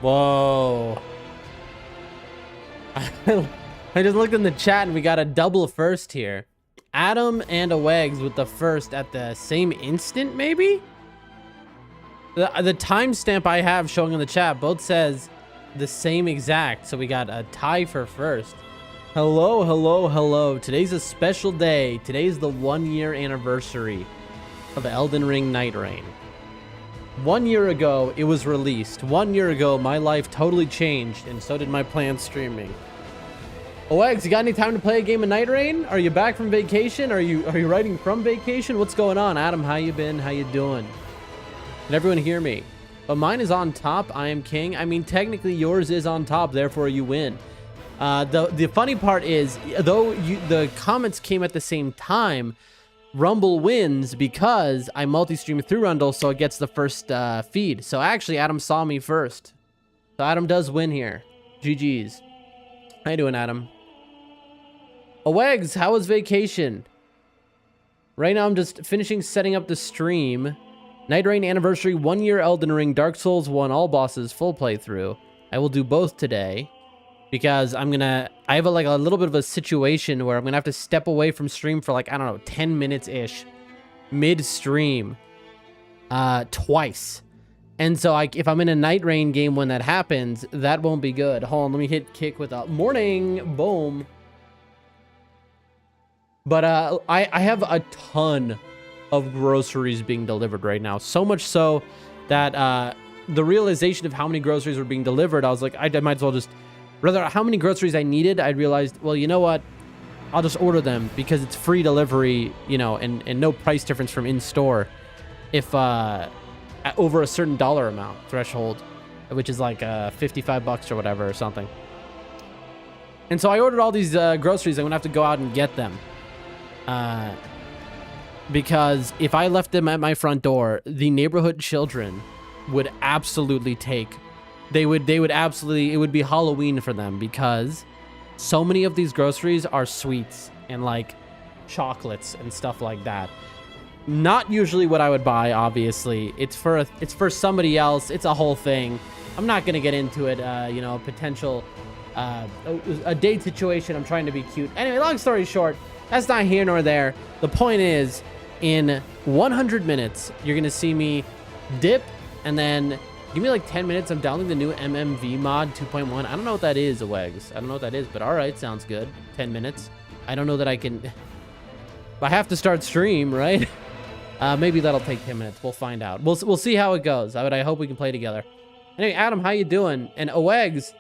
Whoa. I just looked in the chat and we got a double first here. Adam and Awegs with the first at the same instant, maybe? The timestamp I have showing in the chat both says the same exact, so we got a tie for first. Hello, hello, hello. Today's a special day. Today's the 1-year anniversary of Elden Ring Nightreign. 1 year ago, it was released. 1 year ago, my life totally changed, and so did my planned streaming. Oegs, you got any time to play a game of Nightreign? Are you back from vacation? Are you writing from vacation? What's going on? Adam, how you been? How you doing? Can everyone hear me? But mine is on top. I am king. I mean, technically yours is on top, therefore you win. The funny part is, though the comments came at the same time, Rumble wins because I multi-stream through Rumble, so it gets the first feed. So actually, Adam saw me first. So Adam does win here. GG's. How you doing, Adam? Awegs, how was vacation? Right now, I'm just finishing setting up the stream. Nightreign anniversary, 1 year Elden Ring, Dark Souls 1, all bosses, full playthrough. I will do both today because I have a little bit of a situation where I'm gonna have to step away from stream for like, I don't know, 10 minutes-ish mid-stream twice. And so if I'm in a Nightreign game when that happens, that won't be good. Hold on, let me hit kick with a morning, boom. But I have a ton of groceries being delivered right now. So much so that the realization of how many groceries were being delivered, I was like, I might as well just, rather how many groceries I needed, I realized, well, you know what? I'll just order them because it's free delivery, you know, and no price difference from in-store if over a certain dollar amount threshold, which is like $55 or whatever or something. And so I ordered all these groceries. I'm gonna have to go out and get them. Because if I left them at my front door, the neighborhood children would absolutely they would absolutely, it would be Halloween for them because so many of these groceries are sweets and like chocolates and stuff like that. Not usually what I would buy, obviously. It's for somebody else. It's a whole thing. I'm not gonna get into it, you know, potential a date situation. I'm trying to be cute. Anyway, long story short, that's not here nor there. The point is, in 100 minutes, you're gonna see me dip, and then give me like 10 minutes. I'm downloading the new MMV mod 2.1. I don't know what that is, Awegs. I don't know what that is, but all right, sounds good. 10 minutes. I don't know that I can. I have to start stream, right? Maybe that'll take 10 minutes. We'll find out. We'll see how it goes. I hope we can play together. Anyway, Adam, how you doing? And Awegs,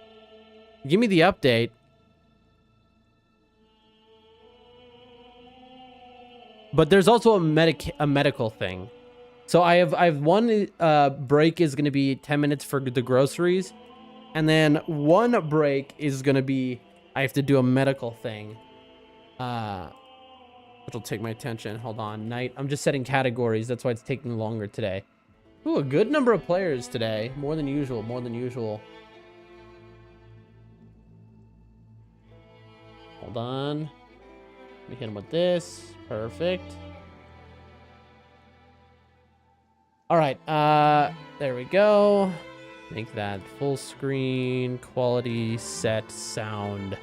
give me the update. But there's also a medical thing. So I have one break is going to be 10 minutes for the groceries, and then one break is going to be I have to do a medical thing. Which will take my attention. Hold on, night. I'm just setting categories. That's why it's taking longer today. Ooh, a good number of players today. More than usual. More than usual. Hold on. Let me hit him with this. Perfect. All right. There we go. Make that full screen, quality, set, sound.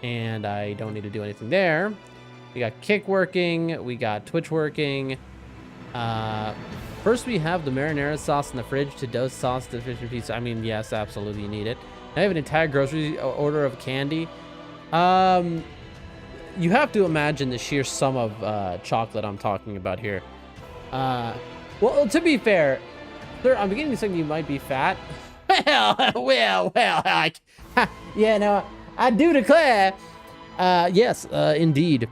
And I don't need to do anything there. We got Kick working. We got Twitch working. First, we have the marinara sauce in the fridge to dose sauce to fish and pizza. I mean, yes, absolutely, you need it. I have an entire grocery order of candy. You have to imagine the sheer sum of chocolate I'm talking about here. Well, to be fair, sir, I'm beginning to think you might be fat. well, yeah, no, I do declare. Yes, indeed.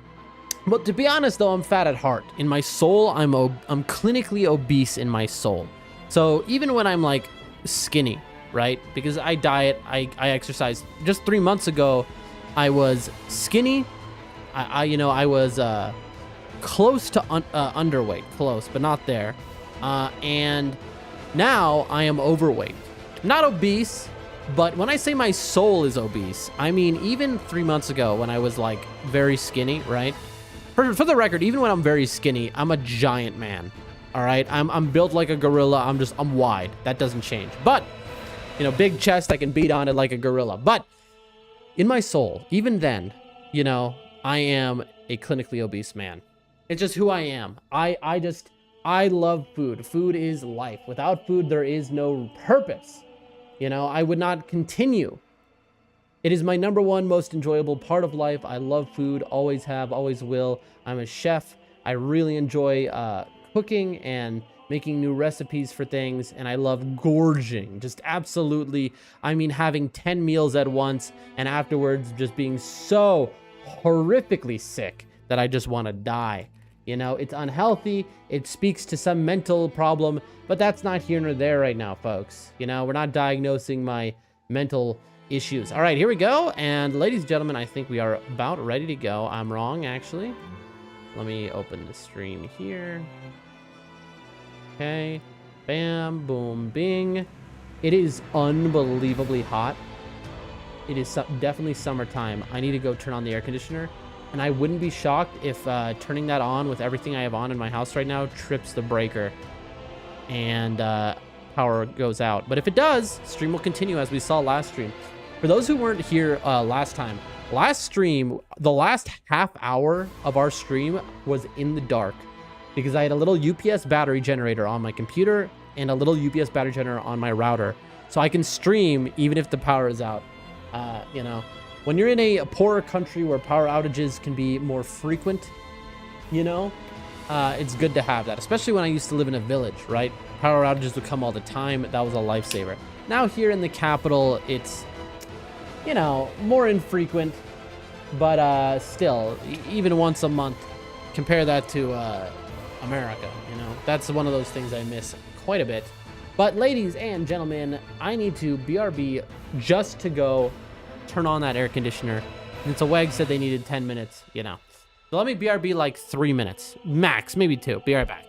But to be honest, though, I'm fat at heart. In my soul, I'm clinically obese in my soul. So even when I'm like skinny, right? Because I diet, I exercise. Just 3 months ago, I was skinny. I was close to underweight, close, but not there. And now I am overweight. Not obese, but when I say my soul is obese, I mean even 3 months ago when I was like very skinny, right? For the record, even when I'm very skinny, I'm a giant man. All right, I'm built like a gorilla. I'm wide. That doesn't change. But you know, big chest, I can beat on it like a gorilla. But in my soul, even then, you know, I am a clinically obese man. It's just who I am. I love food. Food is life. Without food, there is no purpose. You know, I would not continue. It is my #1 most enjoyable part of life. I love food, always have, always will. I'm a chef. I really enjoy cooking and making new recipes for things, and I love gorging. Just absolutely, I mean, having 10 meals at once and afterwards just being so horrifically sick that I just want to die. You know, it's unhealthy. It speaks to some mental problem, but that's not here nor there right now, folks. You know, we're not diagnosing my mental issues. All right, here we go. And ladies and gentlemen, I think we are about ready to go. I'm wrong, actually. Let me open the stream here. Okay. Bam, boom, bing. It is unbelievably hot. It is definitely summertime. I need to go turn on the air conditioner. And I wouldn't be shocked if turning that on with everything I have on in my house right now trips the breaker and power goes out. But if it does, stream will continue as we saw last stream. For those who weren't here last stream, the last half hour of our stream was in the dark because I had a little UPS battery generator on my computer and a little UPS battery generator on my router. So I can stream even if the power is out, you know. When you're in a poorer country where power outages can be more frequent, you know, it's good to have that, especially when I used to live in a village, right? Power outages would come all the time. That was a lifesaver. Now here in the capital, it's, you know, more infrequent, but still, even once a month, compare that to America, you know, that's one of those things I miss quite a bit. But ladies and gentlemen, I need to BRB just to go turn on that air conditioner. And so WEG said they needed 10 minutes, you know. So let me BRB like 3 minutes, max, maybe 2. Be right back.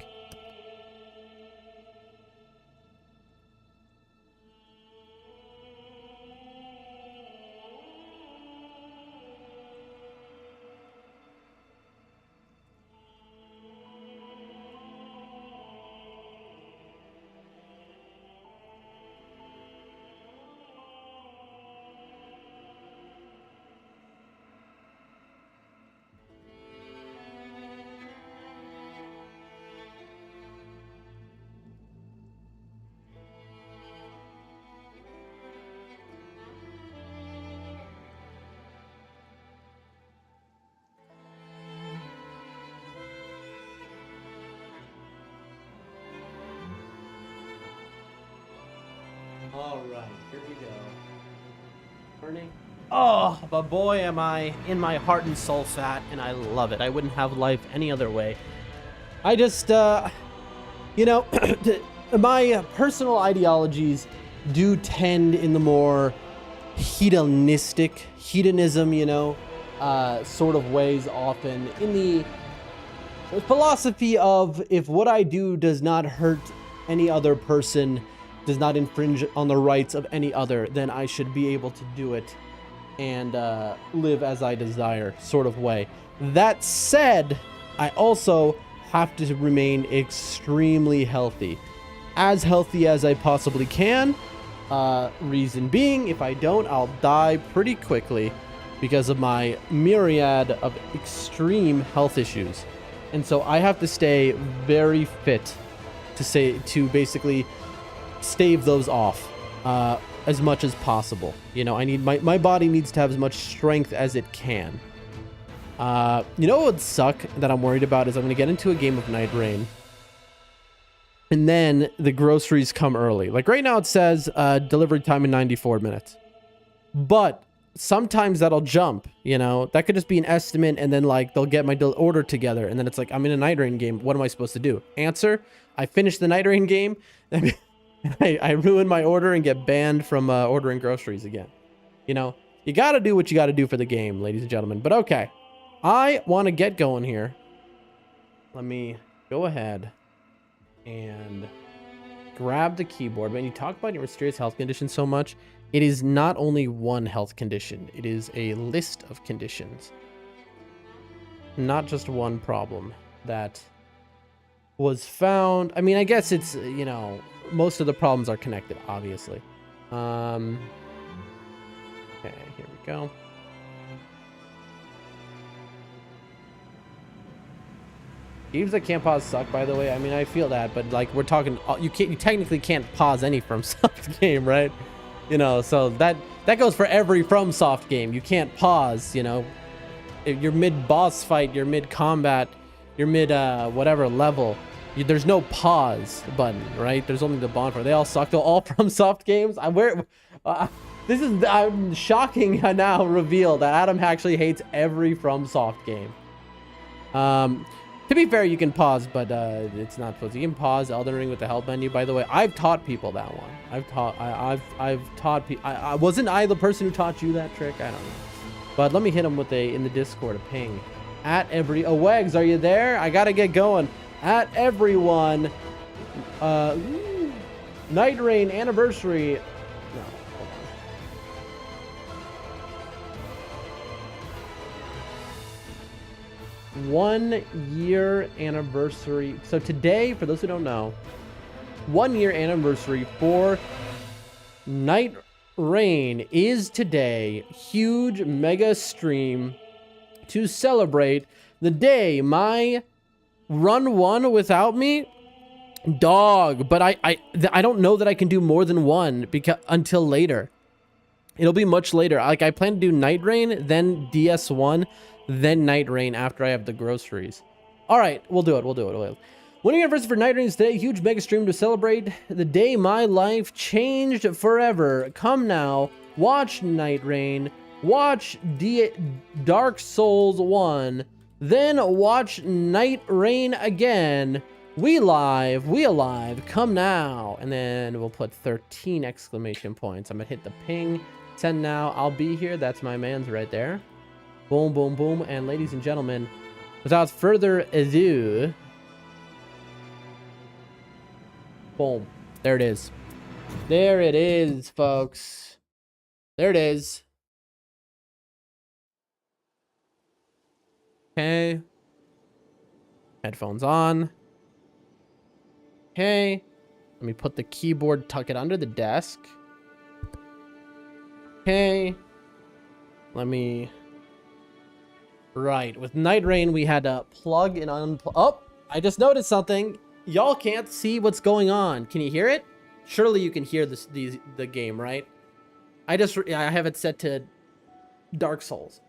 All right, here we go. Turning. Oh, but boy, am I in my heart and soul fat, and I love it. I wouldn't have life any other way. I just, you know, my personal ideologies do tend in the more hedonism, you know, sort of ways often. In the philosophy of if what I do does not hurt any other person, does not infringe on the rights of any other, then I should be able to do it and live as I desire, sort of way. That said, I also have to remain extremely healthy. As healthy as I possibly can. Reason being, if I don't, I'll die pretty quickly because of my myriad of extreme health issues. And so I have to stay very fit to basically stave those off as much as possible. You know, I need my body needs to have as much strength as it can. You know what would suck that I'm worried about is I'm going to get into a game of Nightreign and then the groceries come early. Like right now it says delivery time in 94 minutes. But sometimes that'll jump, you know. That could just be an estimate and then like they'll get my order together and then it's like I'm in a Nightreign game. What am I supposed to do? Answer, I finished the Nightreign game. I ruin my order and get banned from ordering groceries again. You know, you got to do what you got to do for the game, ladies and gentlemen. But okay, I want to get going here. Let me go ahead and grab the keyboard. When you talk about your mysterious health condition so much, it is not only one health condition. It is a list of conditions. Not just one problem that was found. I mean, I guess it's, you know, most of the problems are connected, obviously. Okay, here we go. Games that can't pause suck, by the way. I mean, I feel that, but like we're talking, you technically can't pause any FromSoft game, right? You know, so that goes for every FromSoft game. You can't pause, you know. If you're mid boss fight, you're mid combat, you're mid whatever level. There's no pause button, right? There's only the bonfire. They all suck though. All FromSoft games. This is shocking now reveal that Adam actually hates every FromSoft game. To be fair, you can pause, but it's not supposed to. You can pause Elden Ring with the help menu. By the way, I've taught people that one. I've taught people. Wasn't I the person who taught you that trick? I don't know. But let me hit him with in the Discord a ping. At every Wags, are you there? I gotta get going. At everyone. Nightreign anniversary. No, hold on. 1 year anniversary. So today, for those who don't know, 1 year anniversary for Nightreign is today. Huge mega stream to celebrate the day my run one without me dog, but I don't know that I can do more than one because until later. It'll be much later. Like I plan to do Nightreign, then DS1, then Nightreign after I have the groceries. All right, we'll do it. 1 year anniversary for Nightreign is today. Huge mega stream to celebrate the day my life changed forever. Come now, watch Nightreign, watch Dark Souls 1, then watch Nightreign again. We alive, come now. And then we'll put 13 exclamation points. I'm gonna hit the ping, send now, I'll be here. That's my man's right there. Boom, boom, boom. And ladies and gentlemen, without further ado, boom, there it is. There it is, folks. There it is. Okay. Headphones on. Okay. Let me put the keyboard, tuck it under the desk. Okay. Let me... Right. With Nightreign, we had to plug and unplug. Oh, I just noticed something. Y'all can't see what's going on. Can you hear it? Surely you can hear the game, right? I have it set to Dark Souls.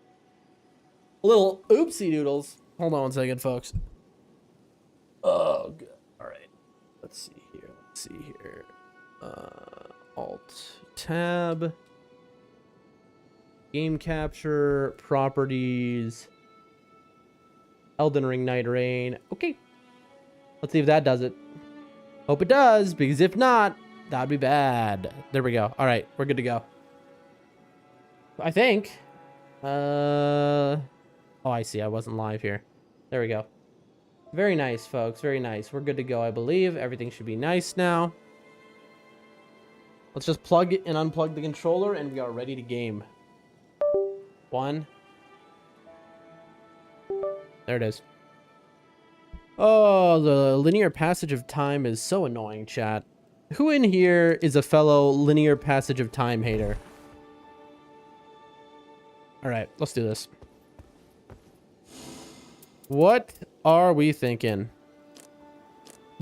A little oopsie doodles. Hold on 1 second, folks. Oh, good. All right. Let's see here. Alt tab. Game capture, properties. Elden Ring Nightreign. Okay. Let's see if that does it. Hope it does, because if not, that'd be bad. There we go. All right, we're good to go. I think. Oh, I see. I wasn't live here. There we go. Very nice, folks. Very nice. We're good to go, I believe. Everything should be nice now. Let's just plug it and unplug the controller, and we are ready to game. 1. There it is. Oh, the linear passage of time is so annoying, chat. Who in here is a fellow linear passage of time hater? All right, let's do this. What are we thinking?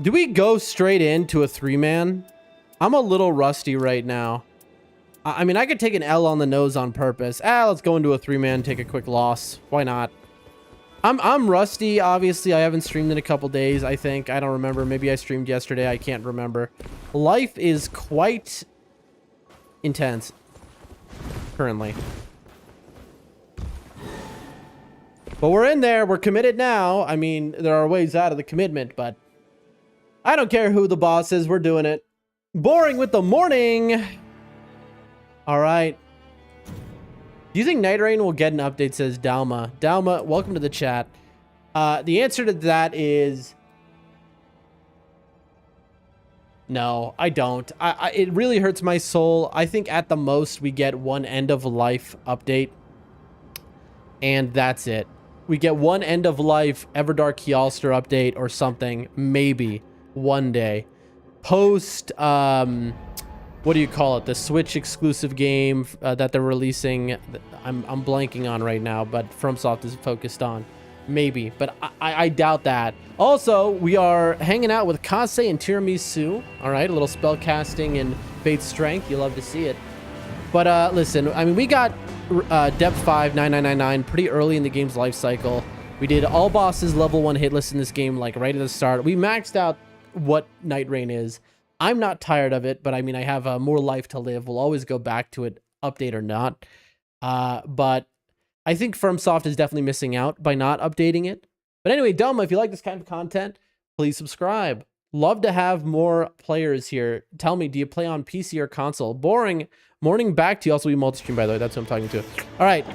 Do we go straight into a 3-man? I'm a little rusty right now. I mean, I could take an L on the nose on purpose. Let's go into a 3-man, take a quick loss. Why not? I'm rusty. Obviously, I haven't streamed in a couple days, I think. I don't remember. Maybe I streamed yesterday. I can't remember. Life is quite intense currently. But we're in there. We're committed now. I mean, there are ways out of the commitment, but I don't care who the boss is. We're doing it. Boring with the morning. All right. Do you think Nightreign will get an update, says Dalma. Dalma, welcome to the chat. The answer to that is no, I don't. It really hurts my soul. I think at the most we get one end of life update. And that's it. We get one end of life Everdark Kjalster update or something, maybe one day. Post what do you call it? The Switch exclusive game that they're releasing. I'm blanking on right now, but FromSoft is focused on. Maybe, but I doubt that. Also, we are hanging out with Kase and Tiramisu. All right, a little spell casting and Faith Strength. You love to see it. But listen, I mean, we got Depth 5 9999 pretty early in the game's life cycle. We did all bosses level 1 hitless in this game, like right at the start. We maxed out what Nightreign is. I'm not tired of it, but I mean, I have more life to live. We'll always go back to it, update or not. But I think FromSoft is definitely missing out by not updating it. But anyway, Doma, if you like this kind of content, please subscribe. Love to have more players here. Tell me, do you play on PC or console? Boring. Morning back to you. Also, we multi-stream, by the way. That's who I'm talking to. All right.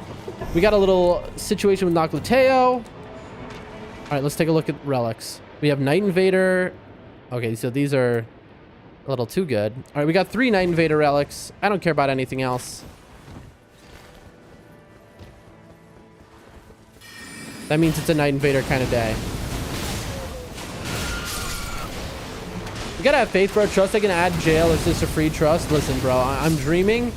We got a little situation with Noclateo. All right, let's take a look at relics. We have Night Invader. Okay, so these are a little too good. All right, we got 3 Night Invader relics. I don't care about anything else. That means it's a Night Invader kind of day. You gotta have faith, bro. Trust I can add jail. Is this a free trust? Listen, bro, I'm dreaming,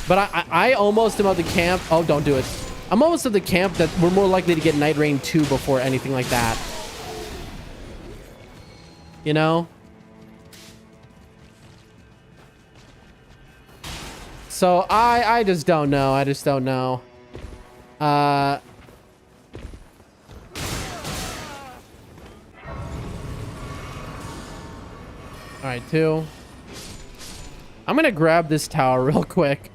but I almost am of the camp. Oh, don't do it. I'm almost of the camp that we're more likely to get Nightreign 2 before anything like that. You know? So I just don't know. I just don't know. All right, 2. I'm gonna grab this tower real quick.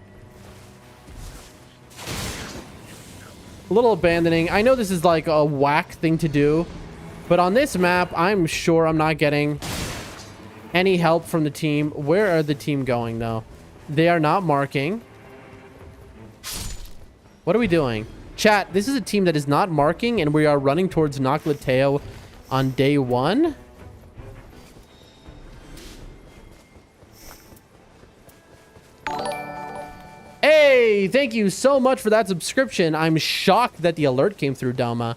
A little abandoning. I know this is like a whack thing to do, but on this map, I'm sure I'm not getting any help from the team. Where are the team going, though? They are not marking. What are we doing? Chat, this is a team that is not marking, and we are running towards Noclateo on day 1. Hey, thank you so much for that subscription. I'm shocked that the alert came through, Doma.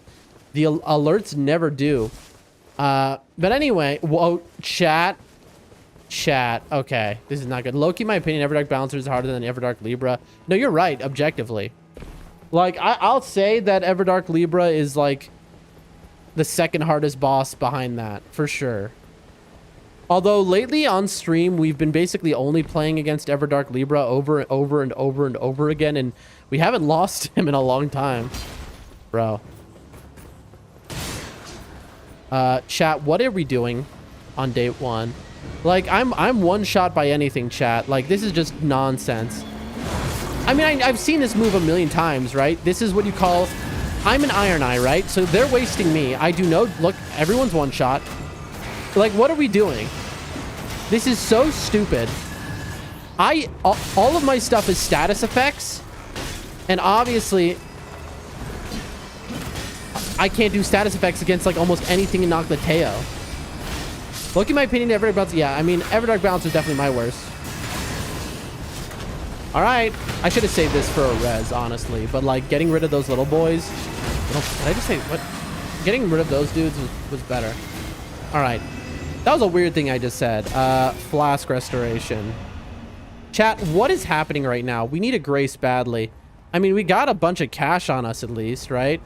The alerts never do. But anyway, whoa, chat. Okay, this is not good. Loki, in my opinion, Everdark Balancer is harder than Everdark Libra. No, you're right, objectively. Like, I'll say that Everdark Libra is like the second hardest boss behind that, for sure. Although lately on stream, we've been basically only playing against Everdark Libra over and over and over and over again, and we haven't lost him in a long time. Bro. Chat, what are we doing on day 1? Like, I'm one shot by anything, chat. Like, this is just nonsense. I mean, I've seen this move a million times, right? This is what you call... I'm an Iron Eye, right? So they're wasting me. I do no... Look, everyone's one shot. Like, what are we doing? This is so stupid. All of my stuff is status effects. And obviously, I can't do status effects against, like, almost anything in Noclateo. Look at my opinion, Everdark Balancer. Yeah, I mean, Everdark Balancer is definitely my worst. All right. I should have saved this for a res, honestly. But, like, getting rid of those little boys... Did I just say... What? Getting rid of those dudes was better. All right. That was a weird thing I just said. Flask restoration. Chat, what is happening right now? We need a grace badly. I mean, we got a bunch of cash on us at least, right?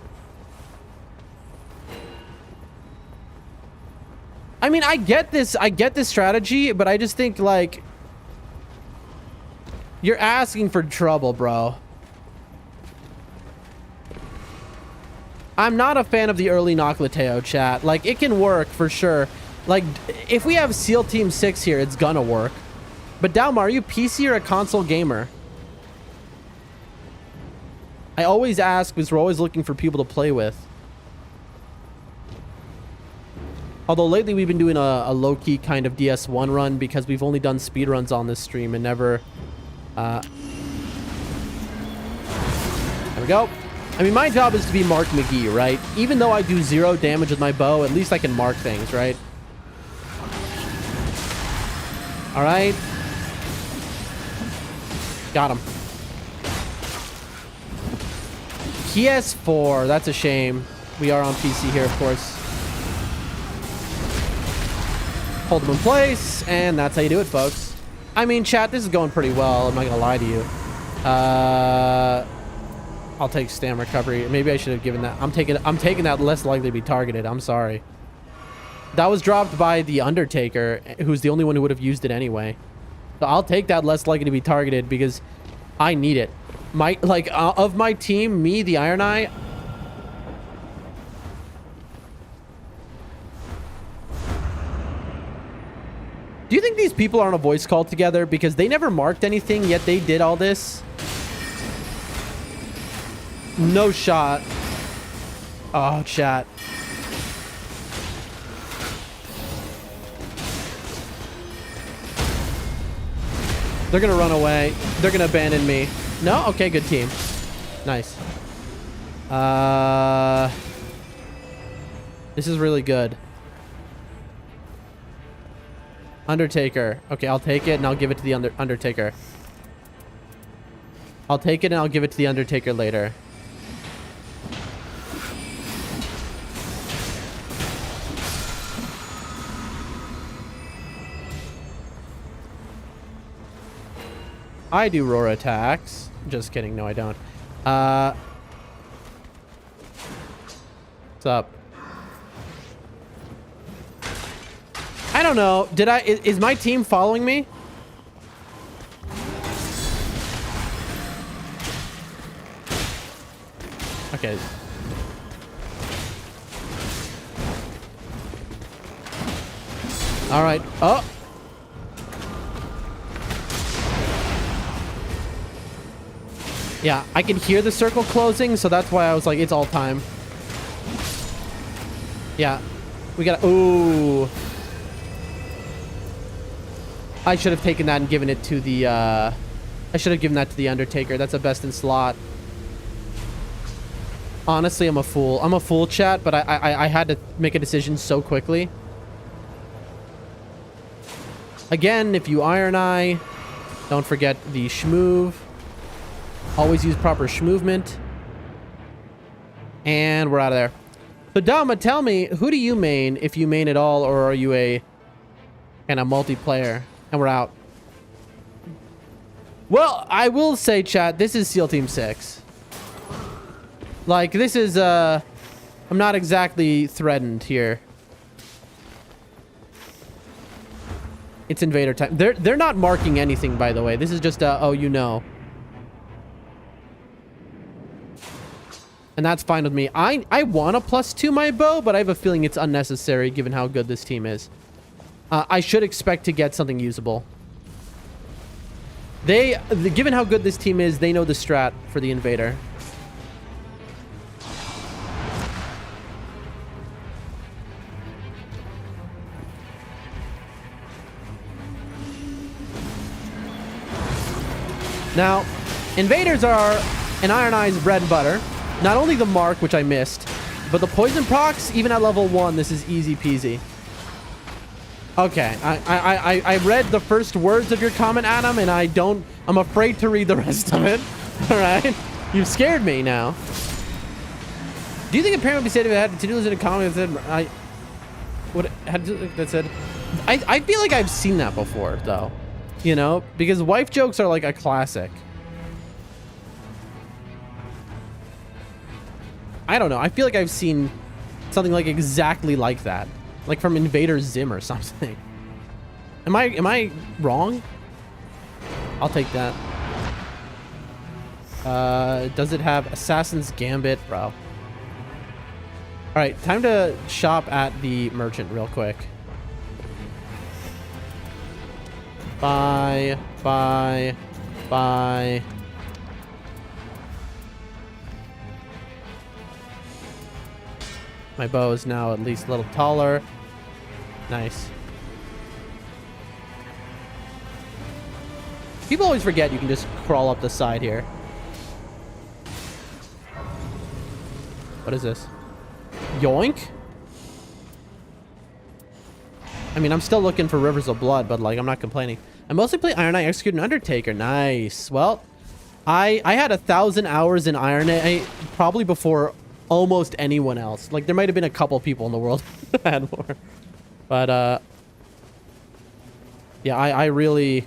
I mean, I get this strategy, but I just think, like, you're asking for trouble, bro. I'm not a fan of the early Noclateo, chat. Like, it can work for sure. Like, if we have SEAL Team 6 here, it's gonna work. But Dalma, are you PC or a console gamer? I always ask because we're always looking for people to play with. Although lately we've been doing a low-key kind of DS1 run because we've only done speedruns on this stream and never... There we go. I mean, my job is to be Mark McGee, right? Even though I do 0 damage with my bow, at least I can mark things, right? All right. Got him. PS4. That's a shame. We are on PC here, of course. Hold them in place, and that's how you do it, folks. I mean, chat, this is going pretty well. I'm not gonna lie to you. I'll take stam recovery. Maybe I should have given that. I'm taking that less likely to be targeted. I'm sorry. That was dropped by the Undertaker, who's the only one who would have used it anyway. So I'll take that less likely to be targeted because I need it. Of my team, me, the Iron Eye. Do you think these people are on a voice call together? Because they never marked anything, yet they did all this. No shot. Oh, chat. They're gonna run away. They're gonna abandon me. No? Okay, good team. Nice. This is really good. Undertaker. Okay, I'll take it and I'll give it to the Undertaker. I'll take it and I'll give it to the Undertaker later. I do roar attacks. Just kidding. No, I don't. What's up? I don't know. Is my team following me? Okay. All right. Oh. Yeah, I can hear the circle closing, so that's why I was like, it's all time. Yeah. We gotta... Ooh. I should have taken that and given it to the, I should have given that to the Undertaker. That's a best in slot. Honestly, I'm a fool. I'm a fool, chat, but I had to make a decision so quickly. Again, if you Iron Eye, don't forget the shmove. Always use proper shmovement. And we're out of there. So, Dama, tell me, who do you main, if you main at all, or are you a kind of multiplayer? And we're out. Well, I will say, chat, this is SEAL Team 6. Like, this is, I'm not exactly threatened here. It's invader time. They're not marking anything, by the way. This is just oh, you know. And that's fine with me. I want to +2 my bow, but I have a feeling it's unnecessary given how good this team is. I should expect to get something usable. Given how good this team is, they know the strat for the invader. Now, invaders are an Iron Eye's bread and butter. Not only the mark, which I missed, but the poison procs, even at level 1, this is easy peasy. Okay, I read the first words of your comment, Adam, and I'm afraid to read the rest of it. All right? You've scared me now. Do you think a parent would be said if it had to do this in a comment that said, I feel like I've seen that before, though. You know? Because wife jokes are like a classic. I don't know. I feel like I've seen something like exactly like that. Like from Invader Zim or something. Am I wrong? I'll take that. Does it have Assassin's Gambit? Bro. Alright, time to shop at the merchant real quick. Bye. Bye. Bye. My bow is now at least a little taller. Nice. People always forget you can just crawl up the side here. What is this? Yoink? I mean, I'm still looking for Rivers of Blood, but like, I'm not complaining. I mostly play Iron Eye, Execute, and Undertaker. Nice. Well, I had 1,000 hours in Iron Eye probably before almost anyone else. Like, there might have been a couple people in the world that had more. But, yeah, I really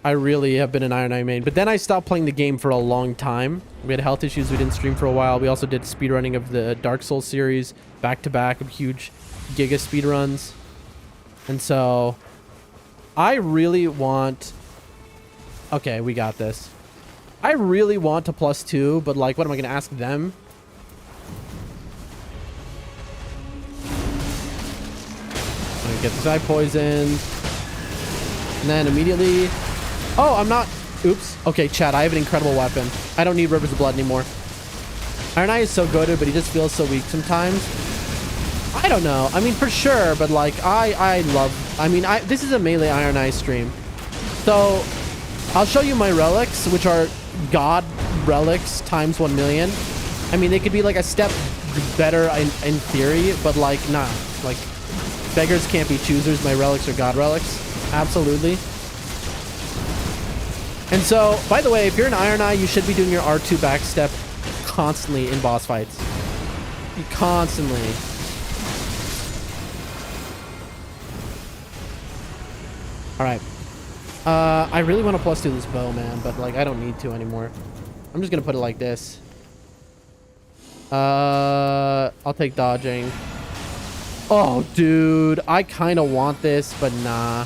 I really have been an Iron Eye main. But then I stopped playing the game for a long time. We had health issues. We didn't stream for a while. We also did speedrunning of the Dark Souls series back to back with huge giga speedruns. And so I really want... Okay, we got this. I really want to +2, but like, what am I going to ask them? I'm going to get this guy poisoned. And then immediately... Oh, I'm not... Oops. Okay, chat, I have an incredible weapon. I don't need Rivers of Blood anymore. Iron Eye is so goated, but he just feels so weak sometimes. I don't know. I mean, for sure, but like, I love... I mean, this is a melee Iron Eye stream. So, I'll show you my relics, which are God relics times 1 million. I mean, they could be like a step better in theory, but like, nah. Like, beggars can't be choosers. My relics are God relics. Absolutely. And so, by the way, if you're an Iron Eye, you should be doing your R2 backstep constantly in boss fights. Constantly. Alright. I really want to +2 this bow, man, but like, I don't need to anymore. I'm just gonna put it like this. I'll take dodging. Oh, dude. I kind of want this, but nah.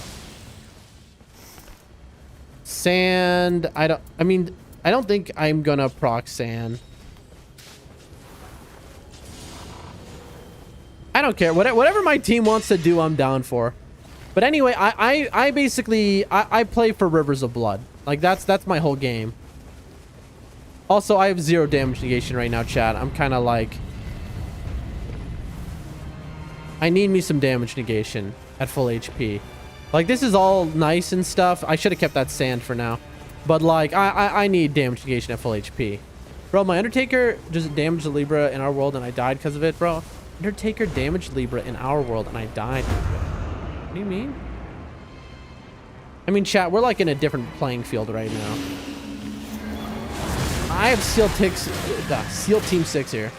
Sand. I don't think I'm gonna proc sand. I don't care. Whatever my team wants to do, I'm down for. But anyway, I basically play for Rivers of Blood. Like, that's my whole game. Also, I have 0 damage negation right now, chat. I'm kind of like... I need me some damage negation at full HP. Like, this is all nice and stuff. I should have kept that sand for now. But, like, I need damage negation at full HP. Bro, my Undertaker just damaged the Libra in our world and I died because of it, bro. Undertaker damaged Libra in our world and I died. What do you mean? I mean, chat, we're like in a different playing field right now. I have SEAL Team 6 here.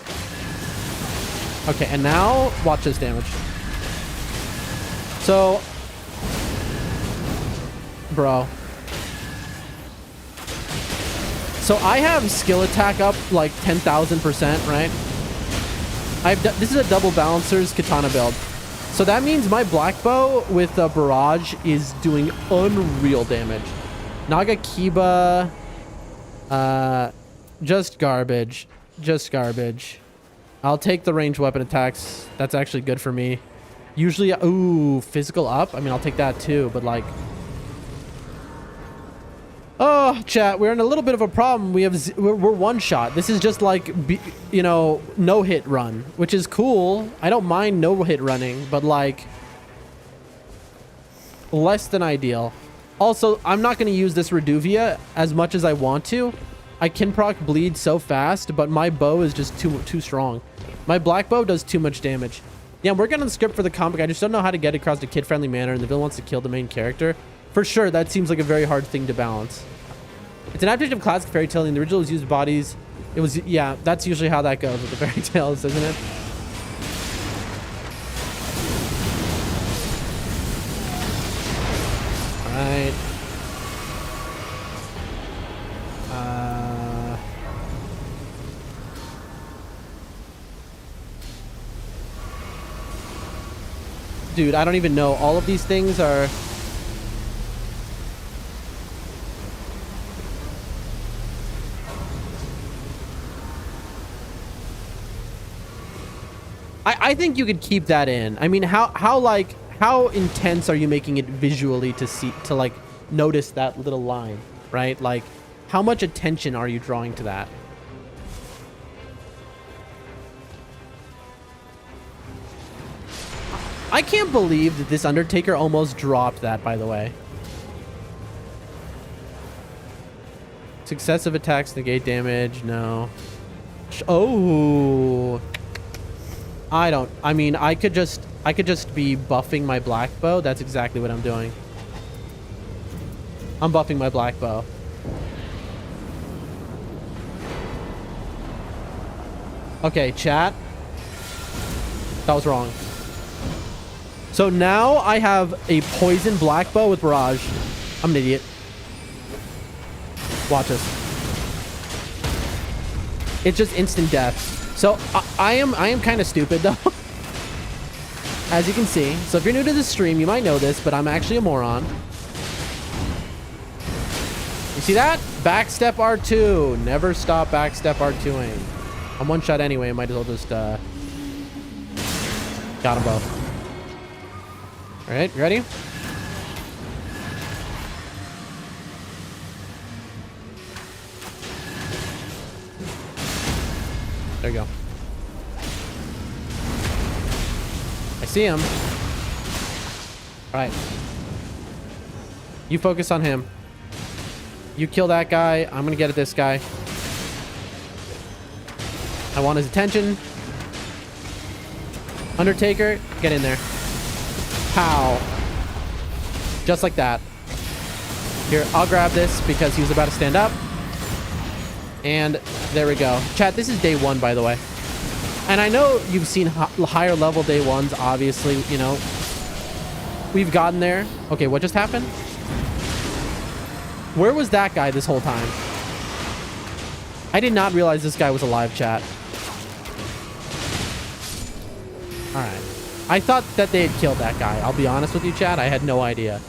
Okay, and now watch this damage. So, bro. So I have skill attack up like 10,000%, right? This is a double balancers katana build. So that means my black bow with a barrage is doing unreal damage. Naga Kiba, just garbage. Just garbage. I'll take the ranged weapon attacks. That's actually good for me. Usually, ooh, physical up. I mean, I'll take that too, but like... Oh, chat, we're in a little bit of a problem. We're one shot. This is just like, you know, no hit run, which is cool. I don't mind no hit running, but like less than ideal. Also, I'm not going to use this Reduvia as much as I want to. I can proc bleed so fast, but my bow is just too strong. My black bow does too much damage. Yeah, I'm working on the script for the comic. I just don't know how to get it across a kid-friendly manner, and the villain wants to kill the main character. For sure, that seems like a very hard thing to balance. It's an adaptation of classic fairy tale. The original was used bodies. It was, yeah, that's usually how that goes with the fairy tales, isn't it? All right. Dude, I don't even know. All of these things are... I think you could keep that in. I mean, how intense are you making it visually to like notice that little line, right? Like, how much attention are you drawing to that? I can't believe that this Undertaker almost dropped that, by the way. Successive attacks negate damage. No. Oh. I mean, I could just be buffing my black bow. That's exactly what I'm doing. I'm buffing my black bow. Okay, chat. That was wrong. So now I have a poison black bow with barrage. I'm an idiot. Watch this. It's just instant death. So I am kind of stupid though. As you can see. So if you're new to the stream, you might know this, but I'm actually a moron. You see that? Backstep R2. Never stop backstep R2ing. I'm one shot anyway. I might as well just got them both. All right, ready? There you go. I see him. All right. You focus on him. You kill that guy. I'm gonna get at this guy. I want his attention. Undertaker, get in there. Pow. Just like that. Here, I'll grab this because he was about to stand up. And there we go. Chat, this is day 1, by the way. And I know you've seen higher level day 1s, obviously, you know. We've gotten there. Okay, what just happened? Where was that guy this whole time? I did not realize this guy was alive, chat. Alright. I thought that they had killed that guy. I'll be honest with you, chat. I had no idea.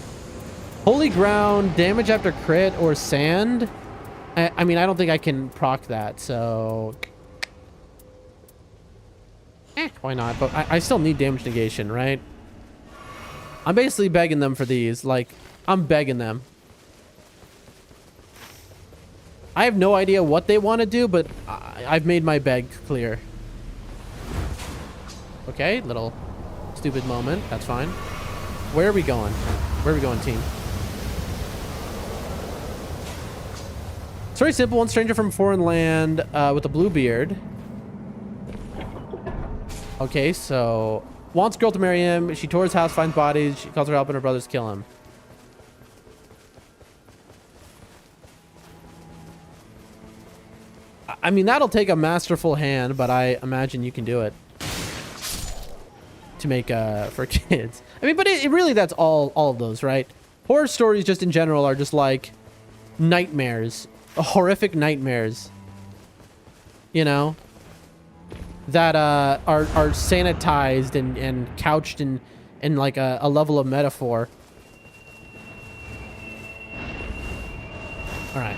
Holy ground, damage after crit, or sand. I mean, I don't think I can proc that, so... why not? But I still need damage negation, right? I'm basically begging them for these. Like, I'm begging them. I have no idea what they want to do, but I've made my beg clear. Okay, little stupid moment. That's fine. Where are we going? Where are we going, team? It's very simple. One stranger from foreign land with a blue beard. Okay, so wants girl to marry him. She tours house, finds bodies. She calls her help and her brothers kill him. I mean, that'll take a masterful hand, but I imagine you can do it. To make for kids. I mean, but it really, that's all of those, right? Horror stories just in general are just like nightmares. Horrific nightmares. You know? That are sanitized and couched in like a level of metaphor. All right.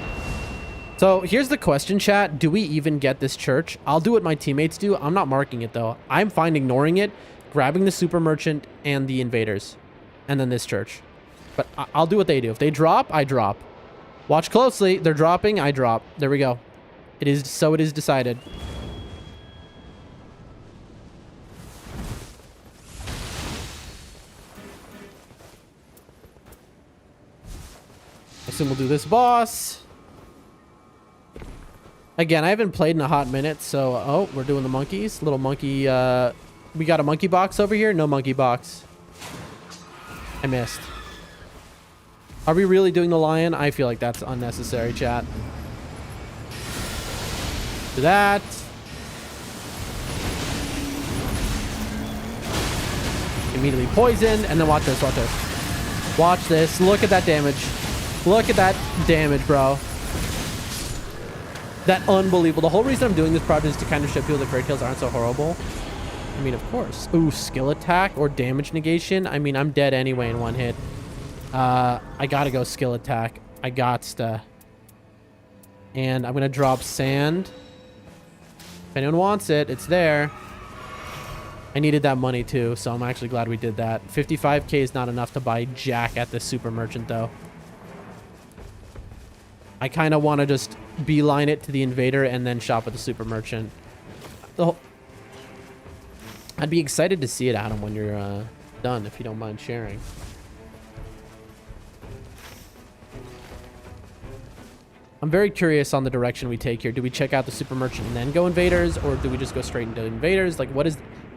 So here's the question, chat. Do we even get this church? I'll do what my teammates do. I'm not marking it though. I'm fine ignoring it, grabbing the super merchant and the invaders, and then this church. But I'll do what they do. If they drop, I drop. Watch closely. They're dropping, I drop. There we go. It is decided. I assume we'll do this boss. Again, I haven't played in a hot minute, so... Oh, we're doing the monkeys. Little monkey... we got a monkey box over here? No monkey box. I missed. Are we really doing the lion? I feel like that's unnecessary, chat. Do that. Immediately poisoned, and then watch this, watch this. Watch this. Look at that damage. Look at that damage, bro. That unbelievable. The whole reason I'm doing this project is to kind of show people that fairy tales aren't so horrible. I mean, of course. Ooh, skill attack or damage negation. I mean, I'm dead anyway in one hit. I gotta go skill attack. I gots to. And I'm gonna drop sand. If anyone wants it, it's there. I needed that money too, so I'm actually glad we did that. 55k is not enough to buy jack at the super merchant though. I kind of want to just beeline it to the invader and then shop at the super merchant. I'd be excited to see it, Adam, when you're done, if you don't mind sharing. I'm very curious on the direction we take here. Do we check out the super merchant and then go invaders, or do we just go straight into invaders? Like,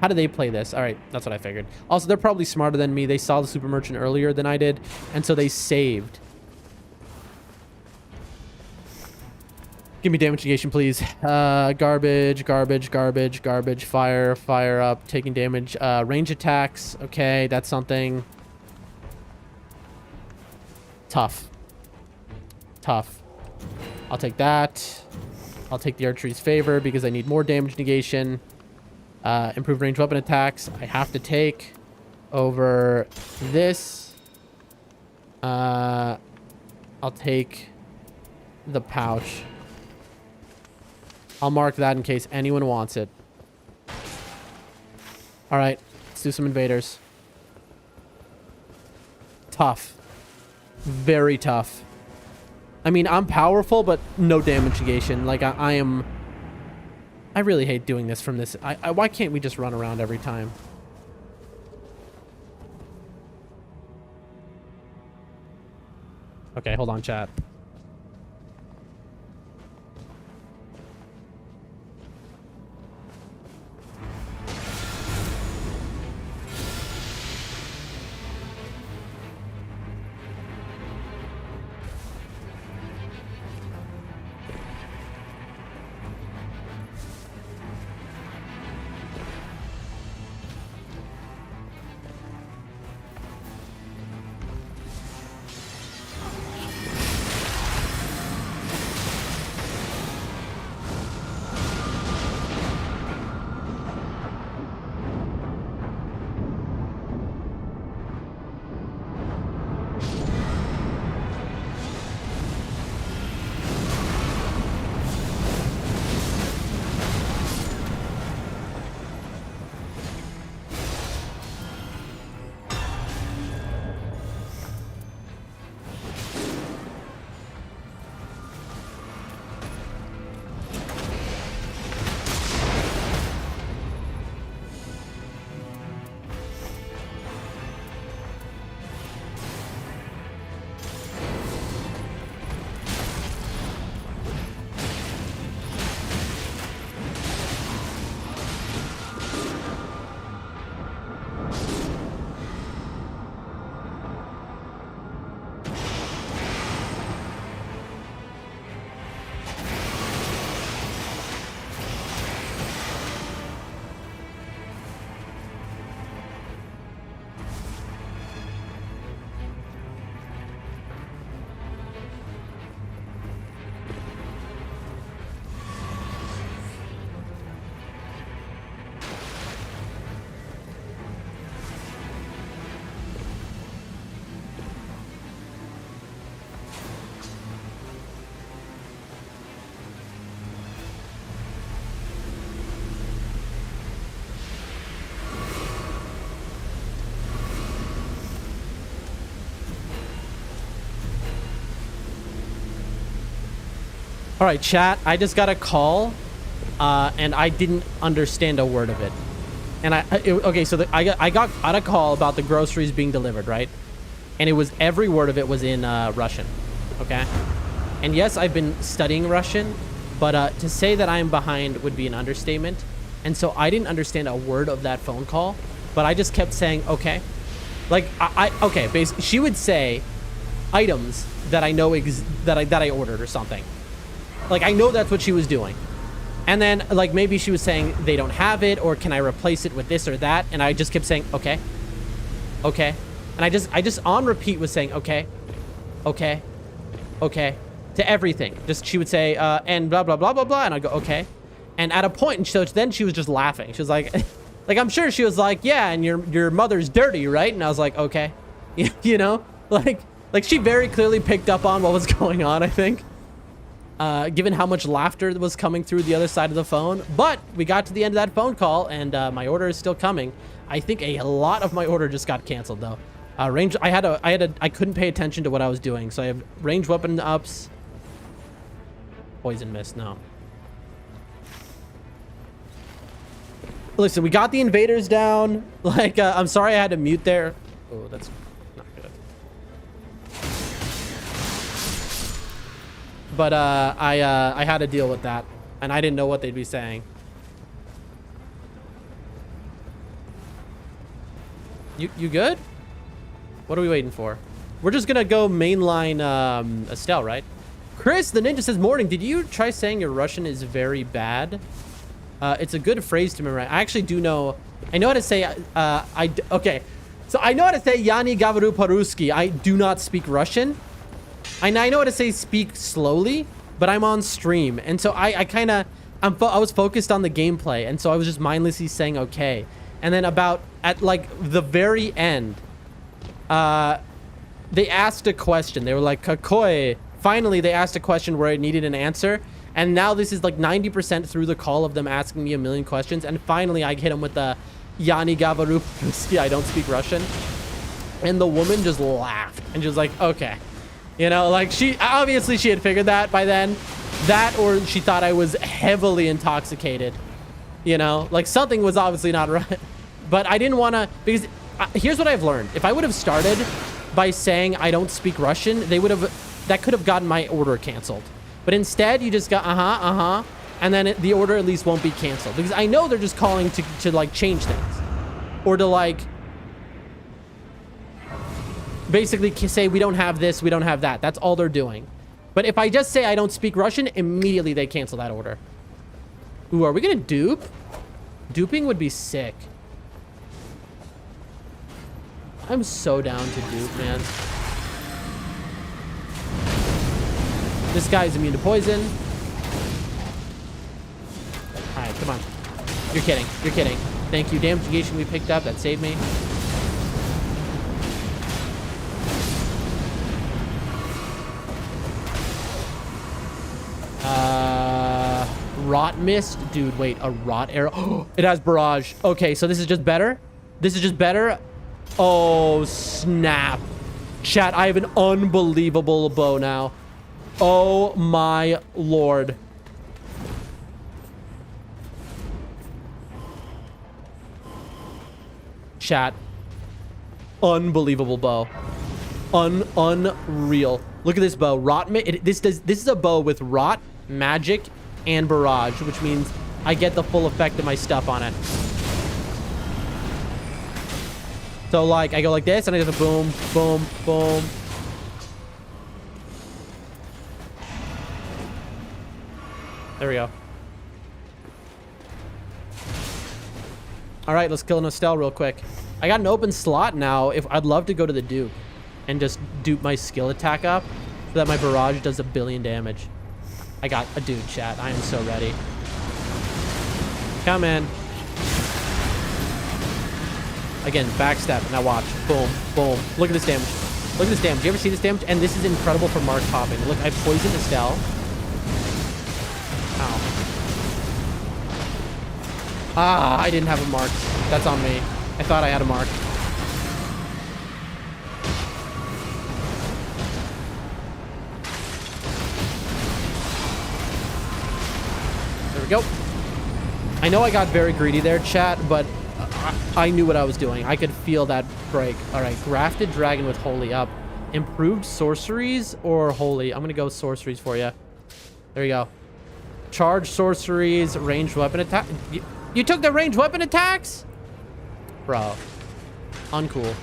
how do they play this? All right, that's what I figured. Also, they're probably smarter than me. They saw the super merchant earlier than I did, and so they saved. Give me damage negation, please. Garbage, garbage, garbage, garbage. Fire, fire up. Taking damage. Range attacks. Okay, that's something. Tough. Tough. I'll take that. I'll take the archery's favor because I need more damage negation. Improved range weapon attacks. I have to take over this. I'll take the pouch. I'll mark that in case anyone wants it. All right, let's do some invaders. Tough. Very tough. I mean, I'm powerful, but no damage negation. Like, I am... I really hate doing this from this. Why can't we just run around every time? Okay, hold on, chat. All right, chat. I just got a call, and I didn't understand a word of it. And okay, so I got a call about the groceries being delivered, right? And it was every word of it was in Russian, okay? And yes, I've been studying Russian, but to say that I'm behind would be an understatement. And so I didn't understand a word of that phone call, but I just kept saying, okay. Like, okay, basically, she would say items that I know that I ordered or something. Like, I know that's what she was doing. And then, like, maybe she was saying they don't have it, or can I replace it with this or that? And I just kept saying, okay, okay. And I just on repeat was saying, okay, okay, okay, to everything. Just, she would say, and blah, blah, blah, blah, blah. And I'd go, okay. And at a point, and so then she was just laughing. She was like, like, I'm sure she was like, yeah, and your mother's dirty, right? And I was like, okay. You know, like she very clearly picked up on what was going on, I think. Given how much laughter was coming through the other side of the phone. But we got to the end of that phone call, and my order is still coming. I think a lot of my order just got canceled, though. Range, I couldn't pay attention to what I was doing, so I have range weapon ups. Poison mist, no. Listen, we got the invaders down. Like, I'm sorry I had to mute there. Oh, that's not good. But I had to deal with that, and I didn't know what they'd be saying. You good? What are we waiting for? We're just gonna go mainline Estelle, right? Chris the Ninja says, morning, did you try saying your Russian is very bad? It's a good phrase to memorize. I actually do know. I know how to say. Okay, so I know how to say "Yani Gavaru Paruski." I do not speak Russian. I know how to say "speak slowly," but I'm on stream. And so I was focused on the gameplay. And so I was just mindlessly saying, okay. And then at like the very end, they asked a question. They were like, Kakoi. Finally, they asked a question where I needed an answer. And now this is like 90% through the call of them asking me a million questions. And finally, I hit them with the Yani Gavaruski, I don't speak Russian. And the woman just laughed. And she was like, okay. You know, like she had figured that by then. That or she thought I was heavily intoxicated. You know, like something was obviously not right. But I didn't want to, because here's what I've learned. If I would have started by saying I don't speak Russian, that could have gotten my order canceled. But instead, you just got and then the order at least won't be canceled. Because I know they're just calling to like change things. Or to like basically say we don't have this, we don't have that. That's all they're doing. But if I just say I don't speak Russian, immediately they cancel that order. Ooh, are we gonna dupe? Duping would be sick. I'm so down to dupe, man. This guy's immune to poison. All right, come on. You're kidding. You're kidding. Thank you. Damage negation we picked up. That saved me. Rot mist? Dude, wait. A rot arrow? Oh, it has barrage. Okay, so this is just better? This is just better? Oh, snap. Chat, I have an unbelievable bow now. Oh my lord. Chat. Unbelievable bow. Unreal. Look at this bow. This is a bow with rot, magic, and barrage, which means I get the full effect of my stuff on it. So like I go like this and I just boom, boom, boom. There we go. All right, let's kill Nostel real quick. I got an open slot now. I'd love to go to the dupe and just dupe my skill attack up so that my barrage does 1 billion damage. I got a dude, chat. I am so ready. Come in. Again, backstep. Now watch. Boom, boom. Look at this damage. Look at this damage. You ever see this damage? And this is incredible for mark popping. Look, I poisoned Estelle. Ow. Ah, I didn't have a mark. That's on me. I thought I had a mark. There we go. I know I got very greedy there, chat, but I knew what I was doing. I could feel that break. All right, grafted dragon with holy up. Improved sorceries or holy? I'm gonna go sorceries for you. There you go. Charge sorceries, ranged weapon attack. You took the ranged weapon attacks? Bro. Uncool.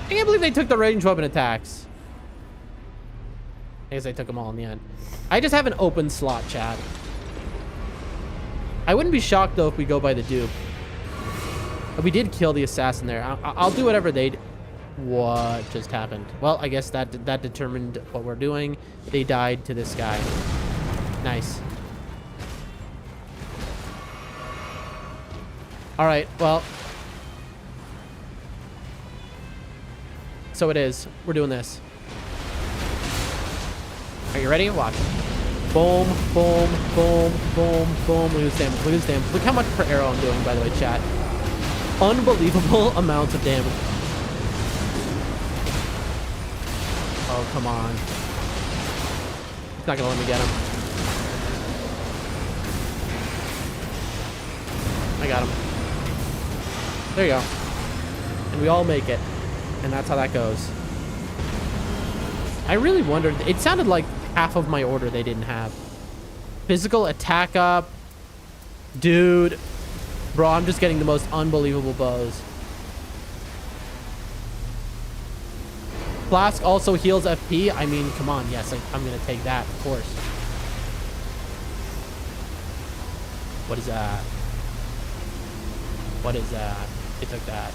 I can't believe they took the ranged weapon attacks. I guess I took them all in the end. I just have an open slot, chat. I wouldn't be shocked, though, if we go by the dupe. But we did kill the assassin there. I'll do whatever they... What just happened? Well, I guess that determined what we're doing. They died to this guy. Nice. All right, well. So it is. We're doing this. Are you ready? Watch. Boom, boom, boom, boom, boom. Look at this damage. Look at this damage. Look how much per arrow I'm doing, by the way, chat. Unbelievable amounts of damage. Oh, come on. He's not gonna let me get him. I got him. There you go. And we all make it. And that's how that goes. I really wondered. It sounded like half of my order they didn't have. Physical attack up. Dude. Bro, I'm just getting the most unbelievable bows. Flask also heals FP. I mean, come on. Yes, I'm going to take that, of course. What is that? What is that? It took that.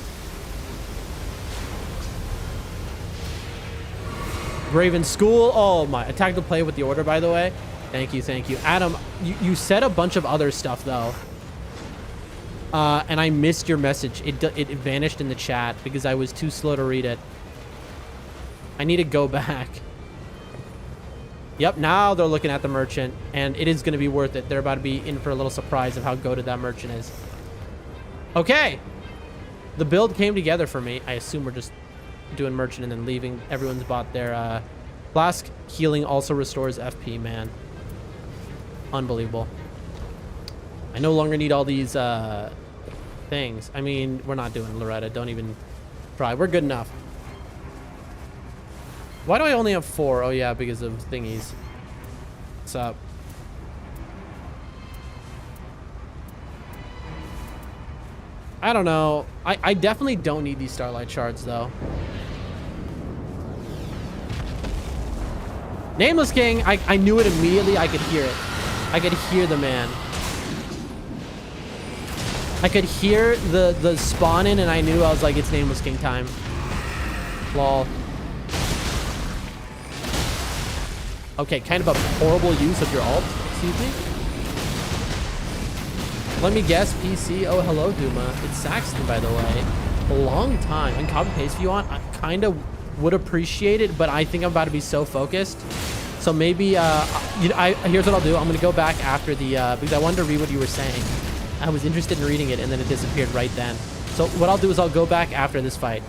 Graven School. Oh my. Attack to play with the order, by the way. Thank you, thank you. Adam, you said a bunch of other stuff, though. And I missed your message. It vanished in the chat because I was too slow to read it. I need to go back. Yep, now they're looking at the merchant, and it is going to be worth it. They're about to be in for a little surprise of how goated that merchant is. Okay. The build came together for me. I assume we're just doing merchant and then leaving. Everyone's bought their flask. Healing also restores FP, man. Unbelievable. I no longer need all these things. I mean, we're not doing Loretta. Don't even try. We're good enough. Why do I only have 4? Oh, yeah, because of thingies. What's up? I don't know. I definitely don't need these Starlight Shards, though. Nameless King. I knew it immediately. I could hear it. I could hear the man. I could hear the spawn in, and I knew. I was like, it's Nameless King time. Lol. Okay, kind of a horrible use of your ult. Excuse me. Let me guess, PC. Oh, hello, Duma. It's Saxton, by the way. A long time. And copy paste if you want. I kind of would appreciate it, but I think I'm about to be so focused. So maybe, here's what I'll do. I'm going to go back after the, because I wanted to read what you were saying. I was interested in reading it, and then it disappeared right then. So what I'll do is I'll go back after this fight.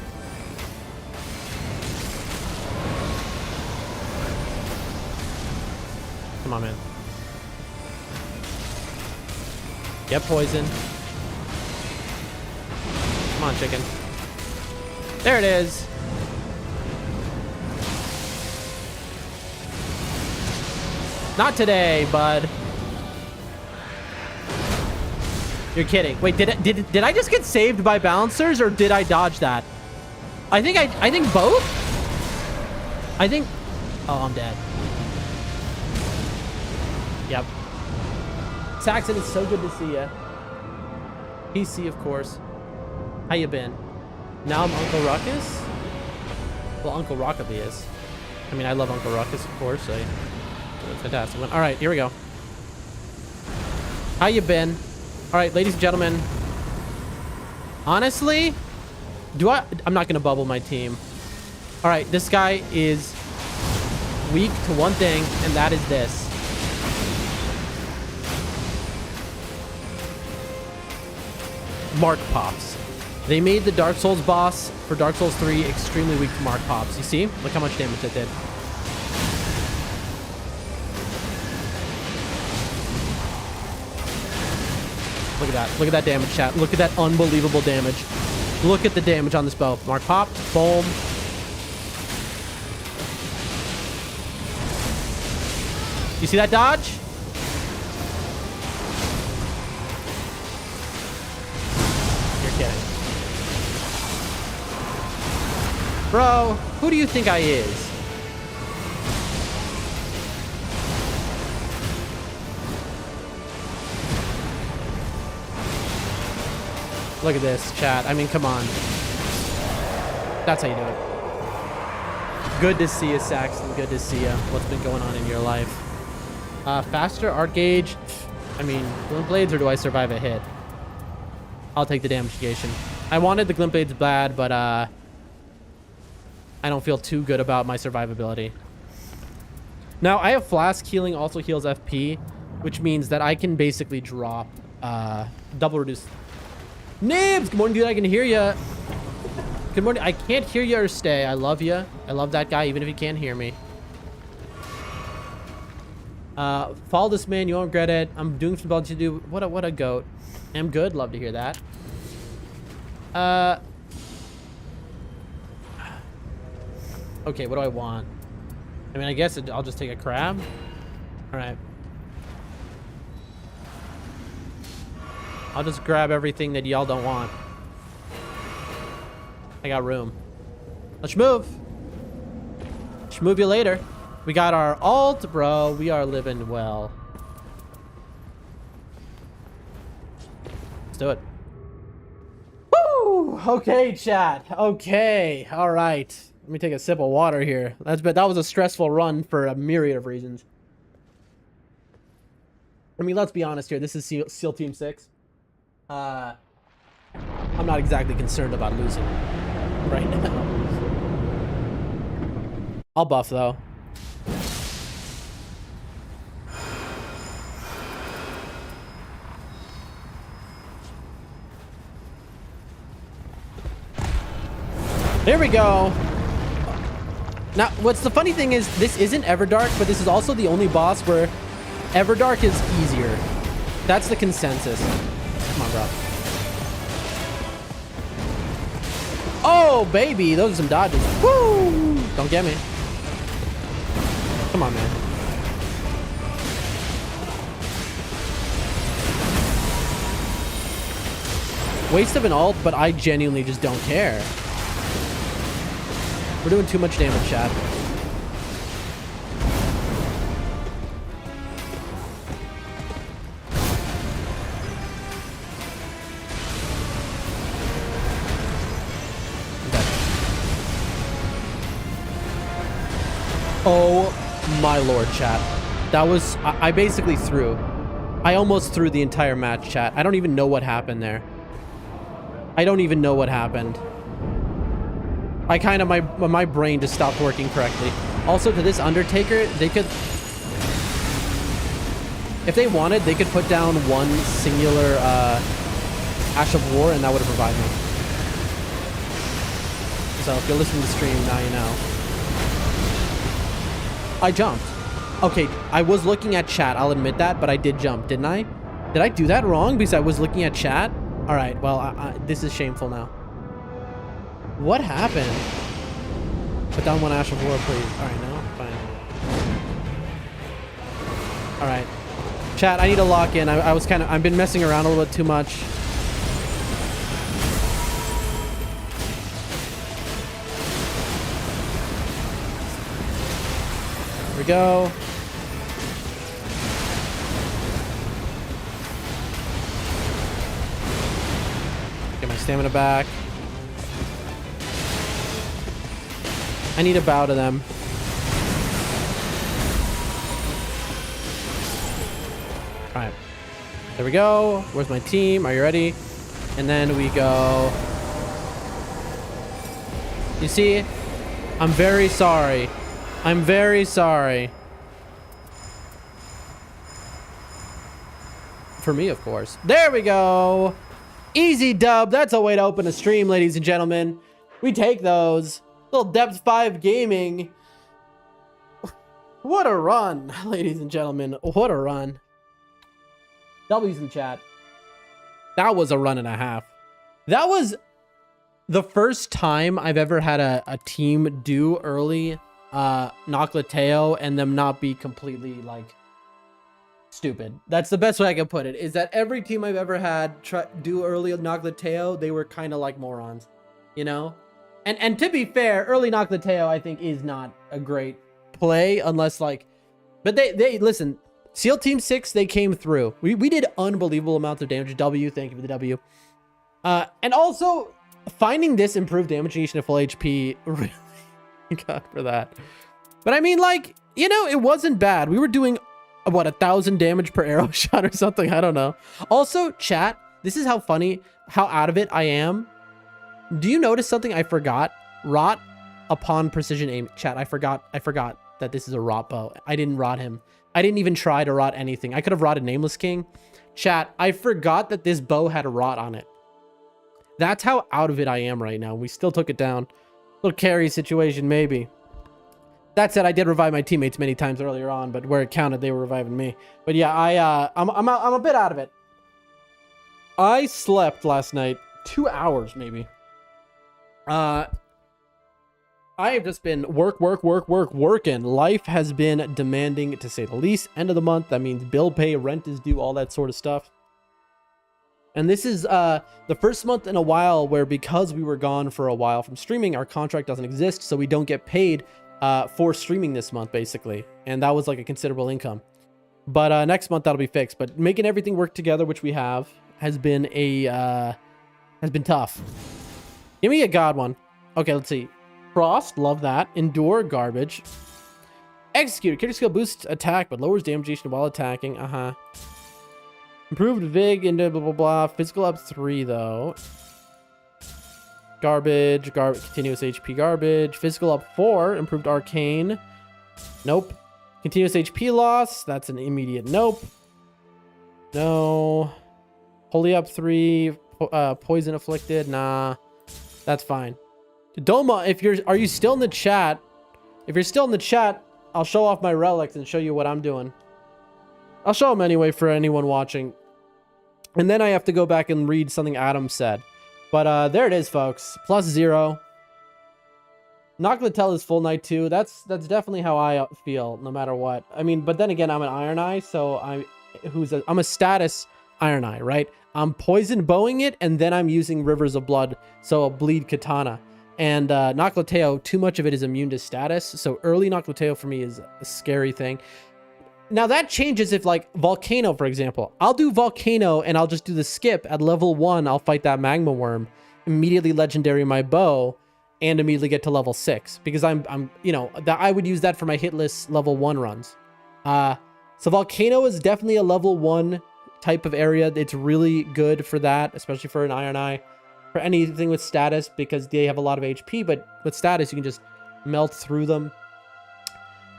Come on, man. Get poison. Come on, chicken. There it is. Not today, bud. You're kidding. Wait, did I just get saved by balancers, or did I dodge that? I think both. I think. Oh, I'm dead. Yep. Saxon, it's so good to see you. PC, of course. How you been? Now I'm Uncle Ruckus? Well, Uncle Rockaby is. I mean, I love Uncle Ruckus, of course. Fantastic one. All right, here we go. How you been? All right, ladies and gentlemen. Honestly, I'm not going to bubble my team. All right, this guy is weak to one thing, and that is this. Mark Pops. They made the Dark Souls boss for Dark Souls 3 extremely weak to Mark Pops. You see? Look how much damage it did. Look at that. Look at that damage, chat. Look at that unbelievable damage. Look at the damage on this bow. Mark Pop. Boom. You see that dodge? Bro, who do you think I is? Look at this, chat. I mean, come on. That's how you do it. Good to see you, Saxon. Good to see you. What's been going on in your life? Faster art gauge. I mean, glint blades, or do I survive a hit? I'll take the damage negation. I wanted the glint blades bad, but I don't feel too good about my survivability. Now, I have Flask healing also heals FP, which means that I can basically drop double reduce. Nibs! Good morning, dude. I can hear you. Good morning. I can't hear you or stay. I love you. I love that guy, even if he can't hear me. Follow this man. You won't regret it. I'm doing some bugs to do. What a goat. I'm good. Love to hear that. Okay, what do I want? I mean, I guess I'll just take a crab. All right. I'll just grab everything that y'all don't want. I got room. Let's move. Let's move you later. We got our ult, bro. We are living well. Let's do it. Woo! Okay, chat. Okay. All right. Let me take a sip of water here. That was a stressful run for a myriad of reasons. I mean, let's be honest here. This is SEAL Team 6. I'm not exactly concerned about losing right now. I'll buff, though. There we go. Now, what's the funny thing is, this isn't Everdark, but this is also the only boss where Everdark is easier. That's the consensus. Come on, bro. Oh, baby. Those are some dodges. Woo! Don't get me. Come on, man. Waste of an ult, but I genuinely just don't care. We're doing too much damage, chat. Oh my lord, chat. That was... I basically threw. I almost threw the entire match, chat. I don't even know what happened there. I don't even know what happened. I kind of... My brain just stopped working correctly. Also, to this Undertaker, they could... If they wanted, they could put down one singular Ash of War, and that would have revived me. So, if you're listening to the stream, now you know. I jumped. Okay, I was looking at chat, I'll admit that, but I did jump, didn't I? Did I do that wrong because I was looking at chat? All right, well, this is shameful now. What happened? Put down one Ash of War, please. All right, no? Fine. All right. Chat, I need to lock in. I've been messing around a little bit too much. There we go. Get my stamina back. I need to bow to them. Alright. There we go. Where's my team? Are you ready? And then we go. You see? I'm very sorry. I'm very sorry. For me, of course. There we go. Easy dub. That's a way to open a stream, ladies and gentlemen. We take those. Little Depth 5 Gaming. What a run, ladies and gentlemen. What a run. W's in chat. That was a run and a half. That was the first time I've ever had a team do early Noclateo and them not be completely like stupid. That's the best way I can put it, is that every team I've ever had do early Noclateo, they were kind of like morons, you know? And to be fair, early Noclateo I think is not a great play unless like, but they listen, SEAL Team 6, they came through. We did unbelievable amounts of damage. W, thank you for the W. And also finding this improved damage negation at full HP, really, God for that. But I mean, like, you know, it wasn't bad. We were doing what, 1,000 damage per arrow shot or something. I don't know. Also, chat, this is how funny, how out of it I am. Do you notice something I forgot? Rot upon precision aim. Chat, I forgot that this is a rot bow. I didn't rot him. I didn't even try to rot anything. I could have rotted Nameless King. Chat, I forgot that this bow had a rot on it. That's how out of it I am right now. We still took it down. Little carry situation, maybe. That said, I did revive my teammates many times earlier on, but where it counted, they were reviving me. But yeah, I'm a bit out of it. I slept last night 2 hours, maybe. I have just been working. Life has been demanding, to say the least. End of the month, that means bill pay, rent is due, all that sort of stuff. And this is the first month in a while where, because we were gone for a while from streaming, our contract doesn't exist, so we don't get paid for streaming this month, basically. And that was like a considerable income. But next month that'll be fixed. But making everything work together, which we have, has been tough. Give me a god one. Okay, let's see. Frost, love that. Endure, garbage. Execute, character skill boosts attack, but lowers damage while attacking. Improved Vig into blah, blah, blah. Physical up 3, though. Garbage, continuous HP garbage. Physical up 4, improved arcane. Nope. Continuous HP loss, that's an immediate nope. No. Holy up 3, poison afflicted, nah. That's fine. Doma, are you still in the chat? If you're still in the chat, I'll show off my relics and show you what I'm doing. I'll show them anyway for anyone watching. And then I have to go back and read something Adam said. But there it is, folks. +0. Not gonna tell his full night too. That's definitely how I feel, no matter what. I mean, but then again, I'm an Iron Eye, so I'm a status Iron Eye, right? I'm poison bowing it, and then I'm using Rivers of Blood, so a bleed katana. And Noclateo, too much of it is immune to status, so early Noclateo for me is a scary thing. Now that changes if, like, Volcano, for example. I'll do Volcano and I'll just do the skip at level 1. I'll fight that Magma Worm, immediately legendary my bow, and immediately get to level 6 because I'm you know, that I would use that for my hitless level 1 runs. So Volcano is definitely a level 1 type of area. It's really good for that, especially for an Iron Eye, for anything with status, because they have a lot of HP, but with status you can just melt through them.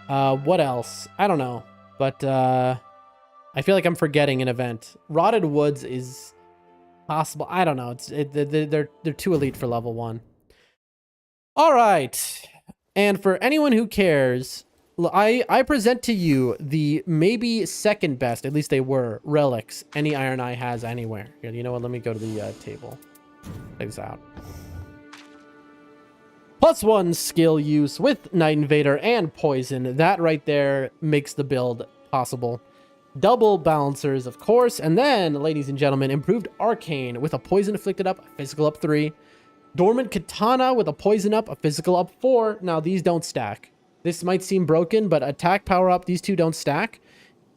What else? I don't know. But I feel like I'm forgetting an event. Rotted Woods is possible. I don't know. They're too elite for level 1. All right. And for anyone who cares, I present to you the maybe second best, at least they were, relics any Iron Eye has anywhere. Here, you know what? Let me go to the table. Check this out. +1 skill use with Night Invader and Poison. That right there makes the build possible. Double balancers, of course. And then, ladies and gentlemen, improved Arcane with a Poison afflicted up, a physical up 3. Dormant Katana with a Poison up, a physical up 4. Now, these don't stack. This might seem broken, but attack power up, these two don't stack.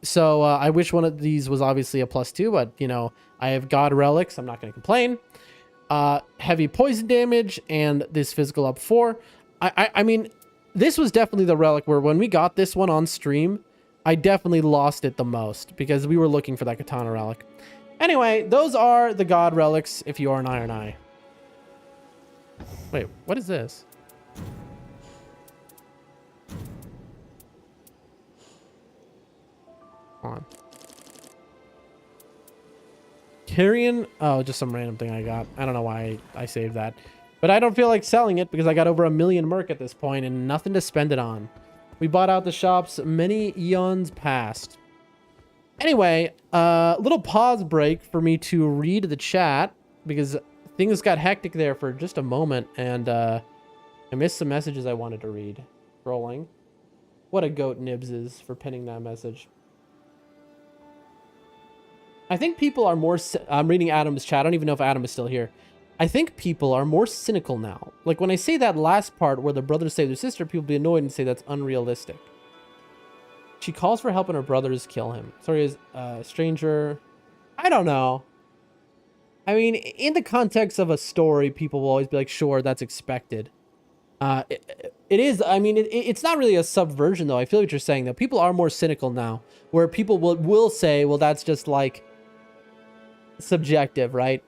So I wish one of these was obviously a +2, but, you know, I have God Relics. I'm not going to complain. Heavy poison damage and this physical up 4. I mean, this was definitely the relic where when we got this one on stream, I definitely lost it the most because we were looking for that katana relic. Anyway, those are the God relics if you are an Iron Eye. Wait, what is this? Hold on. Carrion, oh, just some random thing I got. I don't know why I saved that, but I don't feel like selling it because I got over 1 million merc at this point and nothing to spend it on. We bought out the shops many eons past. Anyway, little pause break for me to read the chat because things got hectic there for just a moment, and I missed some messages I wanted to read. Scrolling. What a goat Nibs is for pinning that message. I think people are more... I'm reading Adam's chat. I don't even know if Adam is still here. I think people are more cynical now. Like, when I say that last part where the brothers save their sister, people be annoyed and say that's unrealistic. She calls for help and her brothers kill him. Sorry, is stranger... I don't know. I mean, in the context of a story, people will always be like, sure, that's expected. It is... I mean, it's not really a subversion, though. I feel what you're saying, though. People are more cynical now. Where people will say, well, that's just, like... subjective, right?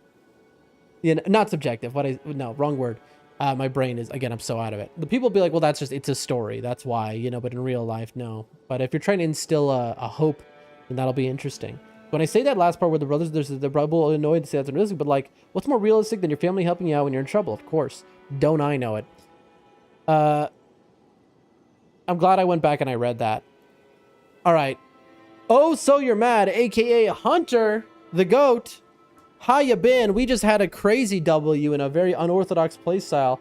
Yeah, not subjective. No, wrong word. My brain is, again, I'm so out of it. The people be like, well, that's just, it's a story. That's why, you know, but in real life, no. But if you're trying to instill a hope, then that'll be interesting. When I say that last part where the brothers, there's the brother annoyed to say that's unrealistic, but like, what's more realistic than your family helping you out when you're in trouble? Of course. Don't I know it? I'm glad I went back and I read that. All right. Oh, so you're mad, aka Hunter the Goat. How you been? We just had a crazy W in a very unorthodox playstyle.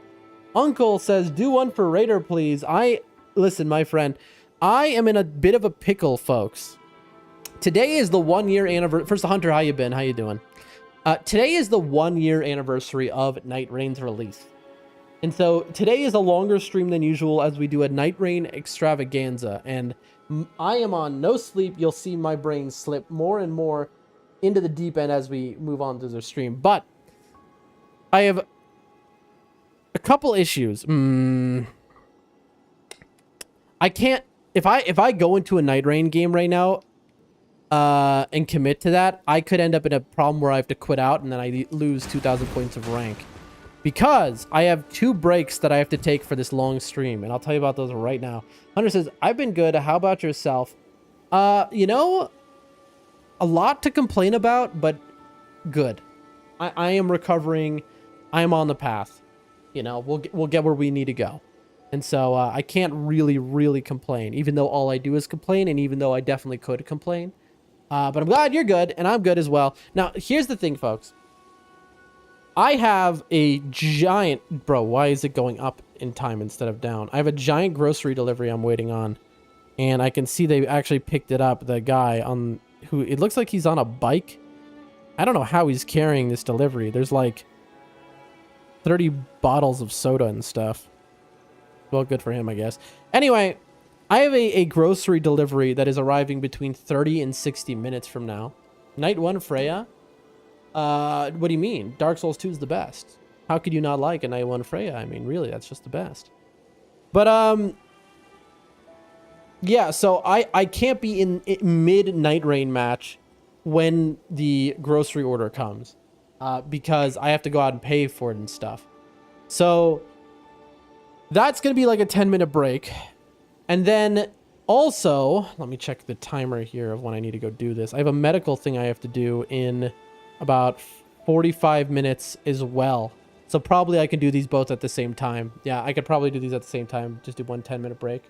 Uncle says, do one for Raider, please. Listen, my friend, I am in a bit of a pickle, folks. Today is the 1 year anniversary. First, Hunter, how you been? How you doing? Today is the 1 year anniversary of Nightrein's release. And so today is a longer stream than usual as we do a Nightreign extravaganza. And I am on no sleep. You'll see my brain slip more and more into the deep end as we move on to the stream. But I have A couple issues. I can't if I go into a Nightreign game right now and commit to that, I could end up in a problem where I have to quit out and then I lose 2,000 points of rank. Because I have 2 breaks that I have to take for this long stream, and I'll tell you about those right now. Hunter says, I've been good. How about yourself? You know, a lot to complain about, but good. I am recovering. I am on the path. You know, we'll get where we need to go. And so I can't really complain, even though all I do is complain, and even though I definitely could complain. But I'm glad you're good, and I'm good as well. Now, here's the thing, folks. I have a giant... Bro, why is it going up in time instead of down? I have a giant grocery delivery I'm waiting on. And I can see they actually picked it up. The guy on... who it looks like he's on a bike. I don't know how he's carrying this delivery. There's like 30 bottles of soda and stuff. Well, good for him, I guess. Anyway, I have a grocery delivery that is arriving between 30 and 60 minutes from now. Night 1, Freya. What do you mean? Dark Souls 2 is the best. How could you not like a Night 1 Freya? I mean, really, that's just the best. But, yeah, so I can't be in mid Nightreign match when the grocery order comes. Because I have to go out and pay for it and stuff. So that's going to be like a 10-minute break. And then also, let me check the timer here of when I need to go do this. I have a medical thing I have to do in about 45 minutes as well. So probably I can do these both at the same time. Yeah, I could probably do these at the same time. Just do one 10-minute break.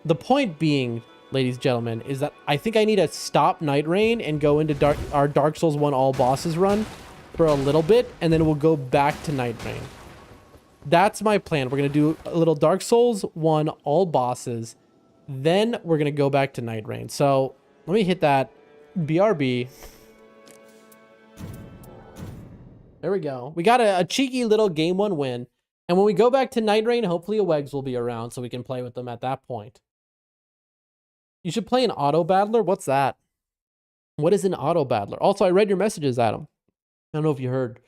The point being, ladies and gentlemen, is that I think I need to stop Nightreign and go into our Dark Souls 1 all bosses run for a little bit, and then we'll go back to Nightreign. That's my plan. We're going to do a little Dark Souls 1 all bosses, then we're going to go back to Nightreign. So let me hit that BRB. There we go. We got a cheeky little game 1 win. And when we go back to Nightreign, hopefully a Wegs will be around so we can play with them at that point. You should play an auto battler. What's that? What is an auto battler? Also, I read your messages, Adam. I don't know if you heard.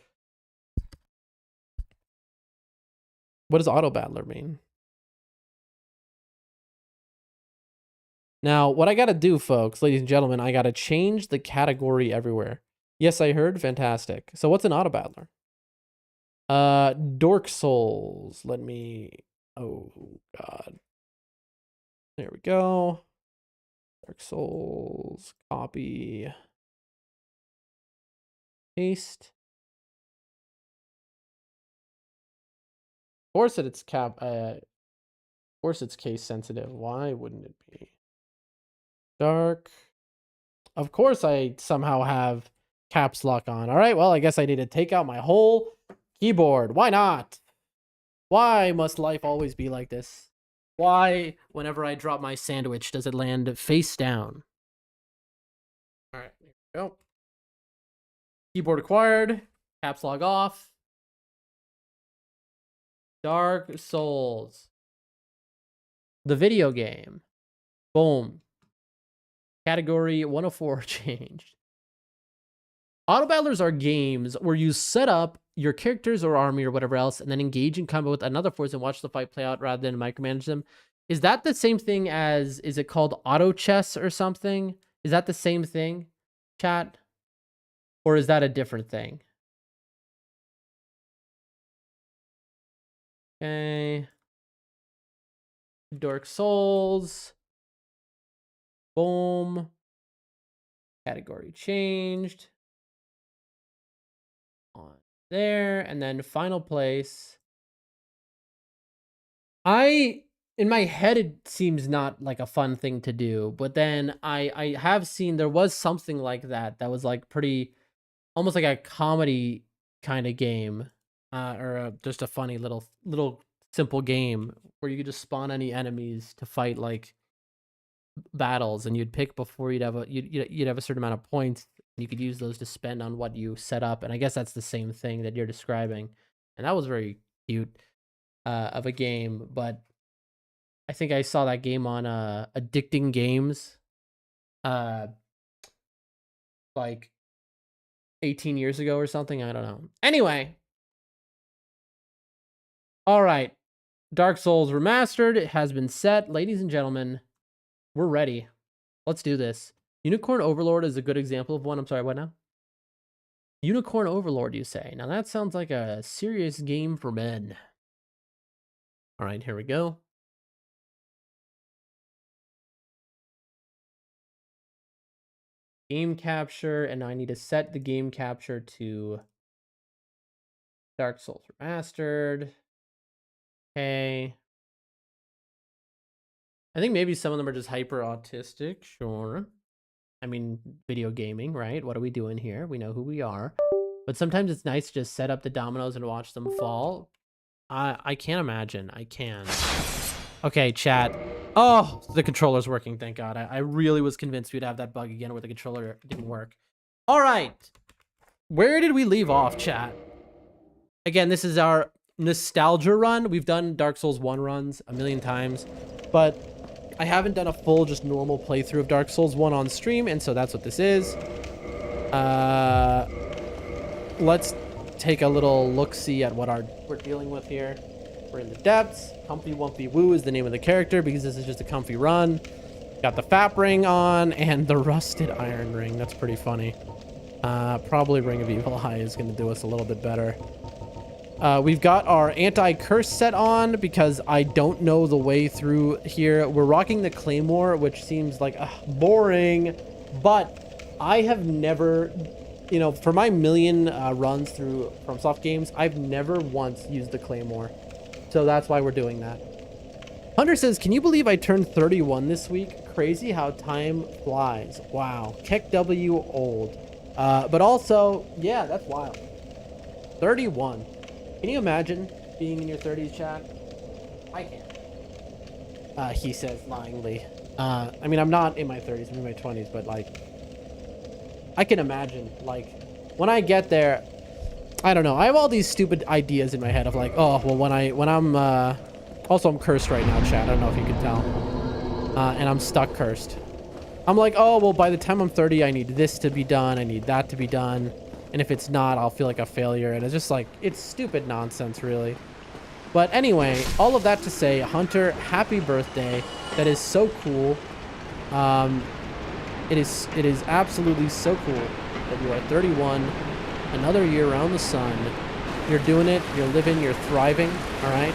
What does auto battler mean? Now, what I got to do, folks, ladies and gentlemen, I got to change the category everywhere. Yes, I heard. Fantastic. So what's an auto battler? Dark Souls. Let me... Oh, God. There we go. Dark Souls. Copy. Paste. Of course it's of course it's case sensitive. Why wouldn't it be? Dark. Of course I somehow have caps lock on. All right, well, I guess I need to take out my whole keyboard. Why not? Why must life always be like this? Why, whenever I drop my sandwich, does it land face down? All right, there we go. Keyboard acquired. Caps lock off. Dark Souls. The video game. Boom. Category 104 changed. Auto battlers are games where you set up your characters or army or whatever else and then engage in combat with another force and watch the fight play out rather than micromanage them. Is that the same thing as, is it called auto chess or something? Is that the same thing, chat? Or is that a different thing? Okay. Dark Souls. Boom. Category changed. On there. And then final place. In my head, it seems not like a fun thing to do. But then I have seen there was something like that. That was like pretty, almost like a comedy kind of game. Just a funny little simple game where you could just spawn any enemies to fight like battles, and you'd pick before you'd have a certain amount of points. You could use those to spend on what you set up, and I guess that's the same thing that you're describing. And that was very cute of a game, but I think I saw that game on Addicting Games like 18 years ago or something. I don't know. Anyway, All right. Dark Souls Remastered. It has been set. Ladies and gentlemen, we're ready. Let's do this. Unicorn Overlord is a good example of one. I'm sorry, what now? Unicorn Overlord, you say? Now that sounds like a serious game for men. All right, here we go. Game capture, and I need to set the game capture to Dark Souls Remastered. Okay. I think maybe some of them are just hyper autistic, sure. I mean, video gaming, right? What are we doing here? We know who we are. But sometimes it's nice to just set up the dominoes and watch them fall. I can't imagine. I can. Okay, chat. Oh, the controller's working, thank God. I really was convinced we'd have that bug again where the controller didn't work. All right. Where did we leave off, chat? Again, this is our nostalgia run. We've done Dark Souls 1 runs a million times, but I haven't done a full, just normal playthrough of Dark Souls 1 on stream, and so that's what this is. Let's take a little look-see at what we're dealing with here. We're in the depths. Comfy Wumpy Woo is the name of the character because this is just a comfy run. Got the FAP ring on and the rusted iron ring. That's pretty funny. Probably Ring of Evil Eye is going to do us a little bit better. We've got our anti-curse set on because I don't know the way through here. We're rocking the Claymore, which seems like boring, but I have never, you know, for my million runs through FromSoft games, I've never once used the Claymore. So that's why we're doing that. Hunter says, can you believe I turned 31 this week? Crazy how time flies. Wow. Keck W old. But also, yeah, that's wild. 31. Can you imagine being in your 30s, chat? I can't. He says lyingly. I mean, I'm not in my 30s, I'm in my 20s, but like, I can imagine, like, when I get there, I don't know. I have all these stupid ideas in my head of like, oh, well, when I'm, also I'm cursed right now, chat. I don't know if you can tell. And I'm stuck cursed. I'm like, oh, well, by the time I'm 30, I need this to be done. I need that to be done. And if it's not, I'll feel like a failure. And it's just like, it's stupid nonsense, really. But anyway, all of that to say, Hunter, happy birthday. That is so cool. It is absolutely so cool that you are 31, another year around the sun. You're doing it, you're living, you're thriving, all right?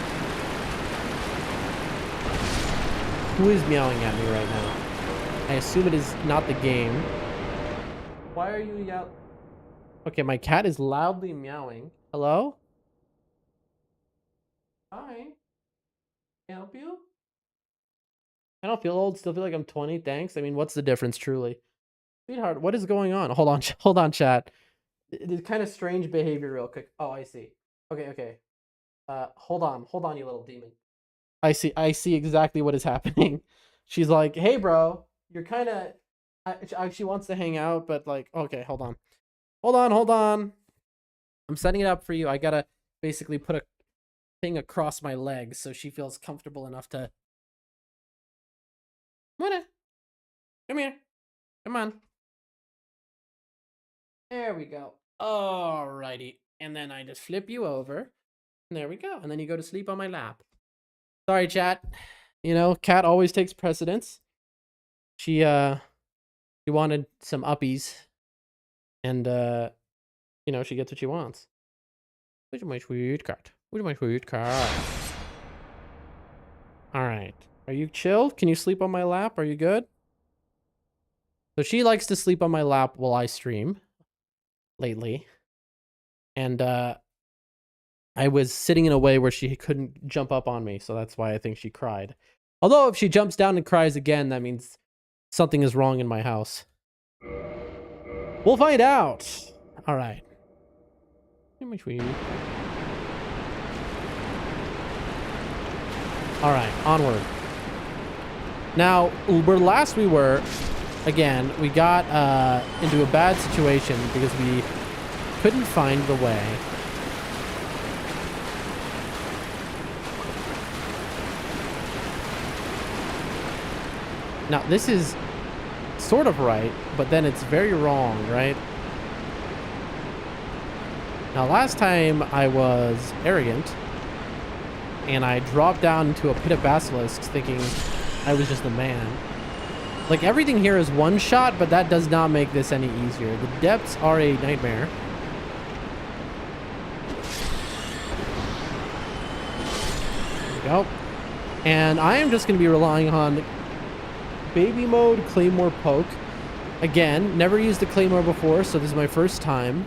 Who is meowing at me right now? I assume it is not the game. Why are you yelling? Okay, my cat is loudly meowing. Hello? Hi. Can I help you? I don't feel old, still feel like I'm 20, thanks. I mean, what's the difference, truly? Sweetheart, what is going on? Hold on, chat. It's kind of strange behavior real quick. Oh, I see. Okay. Hold on, you little demon. I see exactly what is happening. She's like, hey, bro, you're kind of... She wants to hang out, but like, okay, hold on. Hold on. I'm setting it up for you. I gotta basically put a thing across my legs so she feels comfortable enough to... Come here. Come on. There we go. Alrighty. And then I just flip you over. And there we go. And then you go to sleep on my lap. Sorry, chat. You know, cat always takes precedence. She wanted some uppies. And, you know, she gets what she wants. Where's my sweet cat? Where's my sweet cat? Alright. Are you chill? Can you sleep on my lap? Are you good? So she likes to sleep on my lap while I stream. Lately. And, I was sitting in a way where she couldn't jump up on me. So that's why I think she cried. Although if she jumps down and cries again, that means something is wrong in my house. We'll find out. All right. All right, onward. Now, where last we were, again, we got into a bad situation because we couldn't find the way. Now, this is sort of right, but then it's very wrong, right? Now, last time I was arrogant and I dropped down into a pit of basilisks thinking I was just the man. Like, everything here is one shot, but that does not make this any easier. The depths are a nightmare. There we go. And I am just going to be relying on baby mode, claymore poke. Again, never used the claymore before, so this is my first time.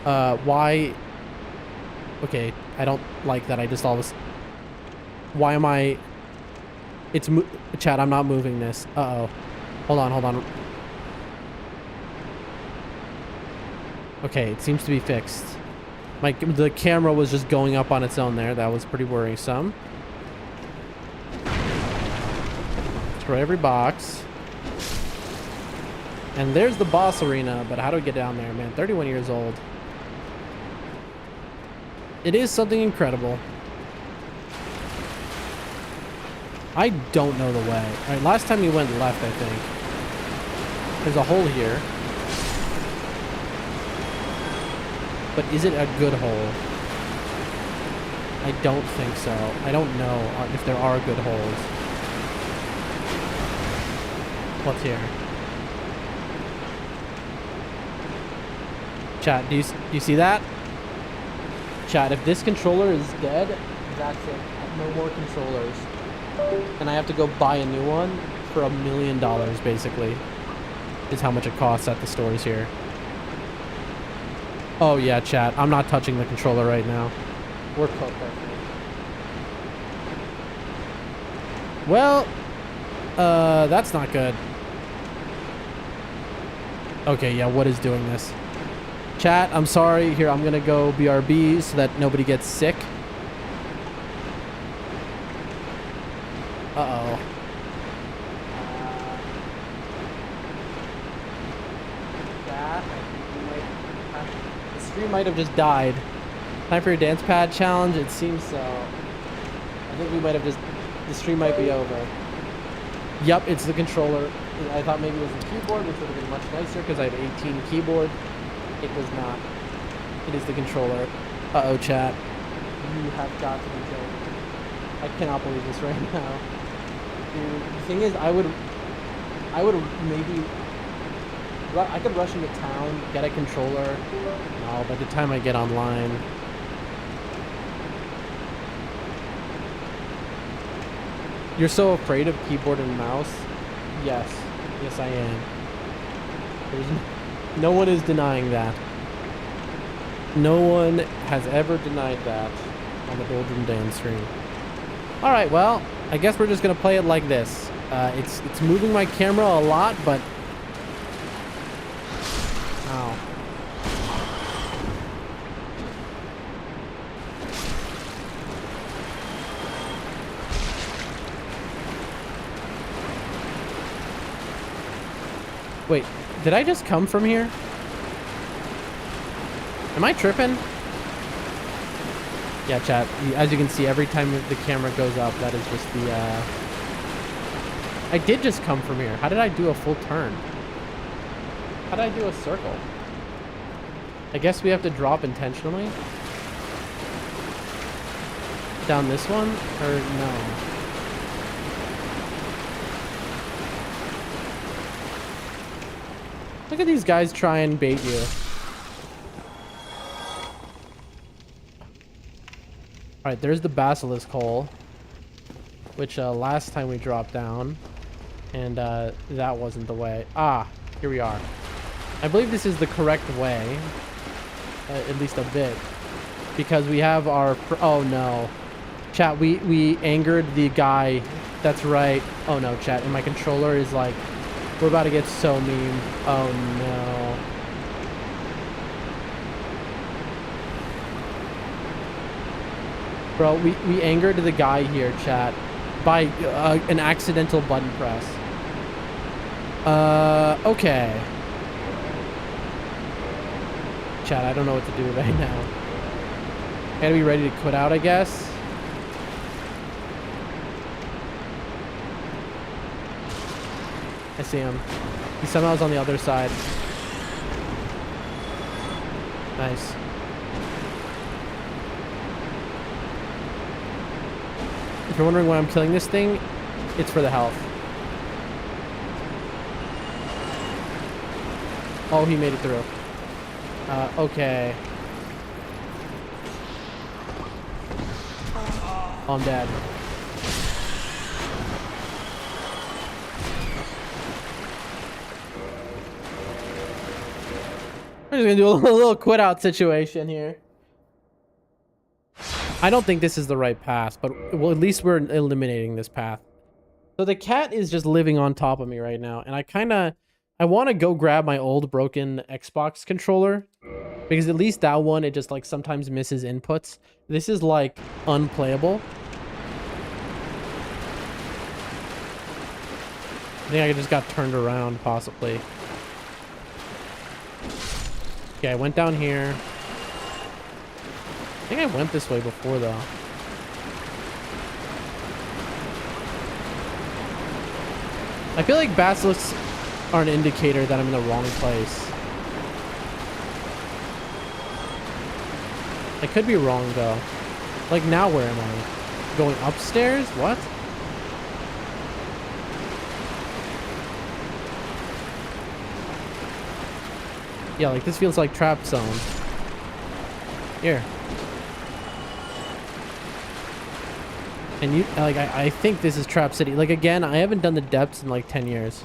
Why? Okay, I don't like that. I just always... Why am I... It's... Chat, I'm not moving this. Uh-oh. Hold on, hold on. Okay, it seems to be fixed. The camera was just going up on its own there. That was pretty worrisome. Destroy every box. And there's the boss arena, but how do we get down there, man? 31 years old. It is something incredible. I don't know the way. All right, last time we went left, I think. There's a hole here. But is it a good hole? I don't think so. I don't know if there are good holes. What's here? Chat, do you see that? Chat, if this controller is dead, that's it. No more controllers. And I have to go buy a new one for $1 million, basically. Is how much it costs at the stores here. Oh yeah, chat. I'm not touching the controller right now. We're cooked, I think. Well, that's not good. Okay, yeah, what is doing this? Chat, I'm sorry. Here, I'm gonna go BRB so that nobody gets sick. Uh-oh. That, I think we might... The stream might have just died. Time for your dance pad challenge? It seems so. I think we might have just... The stream might be over. Yep, it's the controller. I thought maybe it was the keyboard, which would have been much nicer because I have 18 keyboard. It was not. It is the controller. Uh-oh, chat. You have got to be joking. I cannot believe this right now. Dude, the thing is, I would maybe... I could rush into town, get a controller. No, by the time I get online... You're so afraid of keyboard and mouse? Yes. Yes, I am. No one is denying that. No one has ever denied that on the Doldrum Dan stream. Alright, well, I guess we're just gonna play it like this. It's moving my camera a lot, but... Ow. Wait, did I just come from here? Am I tripping? Yeah, chat. As you can see, every time the camera goes up, that is just the, I did just come from here. How did I do a full turn? How did I do a circle? I guess we have to drop intentionally? Down this one? Or no? Look at these guys try and bait you. Alright, there's the basilisk hole, which last time we dropped down, and that wasn't the way. Ah, here we are. I believe this is the correct way, at least a bit, because we have our... Oh no. Chat, we angered the guy. That's right. Oh no, chat, and my controller is like... We're about to get so mean. Oh no. Bro, we angered the guy here, chat, by an accidental button press. Okay. Chat, I don't know what to do right now. Gotta be ready to quit out, I guess. I see him. He somehow is on the other side. Nice. If you're wondering why I'm killing this thing, it's for the health. Oh, he made it through. Okay. Oh, I'm dead. We're just gonna do a little quit out situation here. I don't think this is the right path, but well, at least we're eliminating this path. So the cat is just living on top of me right now, and I want to go grab my old broken Xbox controller, because at least that one, it just like sometimes misses inputs. This is like unplayable. I think I just got turned around possibly. Okay, I went down here. I think I went this way before though. I feel like basilisks are an indicator that I'm in the wrong place. I could be wrong though. Like now where am I? Going upstairs? What? Yeah, like this feels like trap zone. Here. And you, like, I think this is Trap City. Like, again, I haven't done the depths in like 10 years.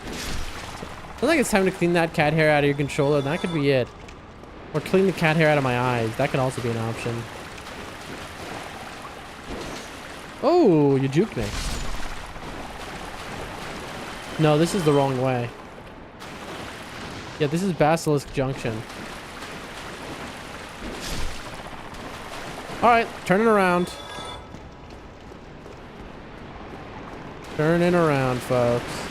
I think it's time to clean that cat hair out of your controller. That could be it. Or clean the cat hair out of my eyes. That could also be an option. Oh, you juked me. No, this is the wrong way. Yeah, this is Basilisk Junction. Alright, turning around. Turning around, folks.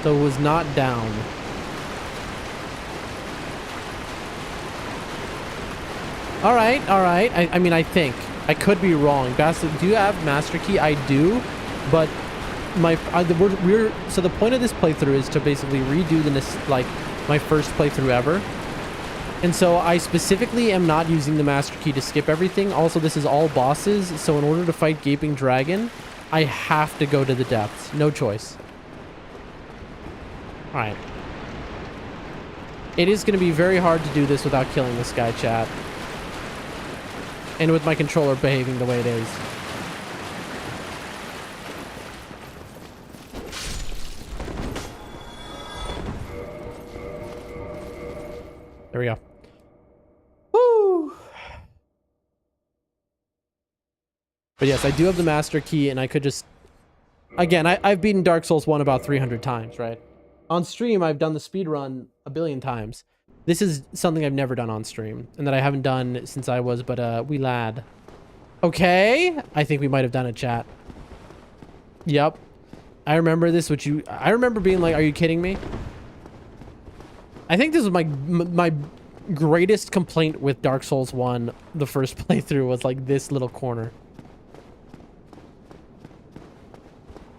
So it was not down. Alright, alright. I mean, I think. I could be wrong. Basilisk, do you have Master Key? I do, but so the point of this playthrough is to basically redo my first playthrough ever. And so I specifically am not using the Master Key to skip everything. Also, this is all bosses, so in order to fight Gaping Dragon, I have to go to the depths. No choice. Alright. It is going to be very hard to do this without killing this guy, chat. And with my controller behaving the way it is. There we go. Woo! But yes, I do have the Master Key, and I could just... Again, I've beaten Dark Souls 1 about 300 times, right? On stream, I've done the speedrun a billion times. This is something I've never done on stream, and that I haven't done since I was but a wee lad. Okay, I think we might have done it, chat. Yep. I remember this, I remember being like, are you kidding me? I think this was my greatest complaint with Dark Souls 1, the first playthrough, was like this little corner.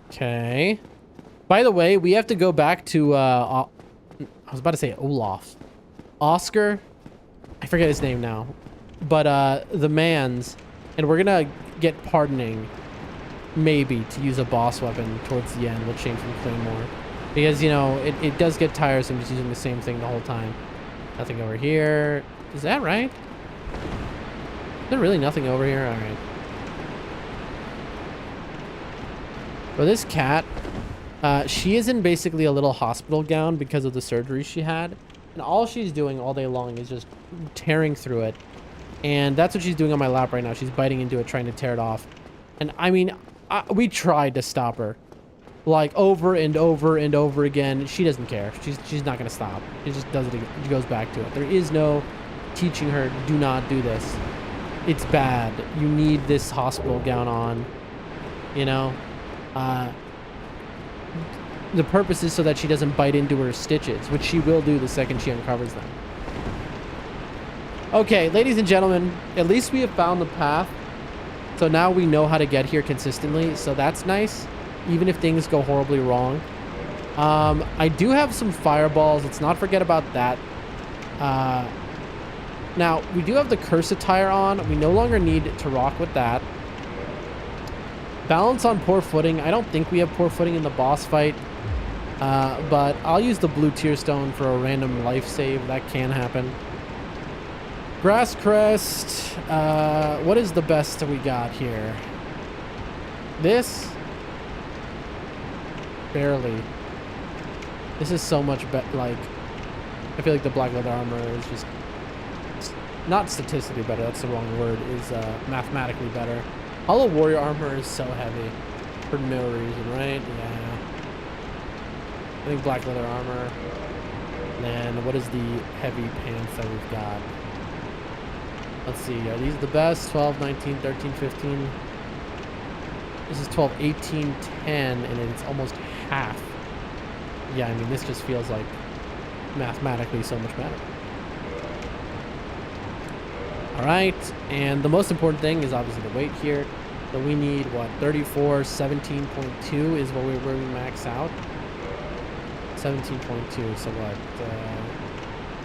Okay. By the way, we have to go back to, I was about to say Olaf. Oscar? I forget his name now. But, the man's, and we're gonna get pardoning, maybe, to use a boss weapon towards the end. We'll change from Claymore. Because, you know, it does get tiresome just using the same thing the whole time. Nothing over here. Is that right? Is there really nothing over here? Alright. Well, this cat, she is in basically a little hospital gown because of the surgery she had. And all she's doing all day long is just tearing through it. And that's what she's doing on my lap right now. She's biting into it, trying to tear it off. And, I mean, we tried to stop her. Like over and over and over again. She doesn't care. She's not gonna stop. She just does it again. She goes back to it. There is no teaching her, do not do this. It's bad. You need this hospital gown on. You know? The purpose is so that she doesn't bite into her stitches, which she will do the second she uncovers them. Okay, ladies and gentlemen, at least we have found the path. So now we know how to get here consistently. So that's nice. Even if things go horribly wrong. I do have some fireballs. Let's not forget about that. Now, we do have the curse attire on. We no longer need to rock with that. Balance on poor footing. I don't think we have poor footing in the boss fight. But I'll use the blue tear stone for a random life save. That can happen. Grass crest. What is the best that we got here? This? Barely. This is so much better. Like, I feel like the black leather armor is just not statistically better. That's the wrong word. Is mathematically better. Hollow warrior armor is so heavy for no reason, right? Yeah. I think black leather armor. Then what is the heavy pants that we've got? Let's see. Are these the best? 12, 19, 13, 15. This is 12, 18, 10, and it's almost half. Yeah, I mean, this just feels like mathematically so much better. All right, and the most important thing is obviously the weight here. So we need, what, 34, 17.2 is where we max out. 17.2, so what?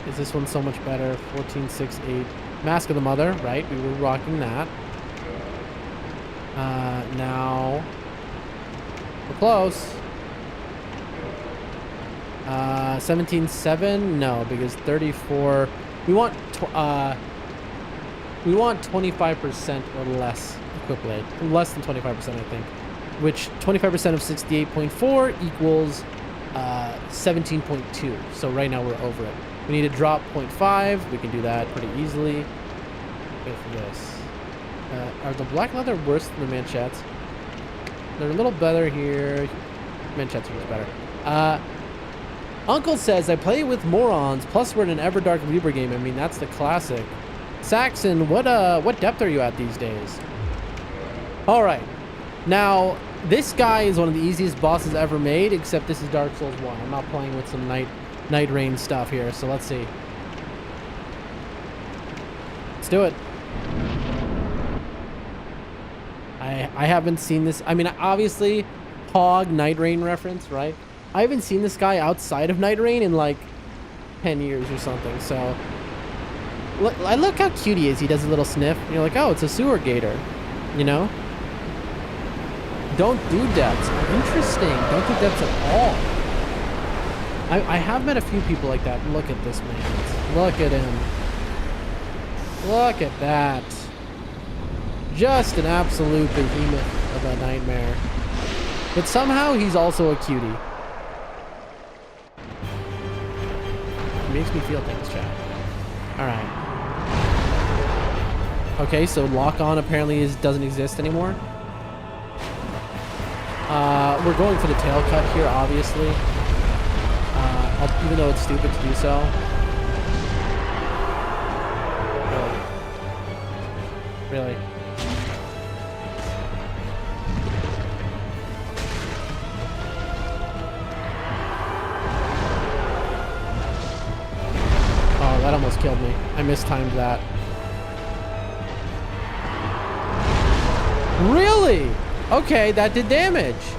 Is this one so much better? 14, 6, 8. Mask of the Mother, right? We were rocking that. Now, we're close. 17.7? No, because 34. We want 25% or less equip rate. Less than 25%, I think. Which 25% of 68.4 equals 17.2. So right now we're over it. We need to drop 0.5. We can do that pretty easily with this. Are the black leather worse than the manchettes? They're a little better here. Manchettes are just better. Uncle says, I play with morons, plus we're in an Everdark Libra game. I mean, that's the classic. Saxon, what depth are you at these days? All right. Now, this guy is one of the easiest bosses ever made, except this is Dark Souls 1. I'm not playing with some Nightreign stuff here, so let's see. Let's do it. I haven't seen this. I mean, obviously, Hog Nightreign reference, right? I haven't seen this guy outside of Nightreign in like 10 years or something, so... Look how cute he is. He does a little sniff. And you're like, oh, it's a sewer gator, you know? Don't do depths. Interesting. Don't do depths at all. I have met a few people like that. Look at this man. Look at him. Look at that. Just an absolute behemoth of a nightmare. But somehow he's also a cutie. It makes me feel things, chat. Alright. Okay, so lock on apparently doesn't exist anymore. We're going for the tail cut here, obviously. Even though it's stupid to do so. Really? Oh, that almost killed me. I mistimed that. Really? Okay, that did damage.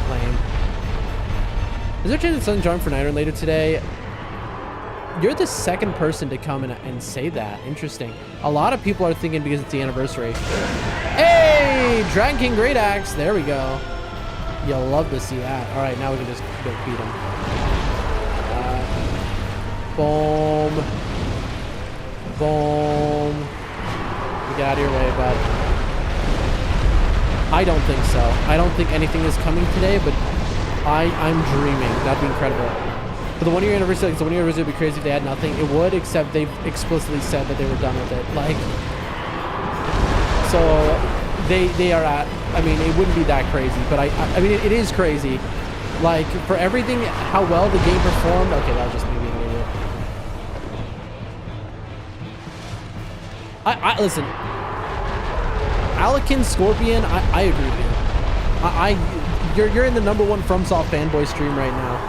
Lame. Is there a chance that Sun joined for Nightreign later today? You're the second person to come and say that. Interesting. A lot of people are thinking because it's the anniversary. Hey! Dragon King Great Axe. There we go. You'll love to see that. All right, now we can just go beat him. Boom. Boom. Get out of your way, bud. I don't think so. I don't think anything is coming today, but I'm dreaming. That'd be incredible. For the 1 year anniversary, the 1 year anniversary would be crazy if they had nothing. It would, except they've explicitly said that they were done with it. Like, so they are at, I mean, it wouldn't be that crazy, but I mean, it is crazy. Like, for everything, how well the game performed. Okay, that was just me being an idiot. Listen, Alekin Scorpion, I agree with you. You're in the #1 FromSoft fanboy stream right now.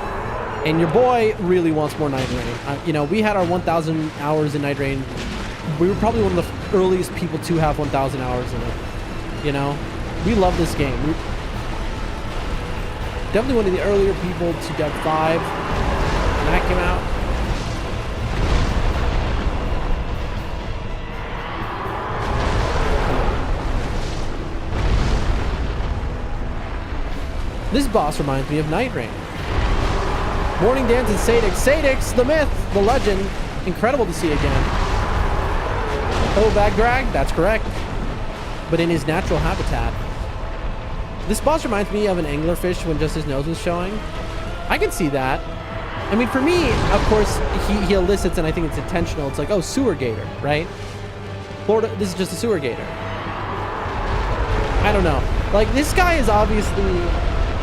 And your boy really wants more Nightreign. You know, we had our 1,000 hours in Nightreign. We were probably one of the earliest people to have 1,000 hours in it. You know, we love this game. Definitely one of the earlier people to Dev 5 when that came out. This boss reminds me of Nightreign. Morning Dance and Sadix. Sadix, the myth, the legend. Incredible to see again. Oh, bag drag? That's correct. But in his natural habitat. This boss reminds me of an anglerfish when just his nose was showing. I can see that. I mean, for me, of course, he elicits, and I think it's intentional. It's like, oh, sewer gator, right? Florida, this is just a sewer gator. I don't know. Like, this guy is obviously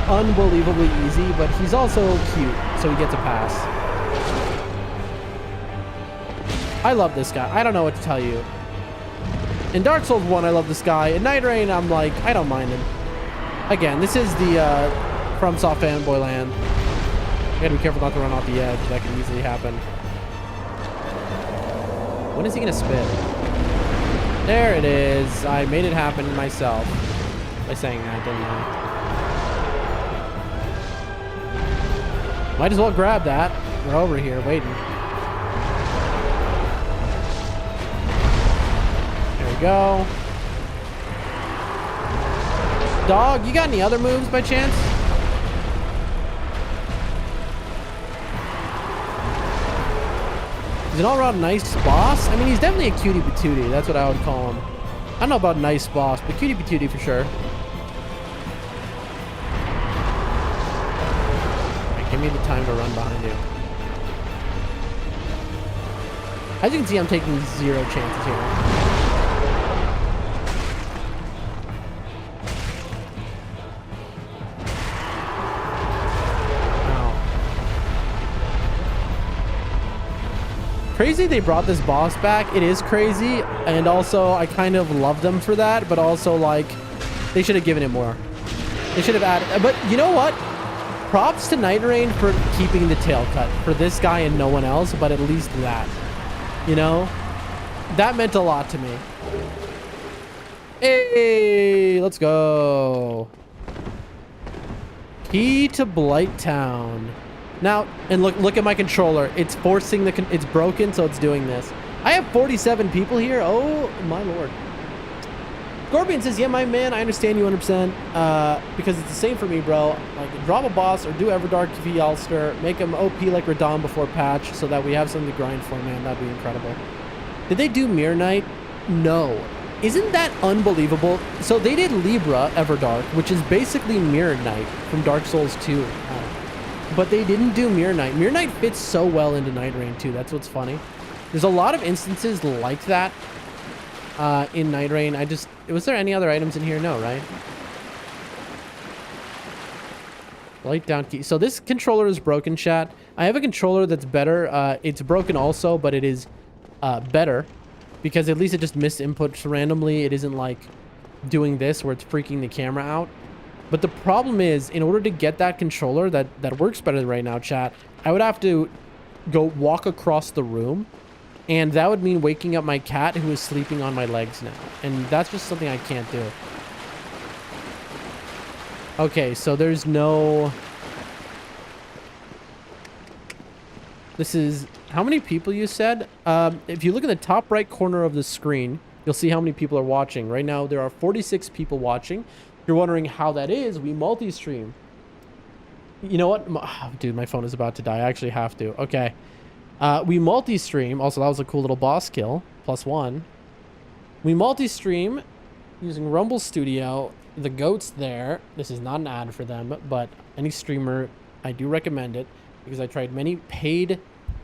unbelievably easy, but he's also cute, so he gets a pass. I love this guy. I don't know what to tell you. In Dark Souls 1, I love this guy. In Nightreign, I'm like, I don't mind him. Again, this is the FromSoft fanboy land. You gotta be careful not to run off the edge. That can easily happen. When is he gonna spit? There it is. I made it happen myself by saying that, didn't I? Might as well grab that. We're over here waiting. There we go. Dog, you got any other moves by chance? He's an all-around nice boss. I mean, he's definitely a cutie patootie. That's what I would call him. I don't know about nice boss, but cutie patootie for sure. Right, give me the time to run behind you. As you can see, I'm taking 0 chances here. Crazy they brought this boss back. It is crazy, and also I kind of love them for that, but also like they should have given it more. They should have added, but you know what? Props to Nightreign for keeping the tail cut for this guy and no one else, but at least that, you know, that meant a lot to me. Hey, let's go. Key to Blight Town. Now, and look at my controller. It's forcing the, it's broken, so it's doing this. I have 47 people here. Oh, my lord. Scorpion says, yeah, my man, I understand you 100%. Because it's the same for me, bro. Like, drop a boss or do Everdark V Ulster. Make him OP like Radahn before patch so that we have something to grind for, man. That'd be incredible. Did they do Mirror Knight? No. Isn't that unbelievable? So they did Libra Everdark, which is basically Mirror Knight from Dark Souls 2. But they didn't do Mirror Knight. Mirror Knight fits so well into Nightreign too. That's what's funny. There's a lot of instances like that in Nightreign. Was there any other items in here? No, right? Light down key. So this controller is broken, chat. I have a controller that's better. It's broken also, but it is better because at least it just missed inputs randomly. It isn't like doing this where it's freaking the camera out. But the problem is, in order to get that controller that works better right now, chat, I would have to go walk across the room, and that would mean waking up my cat who is sleeping on my legs now. And that's just something I can't do. Okay, so there's no... This is... How many people you said? If you look in the top right corner of the screen, you'll see how many people are watching. Right now, there are 46 people watching. If you're wondering how that is, we multi-stream. You know what? Oh, dude, my phone is about to die. I actually have to. Okay. We multi-stream. Also, that was a cool little boss kill. +1. We multi-stream using Rumble Studio. The goats there. This is not an ad for them, but any streamer, I do recommend it because I tried many paid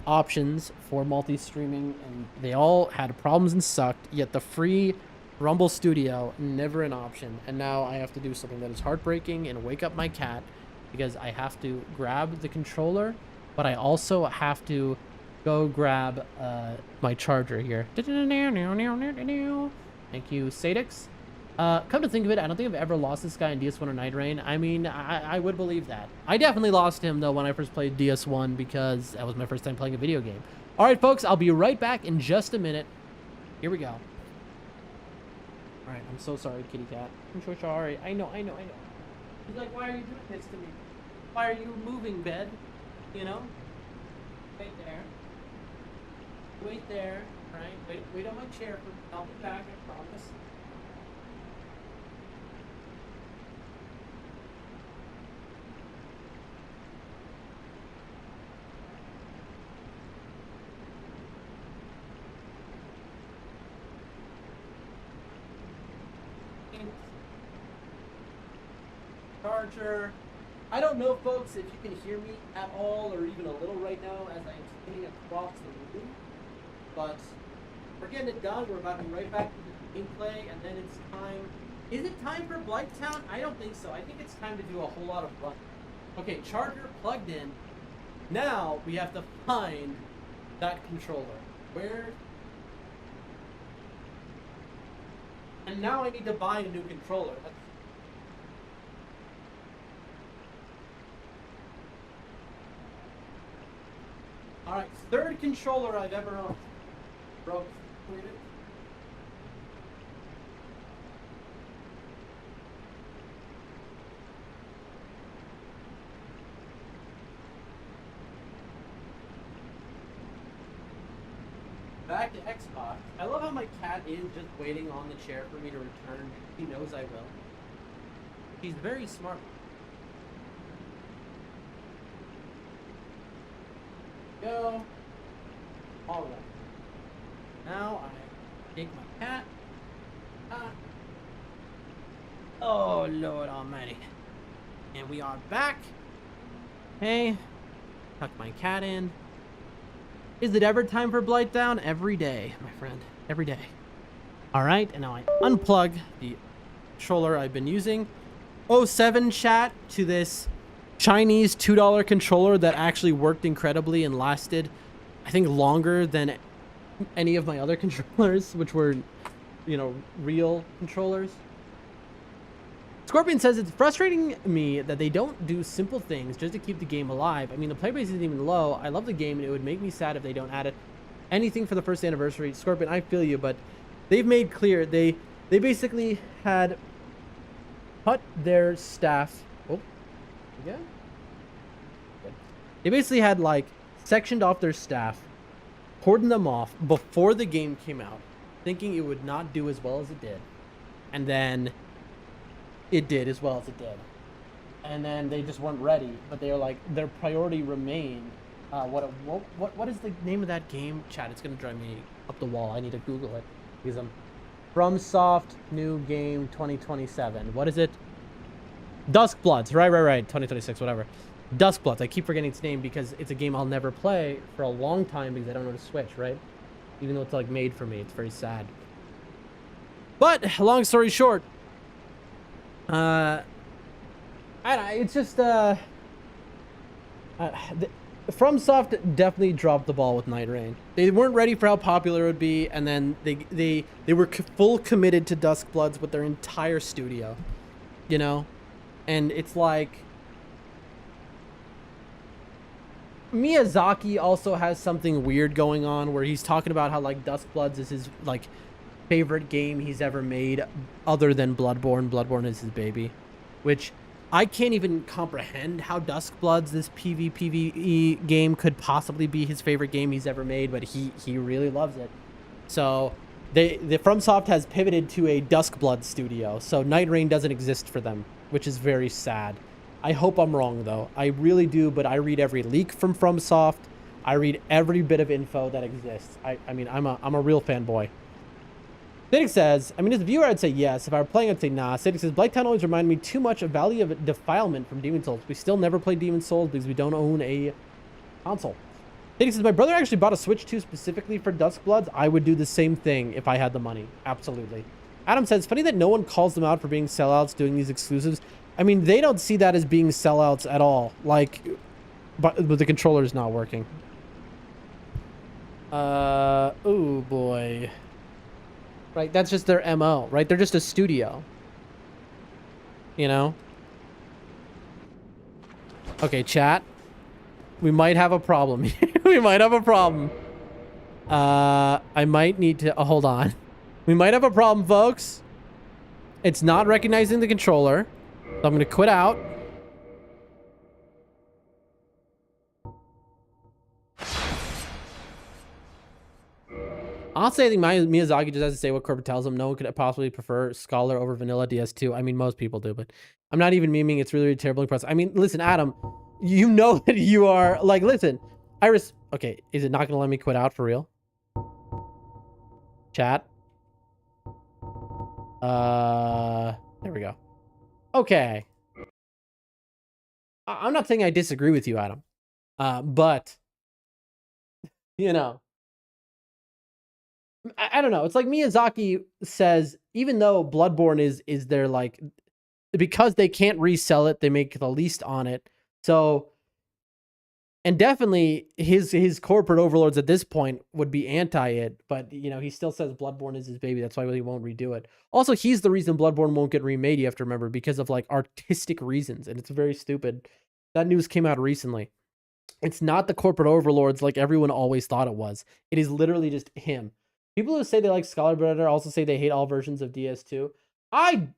options for multi-streaming and they all had problems and sucked, yet the free Rumble Studio, never an option. And now I have to do something that is heartbreaking and wake up my cat because I have to grab the controller, but I also have to go grab my charger here. Thank you, Sadix. Come to think of it, I don't think I've ever lost this guy in DS1 or Nightreign. I mean, I would believe that. I definitely lost him, though, when I first played DS1 because that was my first time playing a video game. All right, folks, I'll be right back in just a minute. Here we go. All right, I'm so sorry, kitty cat. I'm so sorry. I know. He's like, why are you doing this to me? Why are you moving, bed? You know? Wait there. Wait there. Alright, wait on my chair for I'll be back, I promise. Charger. I don't know, folks, if you can hear me at all or even a little right now as I'm sitting across the room, but we're getting it done. We're about to be right back to the gameplay, and then it's time. Is it time for Blighttown? I don't think so. I think it's time to do a whole lot of run. Okay, charger plugged in. Now we have to find that controller. Where? And now I need to buy a new controller. Alright, third controller I've ever owned. Broke. Back to Xbox. I love how my cat is just waiting on the chair for me to return. He knows I will. He's very smart. Go. All right. Now I take my cat. Oh Lord Almighty. And we are back. Hey. Tuck my cat in. Is it ever time for Blighttown? Every day, my friend. Every day. All right, and now I unplug the controller I've been using. 07 chat to this Chinese $2 controller that actually worked incredibly and lasted, I think, longer than any of my other controllers, which were, you know, real controllers. Scorpion says, it's frustrating me that they don't do simple things just to keep the game alive. I mean, the player base isn't even low. I love the game, and it would make me sad if they don't add it. Anything for the first anniversary. Scorpion, I feel you, but they've made clear they basically had cut their staff. Oh, yeah. Good. They basically had, like, sectioned off their staff, cordoned them off before the game came out, thinking it would not do as well as it did. And then it did as well as it did. And then they just weren't ready, but they were like, their priority remained. What is the name of that game? Chat, it's gonna drive me up the wall. I need to Google it because I'm FromSoft new game 2027. What is it? Duskbloods. Right. 2026, whatever. Duskbloods. I keep forgetting its name because it's a game I'll never play for a long time because I don't know to Switch, right? Even though it's like made for me, it's very sad. But long story short, I don't know, it's just FromSoft definitely dropped the ball with Nightreign. They weren't ready for how popular it would be, and then they were full committed to Duskbloods with their entire studio, you know. And it's like Miyazaki also has something weird going on where he's talking about how like Duskbloods is his like favorite game he's ever made other than Bloodborne. Bloodborne is his baby, which I can't even comprehend how Duskbloods, this PvE game, could possibly be his favorite game he's ever made, but he really loves it. So the FromSoft has pivoted to a Duskblood studio, so Nightreign doesn't exist for them, which is very sad. I hope I'm wrong though. I really do, but I read every leak from FromSoft. I read every bit of info that exists. I mean, I'm a real fanboy. Cynic says, I mean, as a viewer, I'd say yes. If I were playing, I'd say nah. Cynic says, Blighttown always reminded me too much of Valley of Defilement from Demon Souls. We still never played Demon Souls because we don't own a console. Cynic says, my brother actually bought a Switch 2 specifically for Duskbloods. I would do the same thing if I had the money. Absolutely. Adam says, funny that no one calls them out for being sellouts doing these exclusives. I mean, they don't see that as being sellouts at all. Like, but the controller's not working. Oh boy. Right, that's just their MO, right? They're just a studio. You know? Okay, chat. We might have a problem here. We might have a problem. I might need to... hold on. We might have a problem, folks. It's not recognizing the controller. So I'm going to quit out. Honestly, I think Miyazaki just has to say what Corbett tells him. No one could possibly prefer Scholar over Vanilla DS2. I mean, most people do, but I'm not even memeing. It's really terribly impressive. I mean, listen, Adam, you know that you are like, listen, Iris. Okay, is it not gonna let me quit out for real? Chat. There we go. Okay. I'm not saying I disagree with you, Adam. But you know, I don't know. It's like Miyazaki says, even though Bloodborne is their like, because they can't resell it, they make the least on it. So, and definitely his corporate overlords at this point would be anti it, but you know, he still says Bloodborne is his baby. That's why he won't redo it. Also, he's the reason Bloodborne won't get remade, you have to remember, because of like artistic reasons, and it's very stupid. That news came out recently. It's not the corporate overlords like everyone always thought it was. It is literally just him. People who say they like Scholar better also say they hate all versions of DS2. I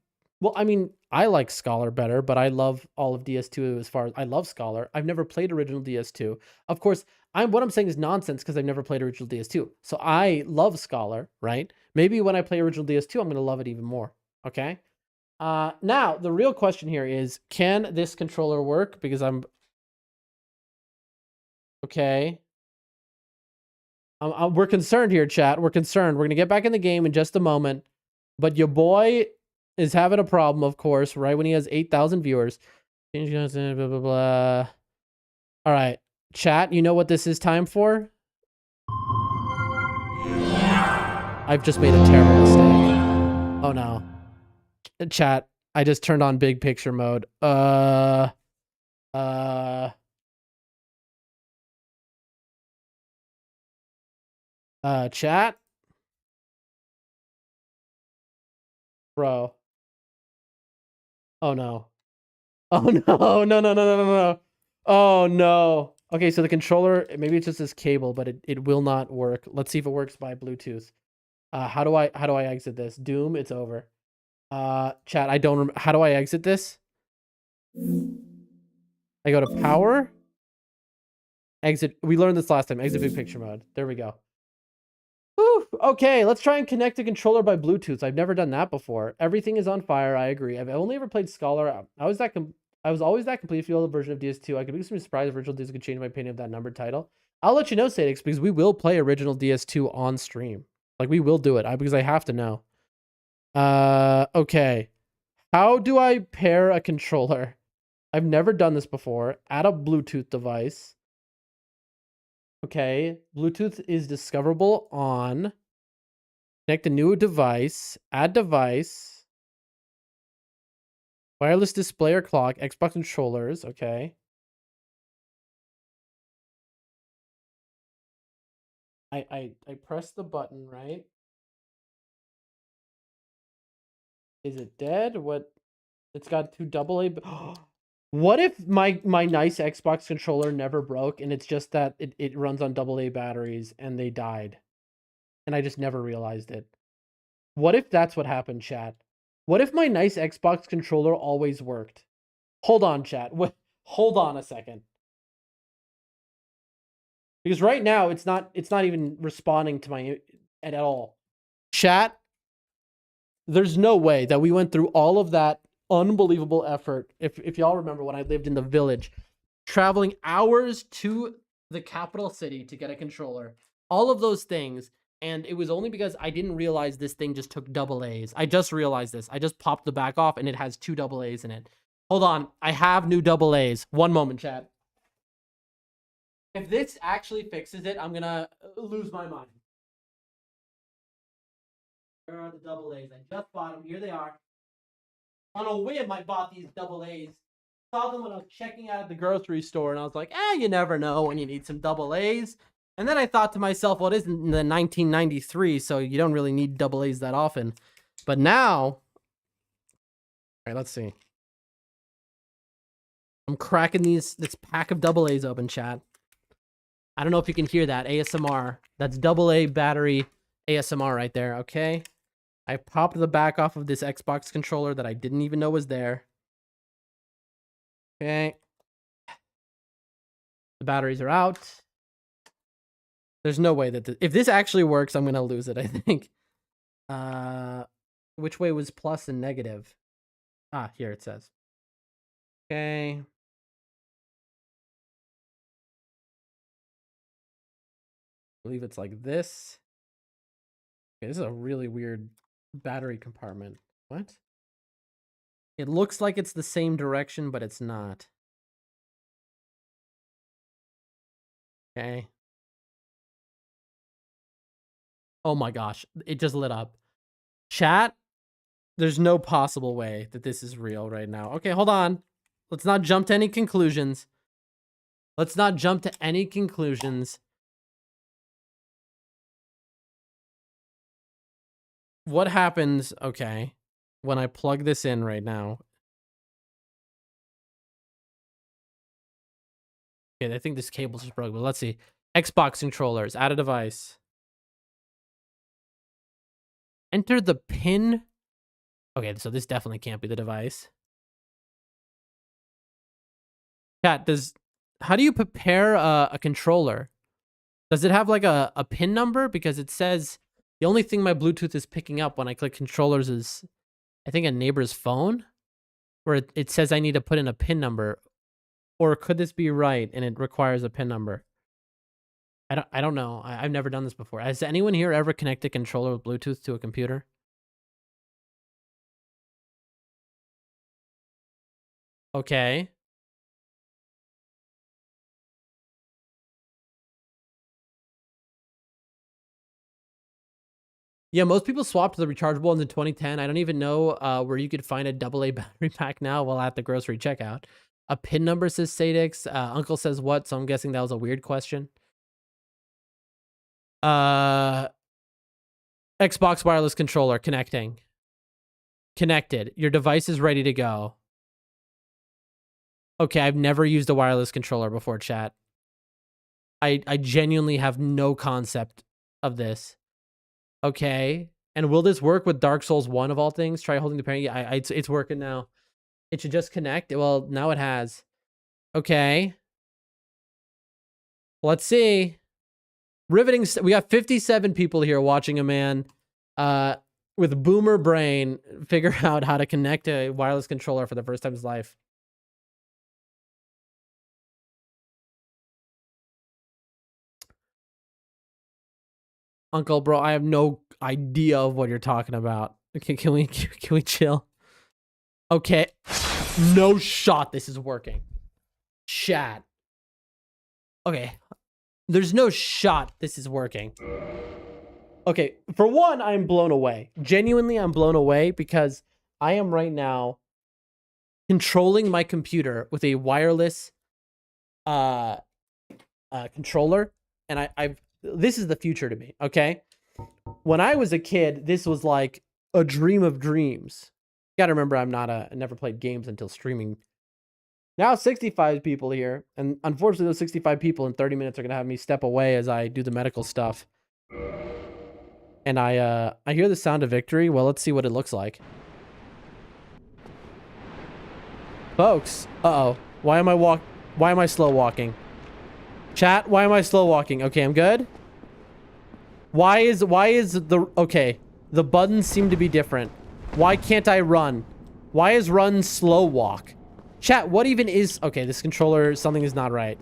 mean, I like Scholar better, but I love all of DS2 as far as I love Scholar. I've never played original DS2. Of course, what I'm saying is nonsense because I've never played original DS2. So I love Scholar, right? Maybe when I play original DS2, I'm going to love it even more. Okay? Now, the real question here is, can this controller work? Because I'm... Okay. We're concerned here, chat. We're concerned. We're going to get back in the game in just a moment. But your boy is having a problem, of course, right when he has 8,000 viewers. Blah, blah, blah. All right. Chat, you know what this is time for? I've just made a terrible mistake. Oh, no. Chat, I just turned on big picture mode. Chat? Bro. Oh, no. Oh, no. No, no, no, no, no, no. Oh, no. Okay, so the controller, maybe it's just this cable, but it will not work. Let's see if it works by Bluetooth. How do I exit this? Doom, it's over. Chat, I don't remember. How do I exit this? I go to power. Exit. We learned this last time. Exit big picture mode. There we go. Whew. Okay, let's try and connect the controller by Bluetooth. I've never done that before. Everything is on fire. I agree. I've only ever played Scholar. I was always that complete field version of DS2. I could be surprised if original DS could change my opinion of that numbered title. I'll let you know, Sadix, because we will play original DS2 on stream. Like, we will do it because I have to know. Okay. How do I pair a controller? I've never done this before. Add a Bluetooth device. Okay. Bluetooth is discoverable on. Connect a new device. Add device. Wireless display or clock. Xbox controllers. Okay. I press the button, right? Is it dead? What? It's got two AA. What if my nice Xbox controller never broke and it's just that it runs on AA batteries and they died? And I just never realized it. What if that's what happened, chat? What if my nice Xbox controller always worked? Hold on, chat. Hold on a second. Because right now it's not even responding to my at all. Chat, there's no way that we went through all of that unbelievable effort. If y'all remember when I lived in the village, traveling hours to the capital city to get a controller, all of those things, and it was only because I didn't realize this thing just took AA's. I just realized this. I just popped the back off and it has two AA's in it. Hold on, I have new AA's. One moment, chat. If this actually fixes it, I'm gonna lose my mind. Where are the AA's? I just bought them. Here they are. On a whim, I bought these AA's. Saw them when I was checking out at the grocery store, and I was like, you never know when you need some AA's. And then I thought to myself, well, it isn't the 1993, so you don't really need AA's that often. But now, all right, let's see. I'm cracking this pack of AA's open, chat. I don't know if you can hear that ASMR. That's AA battery ASMR right there, okay? I popped the back off of this Xbox controller that I didn't even know was there. Okay. The batteries are out. There's no way that if this actually works, I'm gonna lose it, I think. Which way was plus and negative? Ah, here it says. Okay. I believe it's like this. Okay, this is a really weird battery compartment. What? It looks like it's the same direction, but it's not. Okay. Oh my gosh, it just lit up. Chat, there's no possible way that this is real right now. Okay, hold on. Let's not jump to any conclusions. Let's not jump to any conclusions. What happens, okay, when I plug this in right now? Okay, I think this cable's just broken, but let's see. Xbox controllers, add a device. Enter the pin. Okay, so this definitely can't be the device. Chat, how do you prepare a controller? Does it have like a pin number? Because it says the only thing my Bluetooth is picking up when I click controllers is, I think, a neighbor's phone, where it says I need to put in a pin number. Or could this be right and it requires a pin number? I don't know. I've never done this before. Has anyone here ever connected a controller with Bluetooth to a computer? Okay. Yeah, most people swapped to the rechargeable ones in 2010. I don't even know where you could find a AA battery pack now while at the grocery checkout. A pin number, says Sadix. Uncle says what? So I'm guessing that was a weird question. Xbox wireless controller connecting. Connected. Your device is ready to go. Okay, I've never used a wireless controller before, chat. I genuinely have no concept of this. Okay. And will this work with Dark Souls 1 of all things? Try holding the parent. Yeah, it's working now. It should just connect. Well, now it has. Okay. Let's see. Riveting. We got 57 people here watching a man with boomer brain figure out how to connect a wireless controller for the first time in his life. Uncle, bro, I have no idea of what you're talking about. Okay, can we chill? Okay. No shot this is working. Chat. Okay. There's no shot this is working. Okay, for one, I'm blown away. Genuinely, I'm blown away because I am right now controlling my computer with a wireless controller, and this is the future to me, okay? When I was a kid, this was like a dream of dreams. You gotta remember, I never played games until streaming. Now 65 people here, and unfortunately those 65 people in 30 minutes are gonna have me step away as I do the medical stuff. And I hear the sound of victory. Well, let's see what it looks like. Folks, uh-oh. Why am I slow walking? Chat, why am I slow walking? Okay, I'm good. Why is okay, the buttons seem to be different. Why can't I run? Why is run slow walk? Chat, what even is... Okay, this controller, something is not right.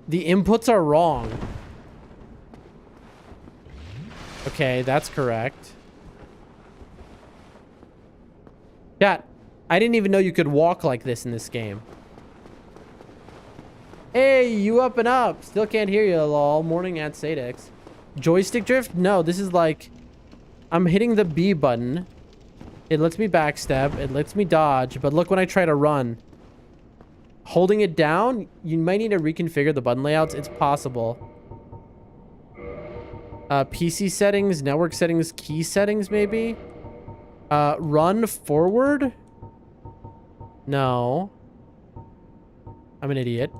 The inputs are wrong. Okay, that's correct. Chat, I didn't even know you could walk like this in this game. Hey, you up and up. Still can't hear you all morning at Sadix. Joystick drift? No, this is like... I'm hitting the B button. It lets me backstep. It lets me dodge. But look when I try to run. Holding it down, you might need to reconfigure the button layouts. It's possible. PC settings, network settings, key settings, maybe? Run forward? No. I'm an idiot.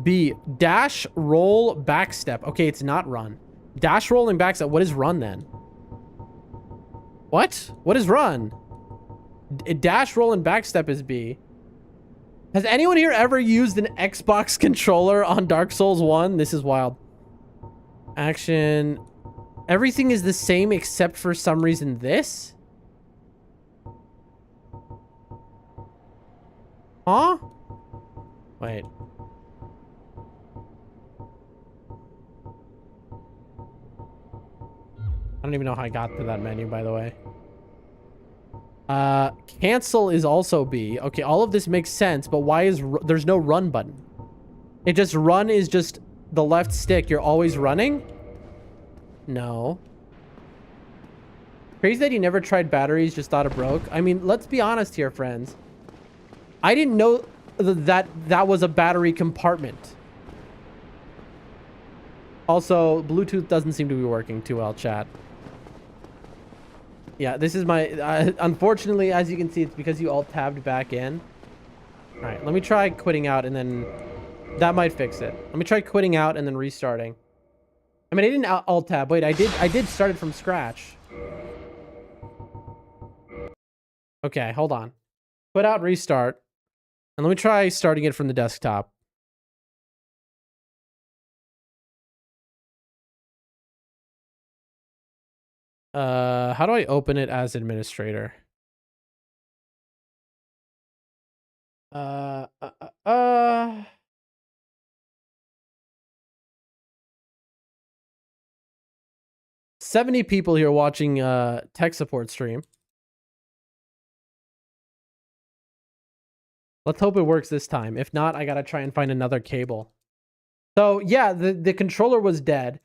B, dash, roll, backstep. Okay, it's not run. Dash, roll, and backstep. What is run then? What? What is run? Dash, roll, and backstep is B. Has anyone here ever used an Xbox controller on Dark Souls 1? This is wild. Action. Everything is the same except for some reason this? Huh? Wait. I don't even know how I got to that menu, by the way. Cancel is also B. Okay, all of this makes sense, but why is there's no run button? It just run is just the left stick. You're always running? No. Crazy that you never tried batteries, just thought it broke. I mean, let's be honest here, friends. I didn't know that was a battery compartment. Also, Bluetooth doesn't seem to be working too well, chat. Yeah, this is my... unfortunately, as you can see, it's because you alt-tabbed back in. All right, let me try quitting out and then... That might fix it. Let me try quitting out and then restarting. I mean, I didn't alt-tab. Wait, I did start it from scratch. Okay, hold on. Quit out, restart. And let me try starting it from the desktop. How do I open it as administrator? 70 people here watching tech support stream. Let's hope it works this time. If not, I gotta try and find another cable. So yeah, the controller was dead.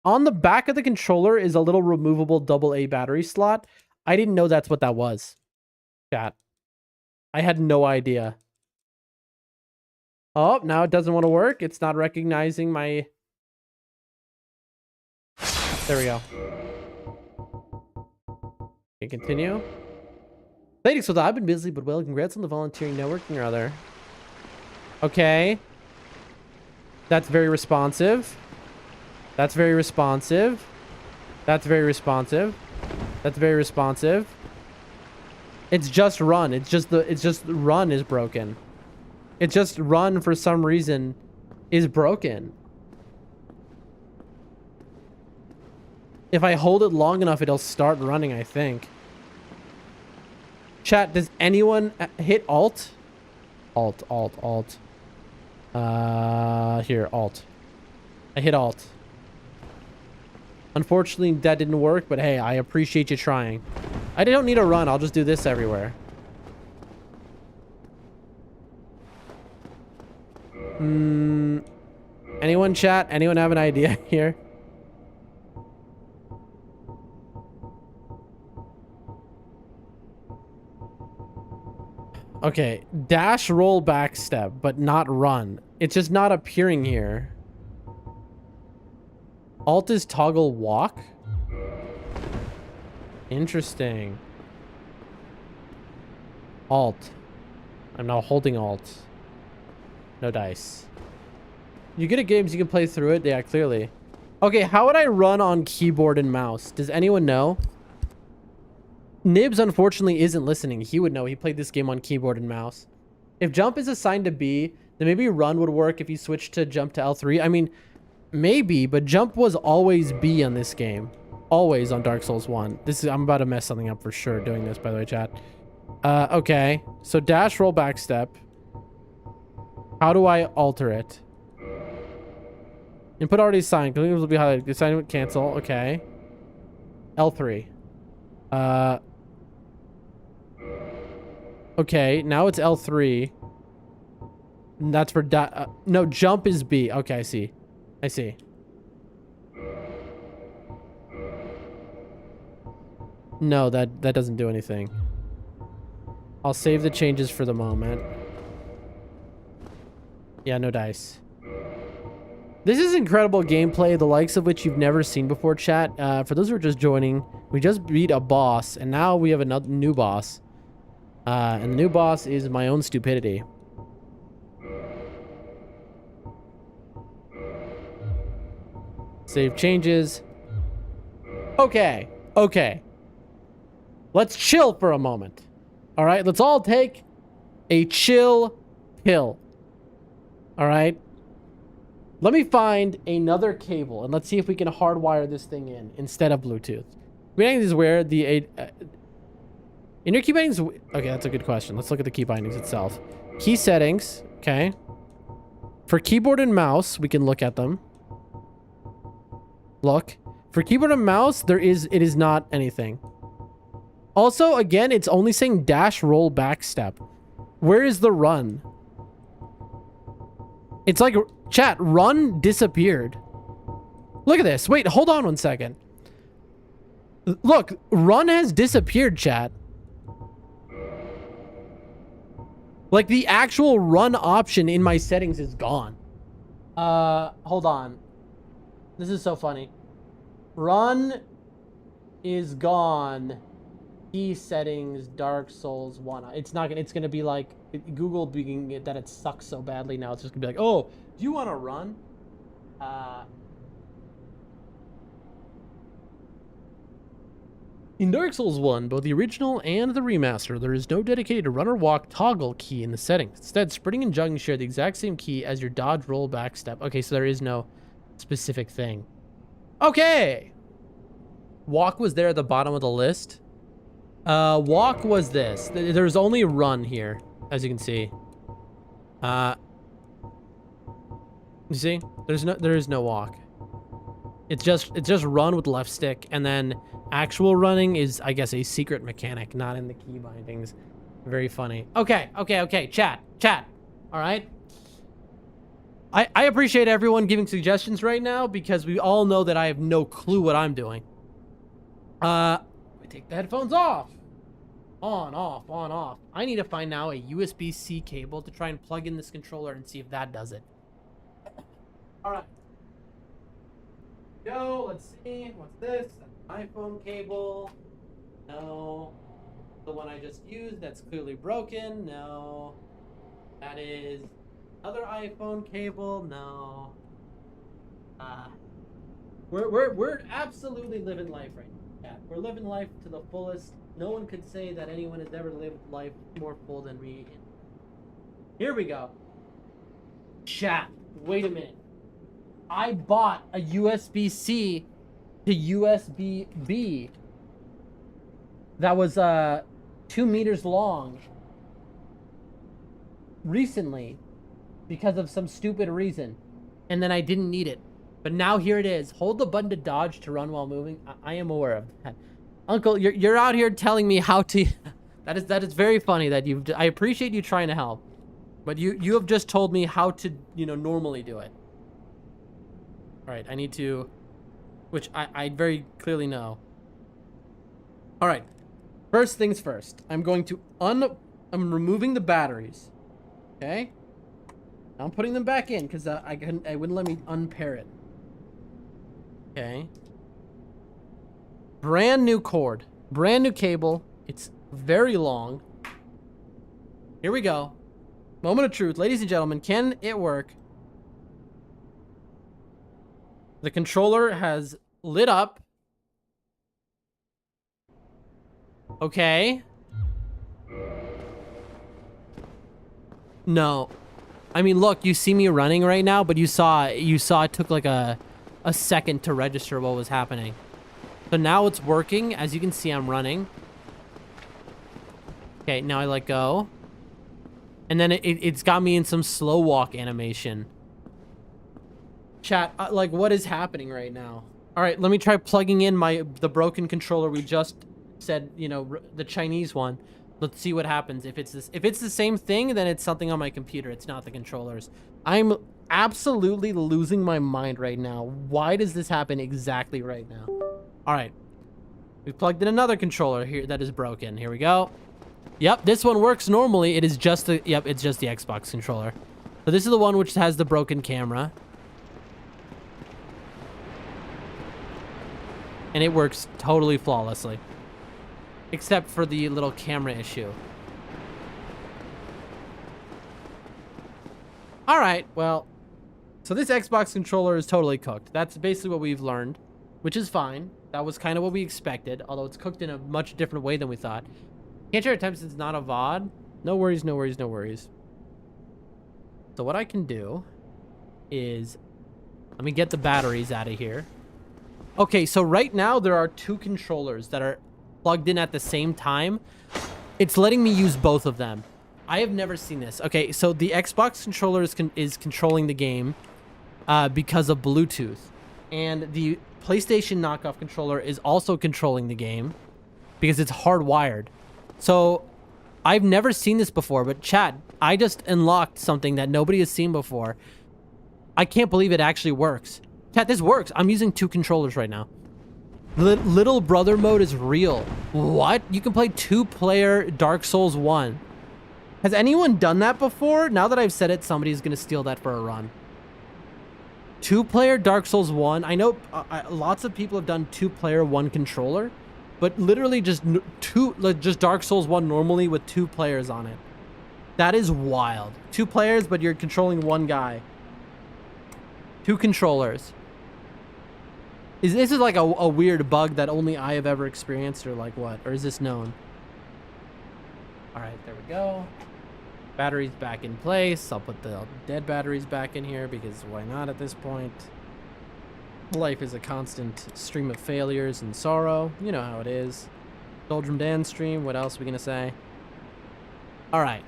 On the back of the controller is a little removable AA battery slot. I didn't know that's what that was. Chat. I had no idea. Oh, now it doesn't want to work. It's not recognizing my... There we go. Okay, continue. Ladies, so I've been busy, but well, congrats on the volunteering networking or other. Okay. That's very responsive. That's very responsive. That's very responsive. That's very responsive. It's just run. It's just run is broken. It's just run for some reason is broken. If I hold it long enough, it'll start running, I think. Chat, does anyone hit Alt? Alt. Here, Alt. I hit Alt. Unfortunately, that didn't work, but hey, I appreciate you trying. I don't need a run. I'll just do this everywhere. Anyone chat? Anyone have an idea here? Okay, dash, roll, back step, but not run. It's just not appearing here. Alt is toggle walk? Interesting. Alt. I'm now holding Alt. No dice. You good at games, you can play through it? Yeah, clearly. Okay, how would I run on keyboard and mouse? Does anyone know? Nibs, unfortunately, isn't listening. He would know. He played this game on keyboard and mouse. If jump is assigned to B, then maybe run would work if you switch to jump to L3. I mean, maybe, but jump was always B on this game. Always on Dark Souls 1. I'm about to mess something up for sure doing this, by the way, chat. Okay. So dash, roll, back step. How do I alter it? Input already signed. Will be highlighted. Assignment cancel. Okay. L3. Okay, now it's L3. And that's for no, jump is B. Okay, I see. I see. No, that doesn't do anything. I'll save the changes for the moment. Yeah, no dice. This is incredible gameplay, the likes of which you've never seen before, chat. For those who are just joining, we just beat a boss, and now we have another new boss. And the new boss is my own stupidity. Save changes. Okay. Okay. Let's chill for a moment. All right, let's all take a chill pill. All right. Let me find another cable and let's see if we can hardwire this thing in instead of Bluetooth. Key bindings is where the inner key bindings. Okay, that's a good question. Let's look at the key bindings itself. Key settings. Okay. For keyboard and mouse, we can look at them. Look. For keyboard and mouse, it is not anything. Also, again, it's only saying dash roll back step. Where is the run? It's like, chat, run disappeared. Look at this. Wait, hold on one second. Look, run has disappeared, chat. Like, the actual run option in my settings is gone. Hold on. This is so funny. Run is gone. Key settings, Dark Souls 1. It's not gonna, it's gonna be like Google being that it sucks so badly now. It's just gonna be like, oh, do you want to run? In Dark Souls 1, both the original and the remaster, there is no dedicated run or walk toggle key in the settings. Instead, sprinting and jogging share the exact same key as your dodge roll back step. Okay, so there is no specific thing. Okay. Walk was there at the bottom of the list. Walk was this. There's only run here, as you can see. You see? There is no walk. It's just run with left stick, and then actual running is, I guess, a secret mechanic, not in the key bindings. Very funny. Okay. Chat. All right. I appreciate everyone giving suggestions right now because we all know that I have no clue what I'm doing. We take the headphones off. On, off. I need to find now a USB-C cable to try and plug in this controller and see if that does it. All right. Go, let's see. What's this? An iPhone cable. No. The one I just used, that's clearly broken. No. That is another iPhone cable. No. We're absolutely living life right now. Yeah, we're living life to the fullest. No one could say that anyone has ever lived life more full than me. Here we go. Chat. Wait a minute. I bought a USB-C to USB-B that was 2 meters long recently because of some stupid reason, and then I didn't need it. But now here it is. Hold the button to dodge to run while moving. I am aware of that. Uncle, you're out here telling me how to. That is very funny that you've. I appreciate you trying to help, but you have just told me how to normally do it. All right, I need to, which I very clearly know. All right, first things first. I'm going to I'm removing the batteries. Okay. Now I'm putting them back in because I wouldn't let me unpair it. Okay. Brand new cord. Brand new cable. It's very long. Here we go. Moment of truth. Ladies and gentlemen, can it work? The controller has lit up. Okay. No. I mean, look, you see me running right now, but you saw it took like a second to register what was happening. So now it's working. As you can see, I'm running. Okay, now I let go. And then it's got me in some slow walk animation. Chat, like, what is happening right now? All right, let me try plugging in the broken controller we just said, the Chinese one. Let's see what happens. If it's the same thing, then it's something on my computer. It's not the controllers. I'm absolutely losing my mind right now. Why does this happen exactly right now? All right. We plugged in another controller here that is broken. Here we go. Yep, this one works normally. It is just the it's just the Xbox controller. So this is the one which has the broken camera. And it works totally flawlessly. Except for the little camera issue. Alright, well. So this Xbox controller is totally cooked. That's basically what we've learned. Which is fine. That was kind of what we expected. Although it's cooked in a much different way than we thought. Can't share attempts, it's not a VOD. No worries, no worries, no worries. So what I can do is, let me get the batteries out of here. Okay, so right now there are 2 controllers that are plugged in at the same time. It's letting me use both of them. I have never seen this. Okay, so the Xbox controller is controlling the game because of Bluetooth. And the PlayStation knockoff controller is also controlling the game because it's hardwired. So I've never seen this before, but chat, I just unlocked something that nobody has seen before. I can't believe it actually works. Chat, this works. I'm using 2 controllers right now. Little brother mode is real. What? You can play 2-player Dark Souls 1. Has anyone done that before? Now that I've said it, somebody's going to steal that for a run. 2-player Dark Souls 1. I know lots of people have done 2-player 1 controller, but literally just Dark Souls 1 normally with 2 players on it. That is wild. 2 players, but you're controlling 1 guy. 2 controllers. This is like a weird bug that only I have ever experienced, or like what? Or is this known? All right, there we go. Batteries back in place. I'll put the dead batteries back in here because why not at this point? Life is a constant stream of failures and sorrow. You know how it is. Doldrum Dan stream. What else are we going to say? All right.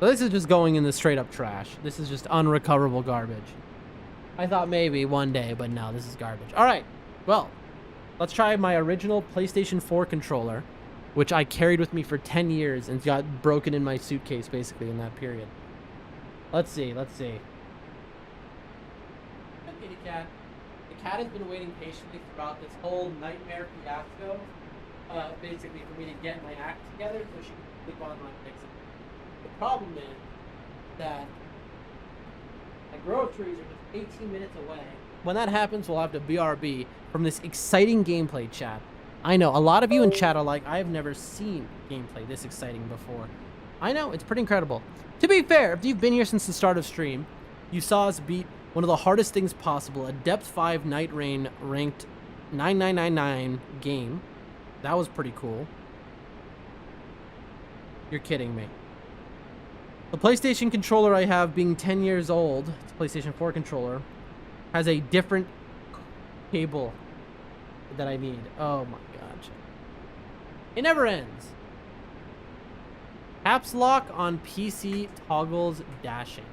So this is just going in the straight up trash. This is just unrecoverable garbage. I thought maybe one day, but no, this is garbage. All right. Well, let's try my original PlayStation 4 controller, which I carried with me for 10 years and got broken in my suitcase basically in that period. Let's see. Kitty cat. The cat has been waiting patiently throughout this whole nightmare fiasco, basically for me to get my act together so she can sleep on my fix it. The problem is that my groceries are just 18 minutes away. When that happens, we'll have to BRB from this exciting gameplay, chat. I know, a lot of you in chat are like, I have never seen gameplay this exciting before. I know, it's pretty incredible. To be fair, if you've been here since the start of stream, you saw us beat one of the hardest things possible, a Depth 5 Nightreign ranked 9999 game. That was pretty cool. You're kidding me. The PlayStation controller I have, being 10 years old, it's a PlayStation 4 controller, has a different cable that I need. Oh my gosh. It never ends. Caps lock on PC toggles dashing.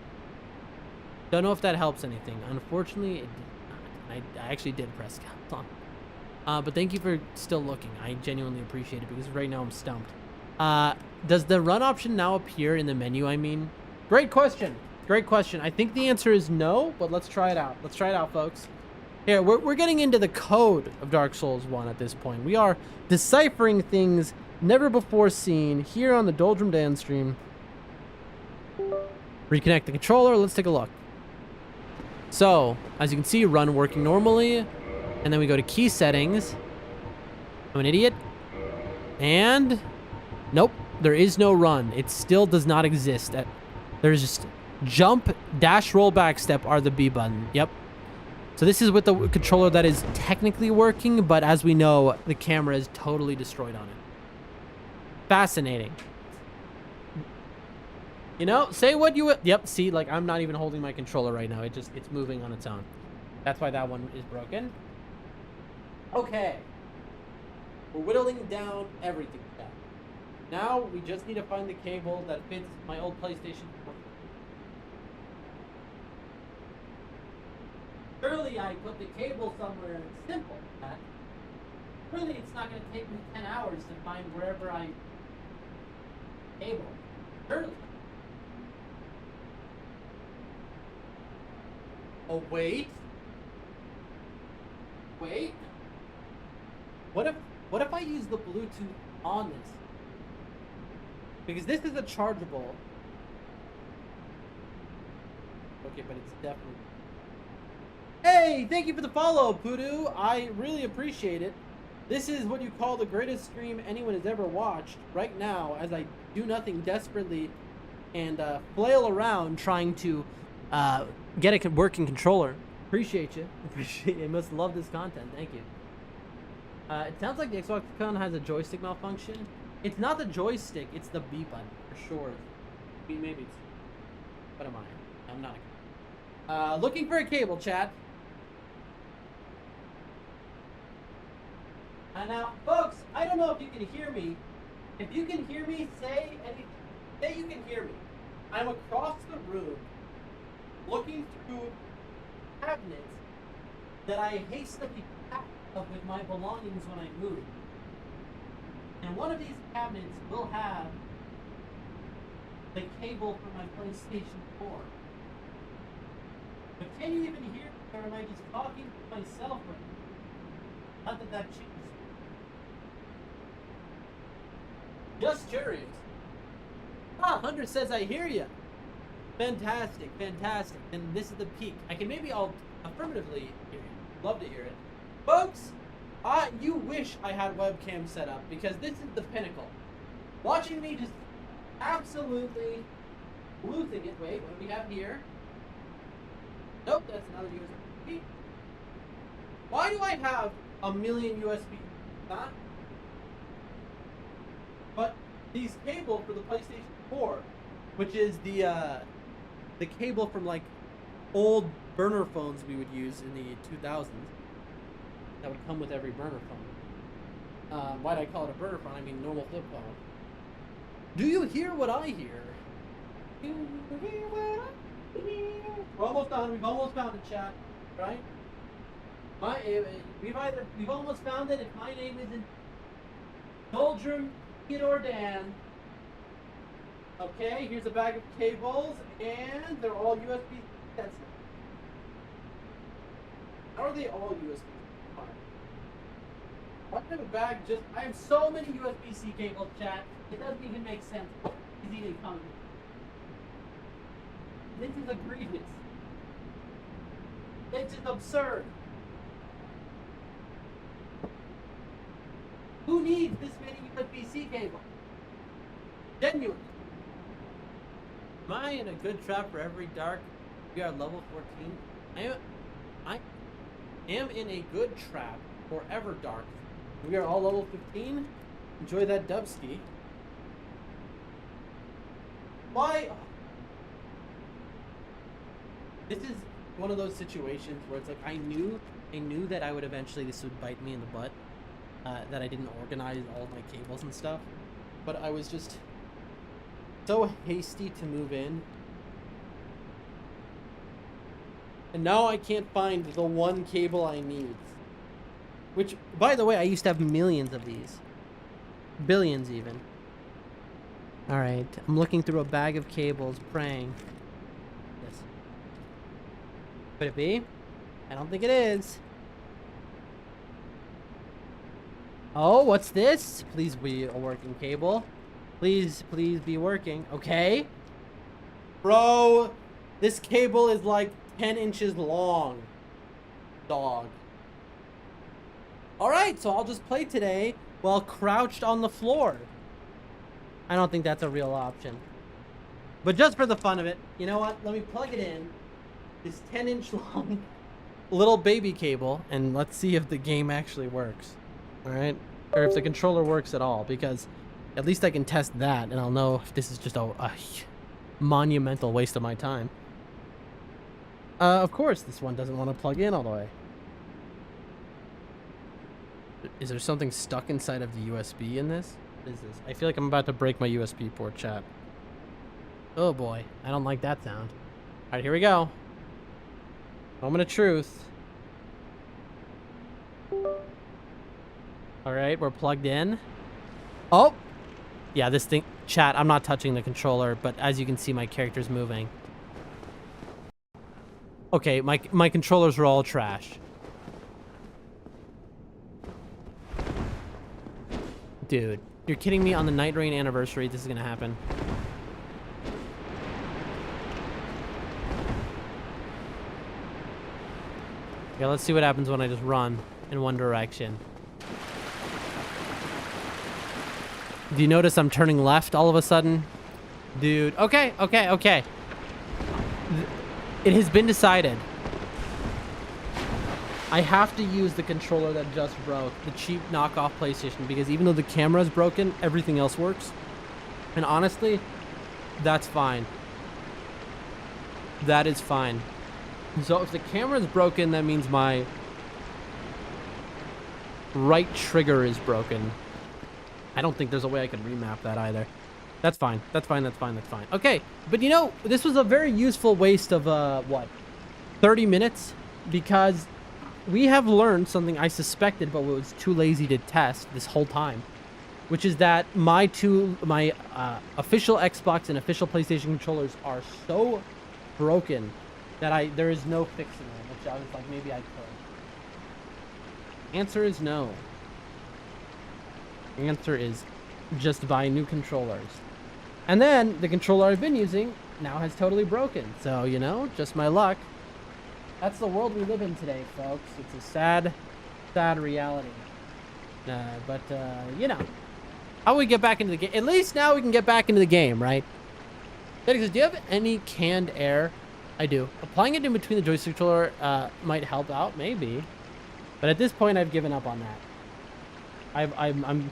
Don't know if that helps anything. Unfortunately, it did not. I actually did press caps on. But thank you for still looking. I genuinely appreciate it because right now I'm stumped. Does the run option now appear in the menu, I mean? Great question. Great question. I think the answer is no, but let's try it out. Let's try it out, folks. Here, we're getting into the code of Dark Souls 1 at this point. We are deciphering things never before seen here on the Doldrum Dan stream. Reconnect the controller. Let's take a look. So, as you can see, run working normally. And then we go to key settings. I'm an idiot. And nope, there is no run. It still does not exist. There's just jump, dash, roll, back step are the B button. Yep. So this is with the controller that is technically working, but as we know, the camera is totally destroyed on it. Fascinating. You know, say what you... Yep, see, like, I'm not even holding my controller right now. It's moving on its own. That's why that one is broken. Okay. We're whittling down everything. Now, we just need to find the cable that fits my old PlayStation 4. Surely I put the cable somewhere simple. Surely it's not going to take me 10 hours to find wherever I... cable. Surely. Oh, wait. Wait. What if I use the Bluetooth on this? Because this is a chargeable. Okay, but it's definitely... Hey, thank you for the follow, Poodoo. I really appreciate it. This is what you call the greatest stream anyone has ever watched right now, as I do nothing desperately and flail around trying to get a working controller. Appreciate you. Appreciate you. I must love this content. Thank you. It sounds like the Xbox One has a joystick malfunction. It's not the joystick, it's the B button, for sure. maybe it's... What am I? I'm not. Looking for a cable, chat. And now, folks, I don't know if you can hear me. If you can hear me, say anything. Say you can hear me. I'm across the room, looking through cabinets that I hastily packed up with my belongings when I moved. And one of these cabinets will have the cable for my PlayStation 4. But can you even hear me, or am I just talking to myself right now? Not that that changes. Just curious. Ah, Hunter says I hear you. Fantastic, fantastic. And this is the peak. I'll affirmatively hear you. Love to hear it. Folks, you wish I had webcam set up because this is the pinnacle. Watching me just absolutely losing it. Wait, what do we have here? Nope, that's another USB. Why do I have a million USB? Not. But these cables for the PlayStation 4, which is the cable from like old burner phones we would use in the 2000s, that would come with every burner phone. Why'd I call it a burner phone? I mean normal flip phone. Do you hear what I hear? Do you hear what I hear? We're almost done. We've almost found it, chat. Right? We've almost found it. If my name isn't Doldrum or Dan. Okay, here's a bag of cables, and they're all USB. That's it. How are they all USB? Why do I have a bag just... I have so many USB-C cables, chat. It doesn't even make sense. It's even coming. This is egregious. It's just absurd. Who needs this many USB-C cables? Genuine. Am I in a good trap for every dark? We are level 14. I am in a good trap for ever dark. We are all level 15. Enjoy that dubski. Why? This is one of those situations where it's like I knew that I would eventually this would bite me in the butt. That I didn't organize all my cables and stuff, but I was just so hasty to move in, and now I can't find the one cable I need, which, by the way, I used to have millions of these, billions even. All right, I'm looking through a bag of cables, praying. Yes. Could it be? I don't think it is. Oh, what's this? Please be a working cable. Please be working. Okay. Bro, this cable is like 10 inches long. Dog. Alright, so I'll just play today while crouched on the floor. I don't think that's a real option. But just for the fun of it, you know what? Let me plug it in. This 10-inch long little baby cable, and let's see if the game actually works. Alright? Or if the controller works at all, because at least I can test that, and I'll know if this is just a monumental waste of my time. Of course, this one doesn't want to plug in all the way. Is there something stuck inside of the USB in this? What is this? I feel like I'm about to break my USB port, chat. Oh boy, I don't like that sound. Alright, here we go. Moment of truth. Alright, we're plugged in. Oh! Yeah, this thing... Chat, I'm not touching the controller, but as you can see, my character's moving. Okay, my controllers were all trash. Dude, you're kidding me? On the Nightreign anniversary, this is gonna happen. Okay, let's see what happens when I just run in one direction. Do you notice I'm turning left all of a sudden? Dude, okay. It has been decided. I have to use the controller that just broke, the cheap knockoff PlayStation, because even though the camera is broken, everything else works. And honestly, That's fine. That is fine. So if the camera is broken, that means my right trigger is broken. I don't think there's a way I can remap that either. That's fine. That's fine. That's fine. That's fine. Okay. But you know, this was a very useful waste of, what? 30 minutes? Because we have learned something I suspected but was too lazy to test this whole time. Which is that my official Xbox and official PlayStation controllers are so broken that there is no fixing them. Which I was like, maybe I could. Answer is no. The answer is just buy new controllers. And then the controller I've been using now has totally broken. So, you know, just my luck. That's the world we live in today, folks. It's a sad, sad reality. But you know, how we get back into the game? At least now we can get back into the game, right? Says, do you have any canned air? I do. Applying it in between the joystick controller might help out, maybe. But at this point, I've given up on that. I'm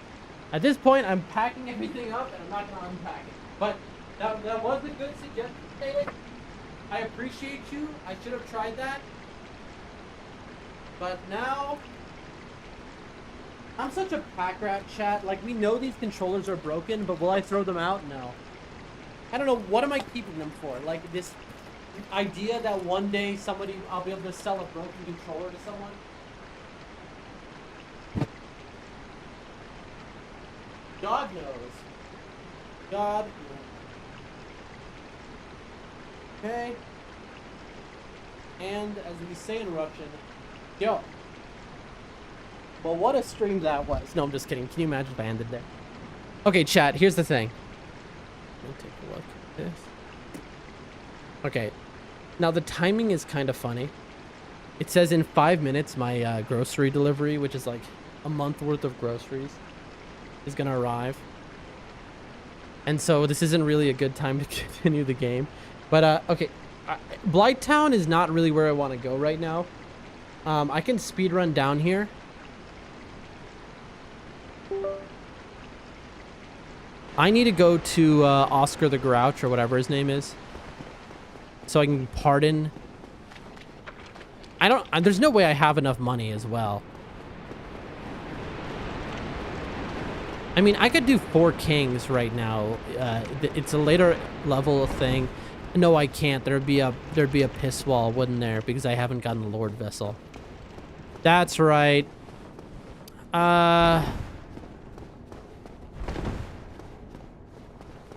at this point, I'm packing everything up, and I'm not going to unpack it. But that was a good suggestion, David. I appreciate you. I should have tried that. But now, I'm such a pack rat, chat. Like, we know these controllers are broken, but will I throw them out? No. I don't know. What am I keeping them for? Like, this idea that one day I'll be able to sell a broken controller to someone? God knows. God knows. Okay. And as we say in Russian, yo. Well, what a stream that was. No, I'm just kidding. Can you imagine if I ended there? Okay, chat, here's the thing. Let me take a look at this. Okay. Now, the timing is kind of funny. It says in 5 minutes, my grocery delivery, which is like a month worth of groceries, is going to arrive. And so this isn't really a good time to continue the game. But, okay. Blighttown is not really where I want to go right now. I can speedrun down here. I need to go to Oscar the Grouch or whatever his name is, so I can pardon. There's no way I have enough money as well. I mean, I could do 4 Kings right now. It's a later level thing. No, I can't. There'd be a piss wall, wouldn't there? Because I haven't gotten the Lord Vessel. That's right.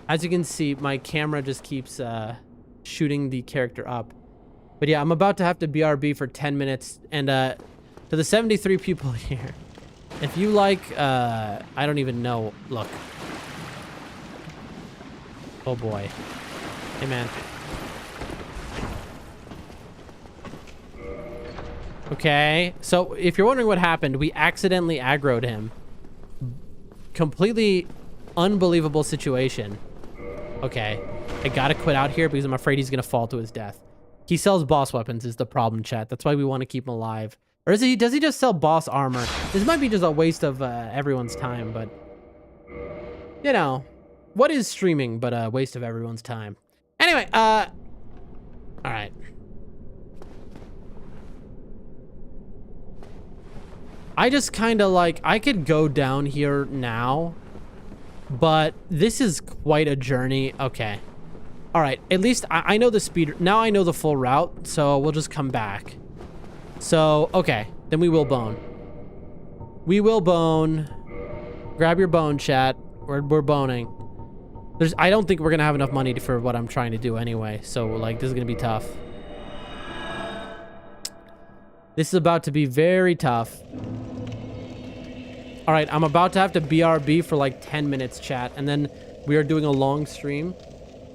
As you can see, my camera just keeps shooting the character up. But yeah, I'm about to have to BRB for 10 minutes. And to the 73 people here, if you like, I don't even know. Look. Oh boy. Hey, man. Okay. So if you're wondering what happened, we accidentally aggroed him. Completely unbelievable situation. Okay, I gotta quit out here because I'm afraid he's gonna fall to his death. He sells boss weapons is the problem, chat. That's why we want to keep him alive. Or does he just sell boss armor? This might be just a waste of everyone's time, but you know, what is streaming but a waste of everyone's time? Anyway, all right. I just kind of like, I could go down here now, but this is quite a journey. Okay. All right. At least I know the speed. Now I know the full route, so we'll just come back. So, okay. Then we will bone. We will bone. Grab your bone, chat. We're boning. I don't think we're going to have enough money for what I'm trying to do anyway. So, like, this is going to be tough. This is about to be very tough. All right, I'm about to have to BRB for like 10 minutes, chat, and then we are doing a long stream.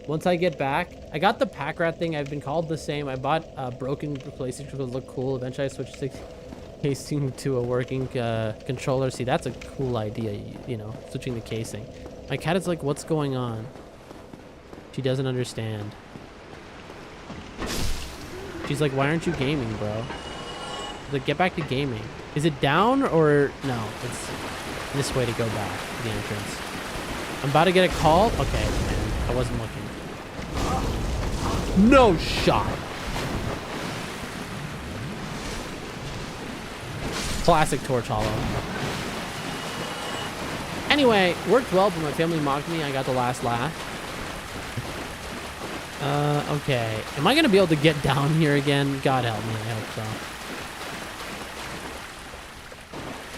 Once I get back, I got the pack rat thing. I've been called the same. I bought a broken PlayStation to look cool. Eventually, I switched the casing to a working controller. See, that's a cool idea, you know, switching the casing. My cat is like, what's going on? She doesn't understand. She's like, why aren't you gaming, bro? Like, get back to gaming. Is it down or no? It's this way to go back to the entrance. I'm about to get a call. Okay, man, I wasn't looking. No shot. Classic Torch Hollow. Anyway, worked well, but my family mocked me. I got the last laugh. Okay. Am I going to be able to get down here again? God help me. I hope so.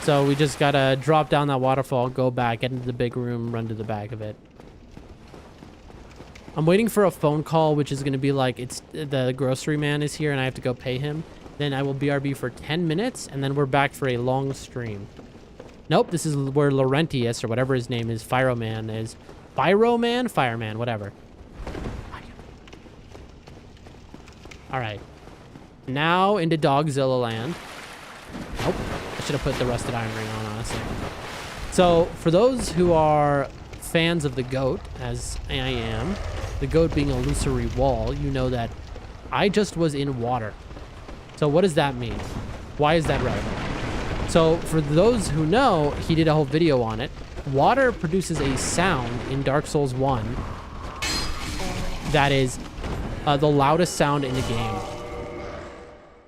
So we just got to drop down that waterfall, go back, get into the big room, run to the back of it. I'm waiting for a phone call, which is going to be like, it's the grocery man is here and I have to go pay him. Then I will BRB for 10 minutes and then we're back for a long stream. Nope, this is where Laurentius, or whatever his name is, Fireman is. Fireman, whatever. All right. Now into Dogzilla land. Nope, I should have put the rusted iron ring on, honestly. So, for those who are fans of the goat, as I am, the goat being a illusory wall, you know that I just was in water. So what does that mean? Why is that relevant? So for those who know, he did a whole video on it. Water produces a sound in Dark Souls 1 that is the loudest sound in the game.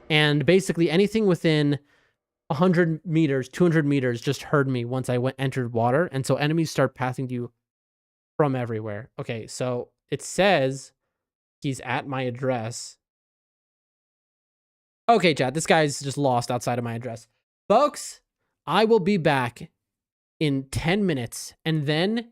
And basically anything within 100 meters, 200 meters just heard me once I entered water. And so enemies start passing to you from everywhere. Okay, so it says he's at my address. Okay, chat, this guy's just lost outside of my address. Folks, I will be back in 10 minutes, and then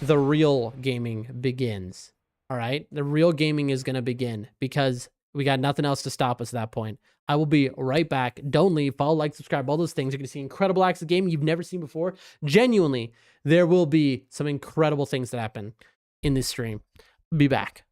the real gaming begins. All right? The real gaming is going to begin because we got nothing else to stop us at that point. I will be right back. Don't leave. Follow, like, subscribe, all those things. You're going to see incredible acts of gaming you've never seen before. Genuinely, there will be some incredible things that happen in this stream. Be back.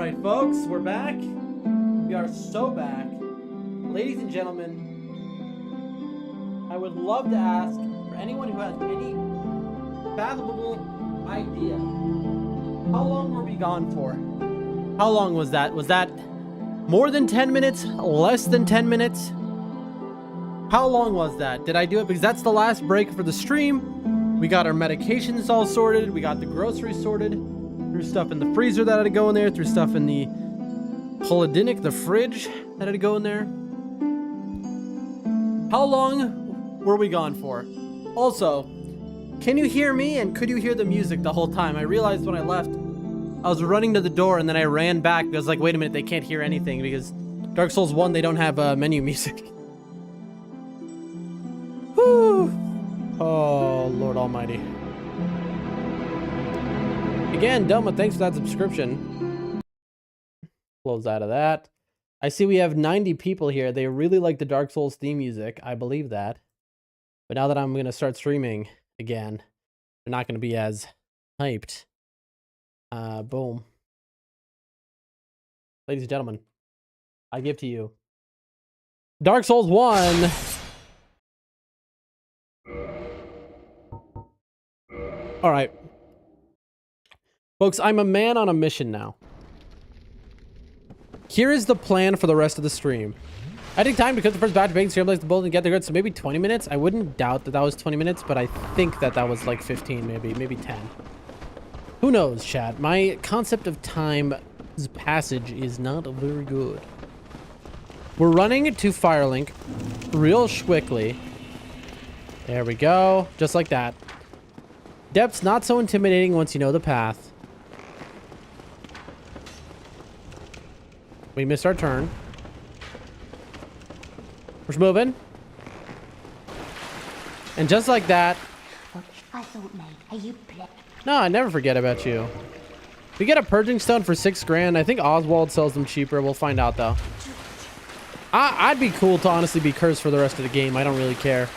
right, folks, we're back. We are so back. Ladies and gentlemen, I would love to ask for anyone who has any fathomable idea, how long were we gone for? How long was that? Was that more than 10 minutes? Less than 10 minutes? How long was that? Did I do it? Because that's the last break for the stream. We got our medications all sorted. We got the groceries sorted. Threw stuff in the freezer that had to go in there. Threw stuff in the holodinic, the fridge that had to go in there. How long were we gone for? Also, can you hear me and could you hear the music the whole time? I realized when I left, I was running to the door and then I ran back. I was like, wait a minute, they can't hear anything because Dark Souls 1, they don't have menu music. Whew. Oh, Lord Almighty. Again, Delma, thanks for that subscription. Close out of that. I see we have 90 people here. They really like the Dark Souls theme music. I believe that. But now that I'm going to start streaming again, they're not going to be as hyped. Boom. Ladies and gentlemen, I give to you Dark Souls 1. All right. Folks, I'm a man on a mission now. Here is the plan for the rest of the stream. I take time to cook the first batch of bacon, scramble the bowl, and get the goods, so maybe 20 minutes. I wouldn't doubt that that was 20 minutes, but I think that that was like 15, maybe 10. Who knows, chat? My concept of time's passage is not very good. We're running to Firelink real quickly. There we go. Just like that. Depth's not so intimidating once you know the path. We missed our turn. We're moving. And just like that. No, I never forget about you. We get a purging stone for 6 grand. I think Oswald sells them cheaper. We'll find out though. I'd be cool to honestly be cursed for the rest of the game. I don't really care.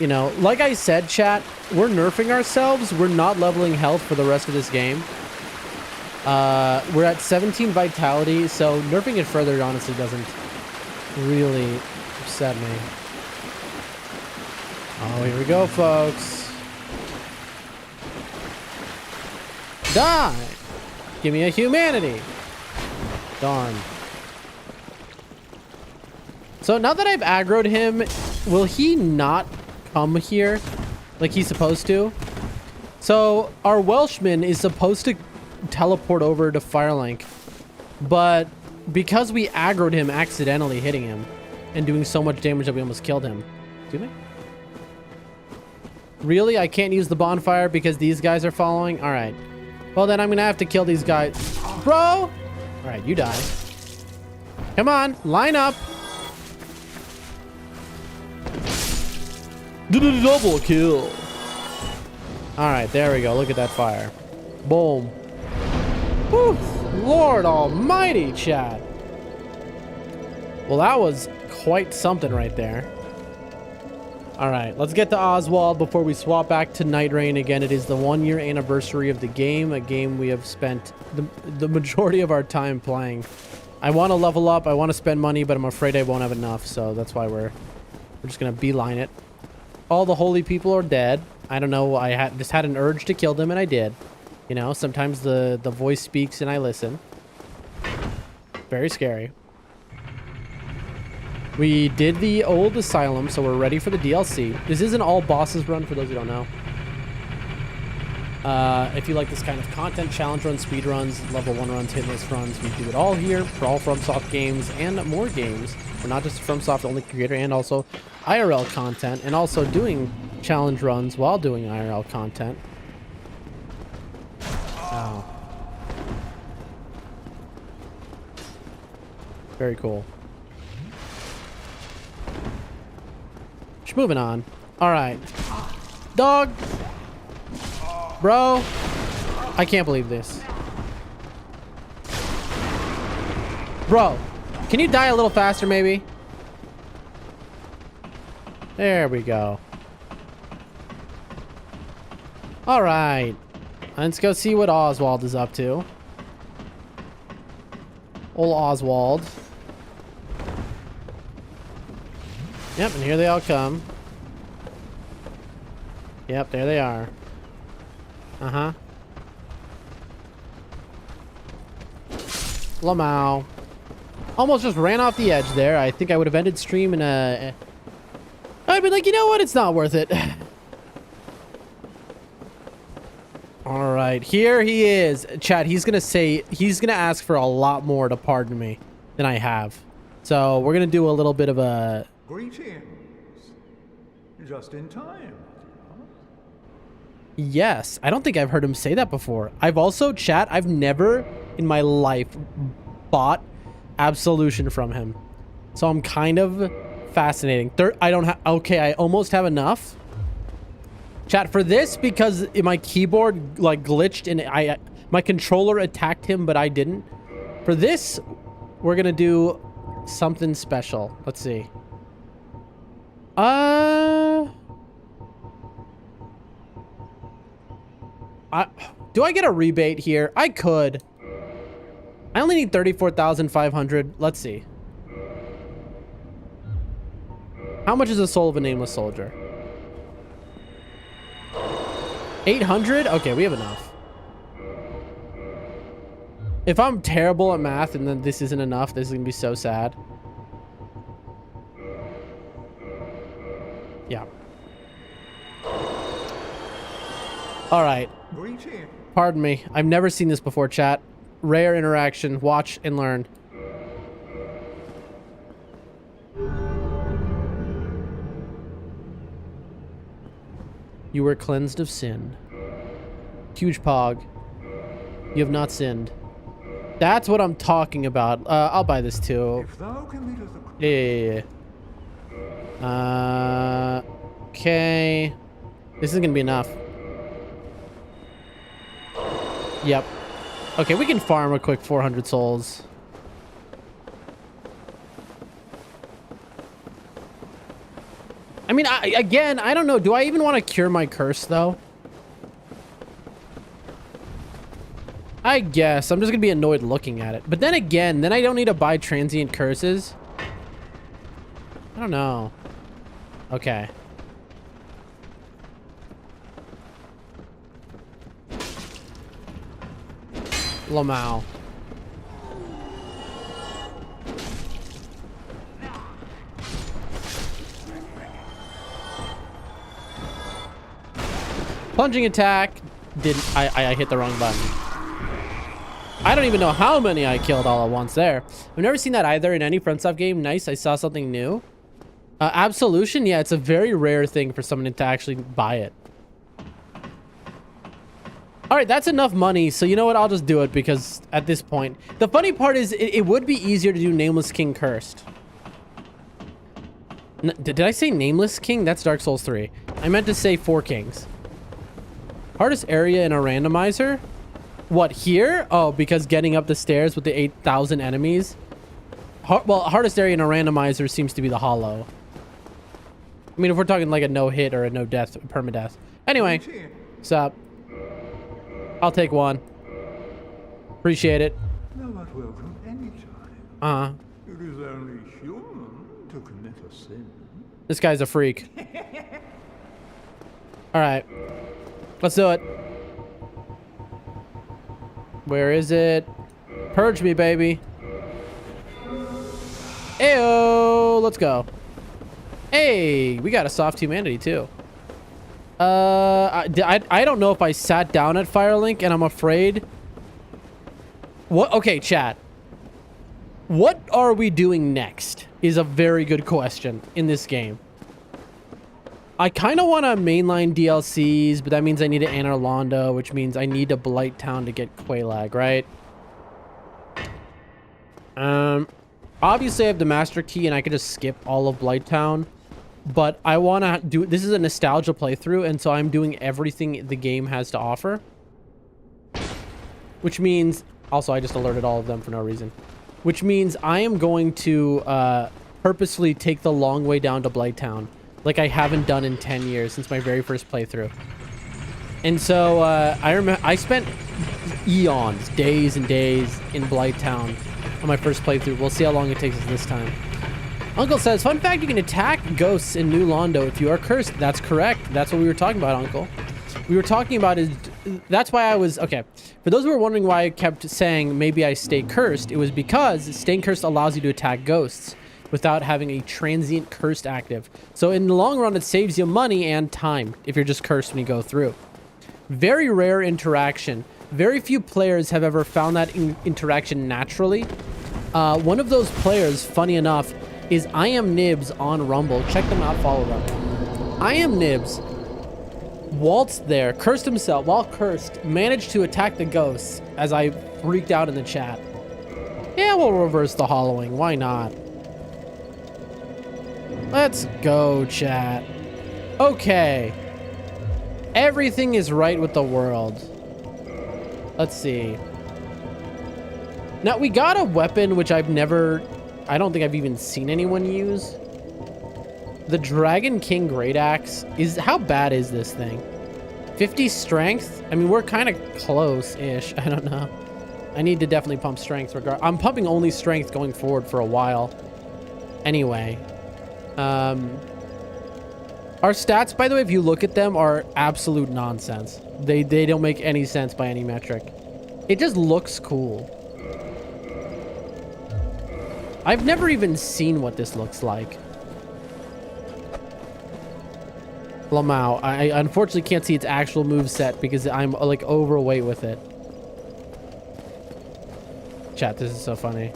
You know, like I said, chat, we're nerfing ourselves. We're not leveling health for the rest of this game. We're at 17 vitality, so nerfing it further honestly doesn't really upset me. Oh, here we go, folks. Die! Give me a humanity. Darn. So now that I've aggroed him, will he not come here like he's supposed to? So our Welshman is supposed to teleport over to Firelink, but because we aggroed him accidentally hitting him and doing so much damage that we almost killed him. Excuse me? Really? I can't use the bonfire because these guys are following? All right. Well, then I'm going to have to kill these guys. Bro! All right, you die. Come on, line up. Double kill. All right, there we go. Look at that fire. Boom. Whew, Lord almighty, chat. Well, that was quite something right there. All right, let's get to Oswald before we swap back to Nightreign. Again, it is the 1-year anniversary of the game, a game we have spent the majority of our time playing. I want to level up, I want to spend money, but I'm afraid I won't have enough, so that's why we're just going to beeline it. All the holy people are dead. I don't know, I just had an urge to kill them, and I did. You know, sometimes the voice speaks and I listen. Very scary. We did the old asylum, so we're ready for the DLC. This is an all bosses run for those who don't know. If you like this kind of content, challenge runs, speed runs, level 1 runs, hitless runs, we do it all here for all FromSoft games and more games. We're not just a FromSoft only creator, and also IRL content, and also doing challenge runs while doing IRL content. Wow. Very cool. Just moving on. All right. Dog. Bro. I can't believe this. Bro. Can you die a little faster, maybe? There we go. All right. Let's go see what Oswald is up to. Old Oswald. Yep, and here they all come. Yep, there they are. Uh-huh. Lamau. Almost just ran off the edge there. I think I would have ended stream in a... I'd be like, you know what? It's not worth it. All right, here he is. Chat, he's going to ask for a lot more to pardon me than I have. So we're going to do a little bit of a... Greetings. Just in time. Yes, I don't think I've heard him say that before. I've also, chat, I've never in my life bought Absolution from him. So I'm kind of fascinating. I don't have, okay, I almost have enough. Chat, for this, because my keyboard like glitched and my controller attacked him, but I didn't. For this, we're gonna do something special. Let's see. Do I get a rebate here? I could. I only need 34,500. Let's see. How much is the soul of a nameless soldier? 800? Okay, we have enough. If I'm terrible at math and then this isn't enough, this is gonna be so sad. Yeah. All right. Pardon me. I've never seen this before, chat. Rare interaction. Watch and learn. You were cleansed of sin. Huge pog. You have not sinned. That's what I'm talking about. I'll buy this too. Yeah. Okay. This is gonna be enough. Yep. Okay, we can farm a quick 400 souls. I mean, again, I don't know. Do I even want to cure my curse, though? I guess. I'm just going to be annoyed looking at it. But then again, then I don't need to buy transient curses. I don't know. Okay. Lamau. Plunging attack. I hit the wrong button. I don't even know how many I killed all at once there. I've never seen that either in any Fromsoft game. Nice, I saw something new. Absolution, yeah, it's a very rare thing for someone to actually buy it. All right, that's enough money. So you know what? I'll just do it because at this point, the funny part is it would be easier to do Nameless King Cursed. Did I say Nameless King? That's Dark Souls 3. I meant to say 4 Kings. Hardest area in a randomizer? What, here? Oh, because getting up the stairs with the 8,000 enemies. Well, hardest area in a randomizer seems to be the hollow. I mean, if we're talking like a no hit or a no death, permadeath. Anyway, what's up? I'll take one. Appreciate it. Thou art welcome anytime. Uh-huh. It is only human to commit a sin. This guy's a freak. All right. Let's do it. Where is it? Purge me, baby. Ayo, let's go. Hey, we got a soft humanity too. I don't know if I sat down at Firelink and I'm afraid. What? Okay, chat. What are we doing next is a very good question in this game. I kind of want to mainline DLCs, but that means I need to Anar Londo, which means I need to Blight Town to get Quelaag, right? Obviously I have the Master Key and I could just skip all of Blight Town, but I want to do, this is a nostalgia playthrough, and so I'm doing everything the game has to offer. Which means, also I just alerted all of them for no reason. Which means I am going to purposely take the long way down to Blight Town, like I haven't done in 10 years since my very first playthrough. And so I remember I spent eons, days and days in Blight Town on my first playthrough. We'll see how long it takes us this time. Uncle says, fun fact, you can attack ghosts in New Londo if you are cursed. That's correct. That's what we were talking about, Uncle. We were talking about is, that's why I was, okay. For those who were wondering why I kept saying maybe I stay cursed, it was because staying cursed allows you to attack ghosts without having a transient cursed active. So in the long run, it saves you money and time if you're just cursed when you go through. Very rare interaction. Very few players have ever found that interaction naturally. One of those players, funny enough, is I Am Nibs on Rumble. Check them out, follow them. I Am Nibs waltzed there, cursed himself, while cursed, managed to attack the ghosts as I freaked out in the chat. Yeah, we'll reverse the hollowing. Why not? Let's go, chat. Okay. Everything is right with the world. Let's see. Now, we got a weapon which I don't think I've even seen anyone use. The Dragon King Great Axe how bad is this thing? 50 strength? I mean, we're kind of close-ish. I don't know. I need to definitely pump strength. I'm pumping only strength going forward for a while. Anyway. Our stats, by the way, if you look at them, are absolute nonsense. They don't make any sense by any metric. It just looks cool. I've never even seen what this looks like. Lamau. I unfortunately can't see its actual moveset because I'm like overweight with it. Chat, this is so funny.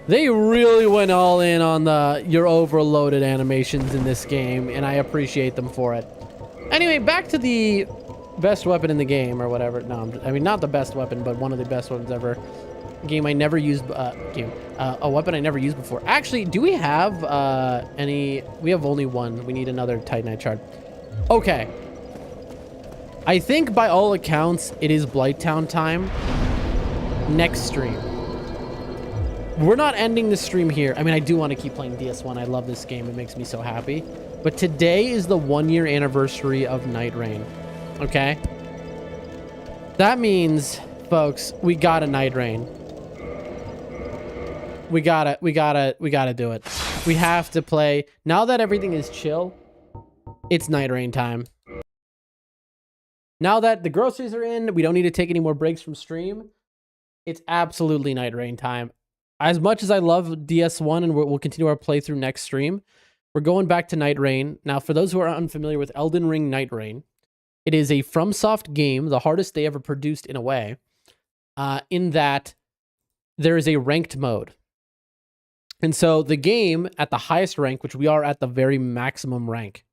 They really went all in on the you're overloaded animations in this game, and I appreciate them for it. Anyway, back to the best weapon in the game, or whatever. No, I mean, not the best weapon, but one of the best weapons ever. Game I never used, a weapon I never used before. Actually, do we have any? We have only one. We need another Titanite shard. Okay. I think by all accounts, it is Blighttown time. Next stream. We're not ending the stream here. I mean, I do want to keep playing DS1. I love this game. It makes me so happy. But today is the 1-year anniversary of Nightreign. Okay? That means, folks, we got a Nightreign. We gotta do it. We have to play. Now that everything is chill, it's Nightreign time. Now that the groceries are in, we don't need to take any more breaks from stream. It's absolutely Nightreign time. As much as I love DS1 and we'll continue our playthrough next stream, we're going back to Nightreign. Now, for those who are unfamiliar with Elden Ring Nightreign, it is a FromSoft game, the hardest they ever produced in a way, in that there is a ranked mode. And so the game at the highest rank, which we are at the very maximum rank,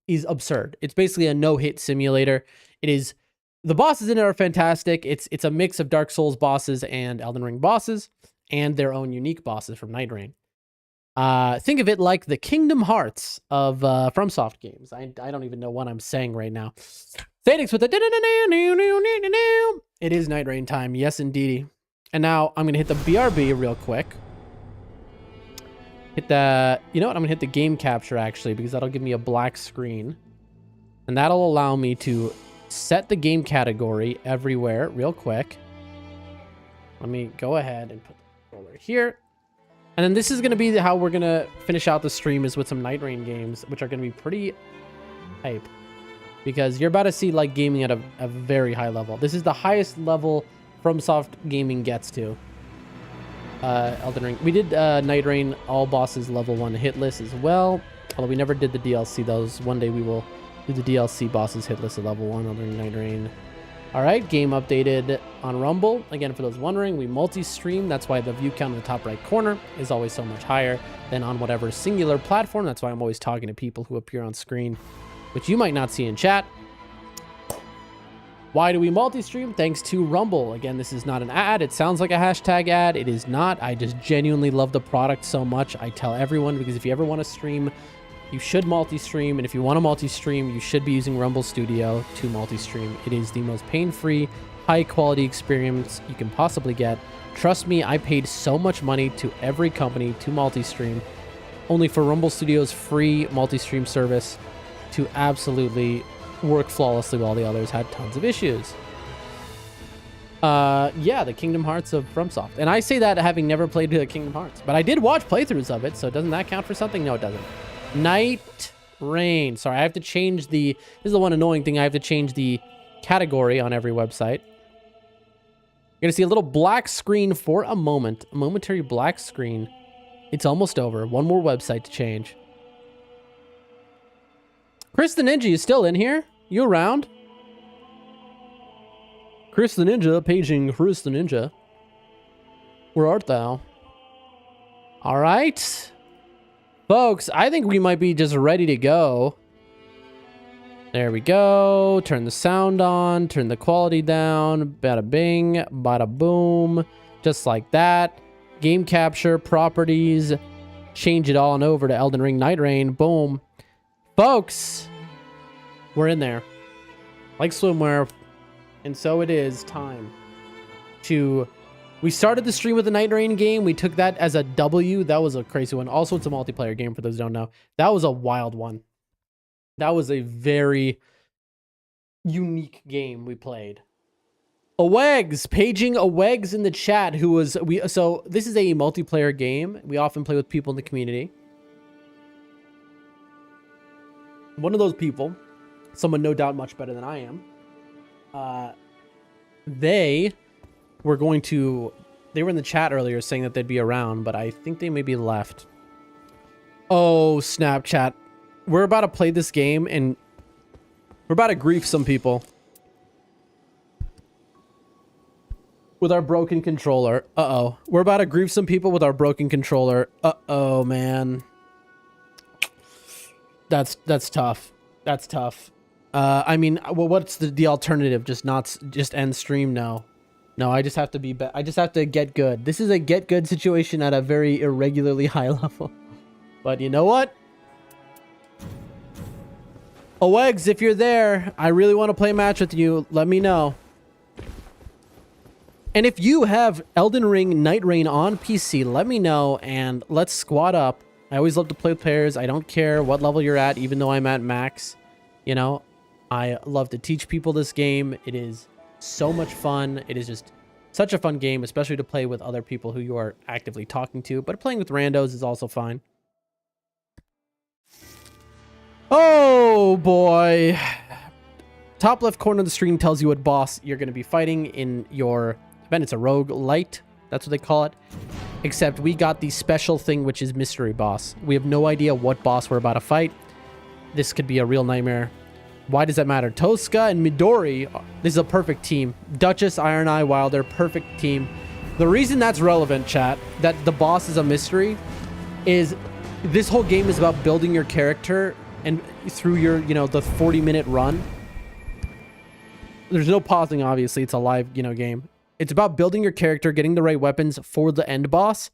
is absurd. It's basically a no-hit simulator. It is... The bosses in it are fantastic. It's a mix of Dark Souls bosses and Elden Ring bosses, and their own unique bosses from Nightreign. Think of it like the Kingdom Hearts of FromSoft games. I don't even know what I'm saying right now. Thanks with the... It is Nightreign time. Yes, indeedy. And now I'm going to hit the BRB real quick. Hit the... You know what? I'm going to hit the game capture, actually, because that'll give me a black screen. And that'll allow me to... set the game category everywhere real quick. Let me go ahead and put the controller here. And then this is going to be how we're going to finish out the stream, is with some Nightreign games, which are going to be pretty hype. Because you're about to see like gaming at a very high level. This is the highest level FromSoft gaming gets to. Elden Ring. We did Nightreign all bosses level 1 hitless as well. Although we never did the DLC. Those one day we will do the DLC bosses hitless at level 1 on Nightreign. Alright, game updated on Rumble. Again, for those wondering, we multi-stream. That's why the view count in the top right corner is always so much higher than on whatever singular platform. That's why I'm always talking to people who appear on screen, which you might not see in chat. Why do we multi-stream? Thanks to Rumble. Again, this is not an ad. It sounds like a hashtag ad. It is not. I just genuinely love the product so much. I tell everyone, because if you ever want to stream, you should multi-stream, and if you want to multi-stream, you should be using Rumble Studio to multi-stream. It is the most pain-free, high-quality experience you can possibly get. Trust me, I paid so much money to every company to multi-stream, only for Rumble Studios' free multi-stream service to absolutely work flawlessly while the others had tons of issues. Yeah, the Kingdom Hearts of FromSoft. And I say that having never played Kingdom Hearts, but I did watch playthroughs of it, so doesn't that count for something? No, it doesn't. Nightreign. Sorry, I have to change the... This is the one annoying thing. I have to change the category on every website. You're gonna see a little black screen for a moment. A momentary black screen. It's almost over. One more website to change. Chris the Ninja, you still in here? You around? Chris the Ninja, paging Chris the Ninja. Where art thou? All right. Folks, I think we might be just ready to go. There we go. Turn the sound on. Turn the quality down. Bada bing. Bada boom. Just like that. Game capture. Properties. Change it all on over to Elden Ring Nightreign. Boom. Folks, we're in there. Like swimwear. And so it is time to... We started the stream with the Nightreign game. We took that as a W. That was a crazy one. Also, it's a multiplayer game for those who don't know. That was a wild one. That was a very unique game we played. Awegs, paging Awegs in the chat, who was... So this is a multiplayer game. We often play with people in the community. One of those people, someone no doubt much better than I am, they were in the chat earlier saying that they'd be around, but I think they maybe left. Oh, Snapchat. We're about to play this game and we're about to grief some people with our broken controller. Uh-oh. We're about to grief some people with our broken controller. Uh-oh, man. That's tough. That's tough. I mean, well, what's the alternative? Just end stream? No, I just have to I just have to get good. This is a get good situation at a very irregularly high level. But you know what? Awegs, if you're there, I really want to play a match with you. Let me know. And if you have Elden Ring Nightreign on PC, let me know and let's squad up. I always love to play with pairs. I don't care what level you're at, even though I'm at max. You know, I love to teach people this game. It is so much fun. It is just such a fun game, especially to play with other people who you are actively talking to. But playing with randos is also fine. Oh, boy. Top left corner of the screen tells you what boss you're going to be fighting in your event. It's a rogue light. That's what they call it. Except we got the special thing, which is mystery boss. We have no idea what boss we're about to fight. This could be a real nightmare. Why does that matter? Tosca and Midori, this is a perfect team. Duchess, Iron Eye, Wilder, perfect team. The reason that's relevant, chat, that the boss is a mystery, is this whole game is about building your character and through your, the 40-minute run. There's no pausing, obviously. It's a live, game. It's about building your character, getting the right weapons for the end boss,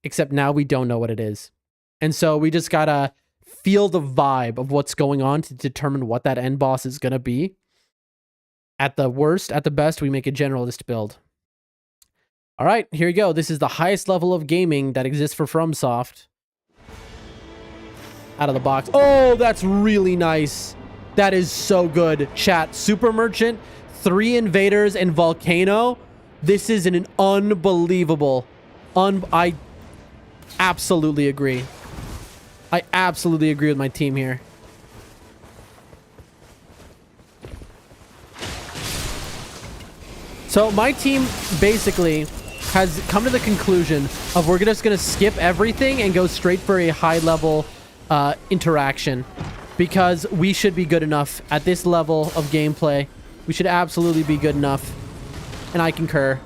except now we don't know what it is. And so we just gotta feel the vibe of what's going on to determine what that end boss is gonna be. At the worst, at the best, we make a generalist build. All right, here we go. This is the highest level of gaming that exists for FromSoft. Out of the box. Oh, that's really nice. That is so good. Chat, Super Merchant, 3 invaders, and Volcano. This is an unbelievable... I absolutely agree. I absolutely agree with my team here. So my team basically has come to the conclusion of we're just going to skip everything and go straight for a high-level interaction. Because we should be good enough at this level of gameplay. We should absolutely be good enough. And I concur.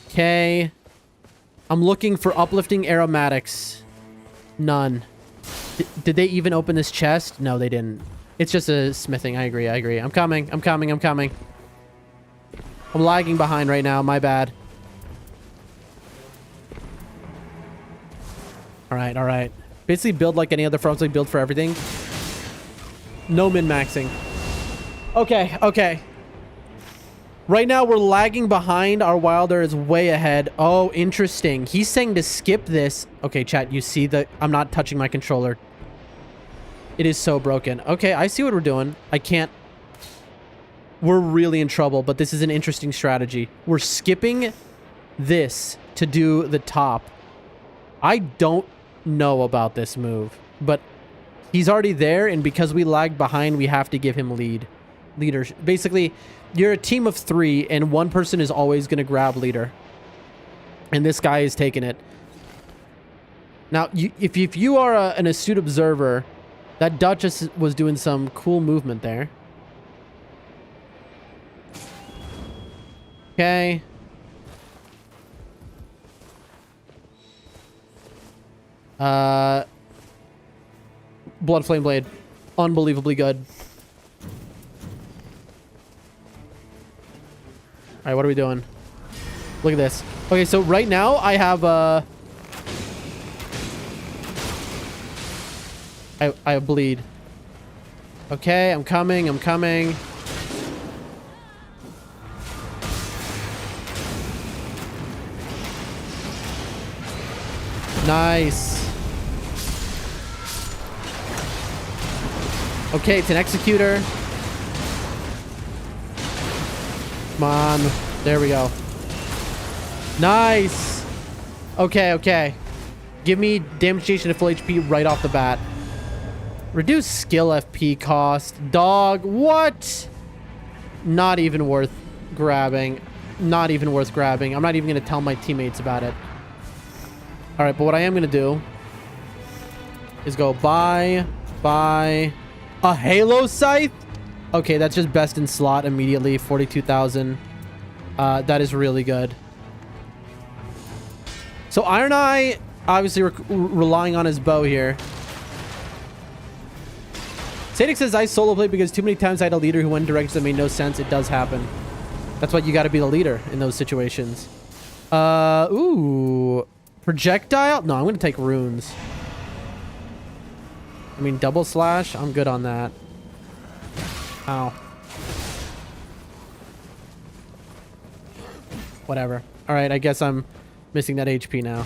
Okay. I'm looking for uplifting aromatics. None. Did they even open this chest? No, they didn't. It's just a smithing. I agree. I'm coming. I'm lagging behind right now. My bad. All right. Basically build like any other Fromsoftware build for everything. No min-maxing. Okay. Right now, we're lagging behind. Our Wilder is way ahead. Oh, interesting. He's saying to skip this. Okay, chat, you see the... I'm not touching my controller. It is so broken. Okay, I see what we're doing. I can't... We're really in trouble, but this is an interesting strategy. We're skipping this to do the top. I don't know about this move, but he's already there, and because we lagged behind, we have to give him leader. Basically, you're a team of 3, and one person is always going to grab leader. And this guy is taking it. Now, if you are an astute observer, that Duchess was doing some cool movement there. Okay. Blood Flame Blade. Unbelievably good. Alright, what are we doing? Look at this. Okay, so right now I have I bleed. Okay, I'm coming. Nice. Okay, it's an executor. Come on. There we go. Nice. Okay. Give me damage station at full HP right off the bat. Reduce skill FP cost. Dog, what? Not even worth grabbing. I'm not even going to tell my teammates about it. All right, but what I am going to do is go buy a Halo Scythe. Okay, that's just best in slot immediately. 42,000. That is really good. So Iron Eye, obviously relying on his bow here. Sadix says, I solo play because too many times I had a leader who went in directions that made no sense. It does happen. That's why you got to be the leader in those situations. Ooh. Projectile? No, I'm going to take runes. I mean, double slash. I'm good on that. Ow. Whatever. All right, I guess I'm missing that HP now.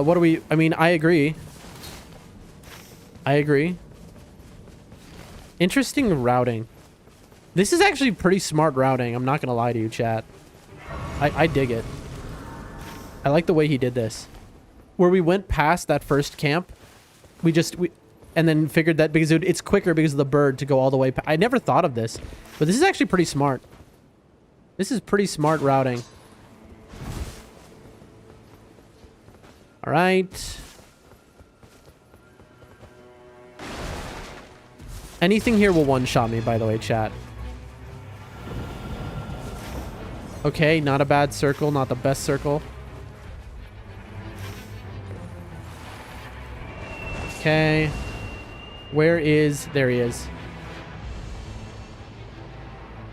What do we... I mean, I agree. Interesting routing. This is actually pretty smart routing. I'm not going to lie to you, chat. I dig it. I like the way he did this. Where we went past that first camp, and then figured that because it's quicker because of the bird to go all the way. I never thought of this, but this is actually pretty smart. This is pretty smart routing. All right. Anything here will one-shot me, by the way, chat. Okay, not a bad circle, not the best circle. Okay. Where is... There he is.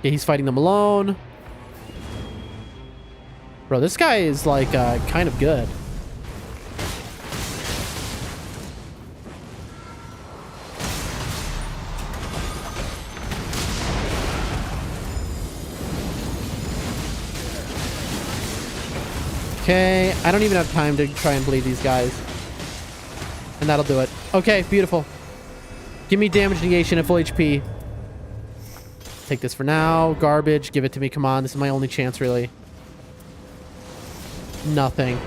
Yeah, he's fighting them alone. Bro, this guy is, like, kind of good. Okay, I don't even have time to try and bleed these guys. And that'll do it. Okay, beautiful. Give me damage negation at full HP. Take this for now. Garbage. Give it to me. Come on. This is my only chance, really. Nothing.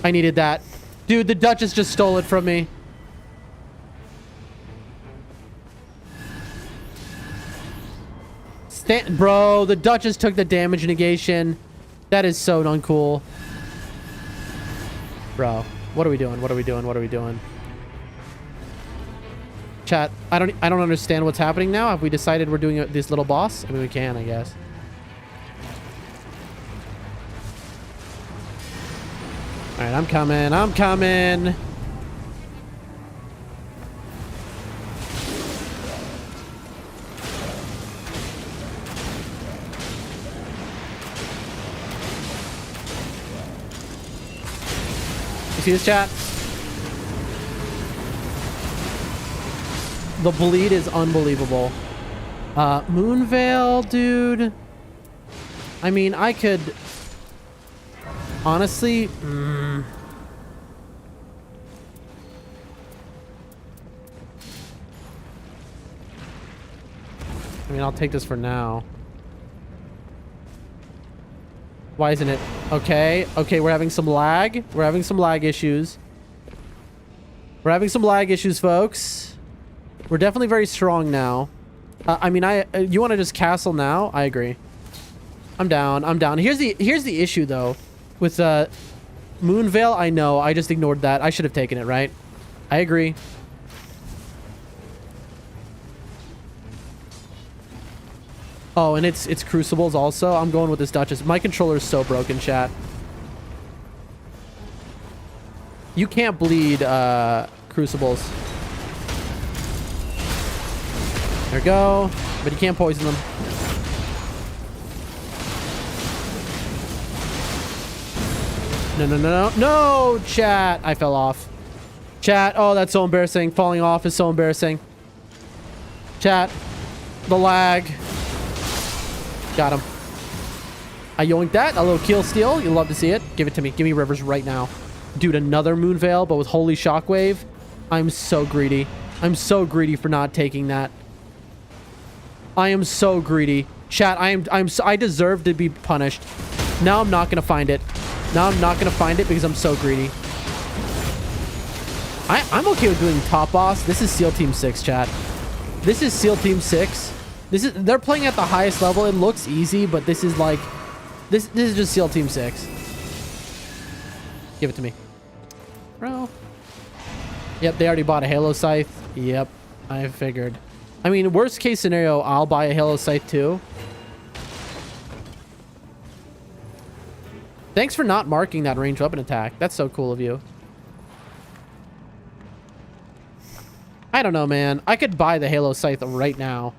I needed that. Dude, the Duchess just stole it from me. Bro, the Duchess took the damage negation. That is so uncool. Bro, what are we doing? Chat, I don't understand what's happening now. Have we decided we're doing this little boss? I mean, we can, I guess. All right, I'm coming. You see this, chat? The bleed is unbelievable. Moonveil, dude. I mean, I could... Honestly... I mean, I'll take this for now. Why isn't it? Okay. Okay, we're having some lag. We're having some lag issues. We're having some lag issues, folks. We're definitely very strong now. I mean, you want to just castle now? I agree. I'm down. I'm down. Here's the issue, though. With Moonveil, I know. I just ignored that. I should have taken it, right? I agree. Oh, and it's Crucibles also. I'm going with this Duchess. My controller is so broken, chat. You can't bleed Crucibles. There we go. But you can't poison them. No, no, no, no. No, chat. I fell off. Chat. Oh, that's so embarrassing. Falling off is so embarrassing. Chat. The lag. Got him. I yoinked that. A little kill steal. You'll love to see it. Give it to me. Give me Rivers right now. Dude, another Moonveil, but with Holy Shockwave. I'm so greedy. I'm so greedy for not taking that. I am so greedy. Chat, I deserve to be punished. Now I'm not going to find it. Now I'm not going to find it because I'm so greedy. I'm okay with doing top boss. This is SEAL Team 6, chat. This is SEAL Team 6. They're playing at the highest level. It looks easy, but this is like this is just SEAL Team 6. Give it to me. Bro. Yep, they already bought a Halo Scythe. Yep, I figured. I mean, worst case scenario, I'll buy a Halo Scythe too. Thanks for not marking that ranged weapon attack. That's so cool of you. I don't know, man. I could buy the Halo Scythe right now.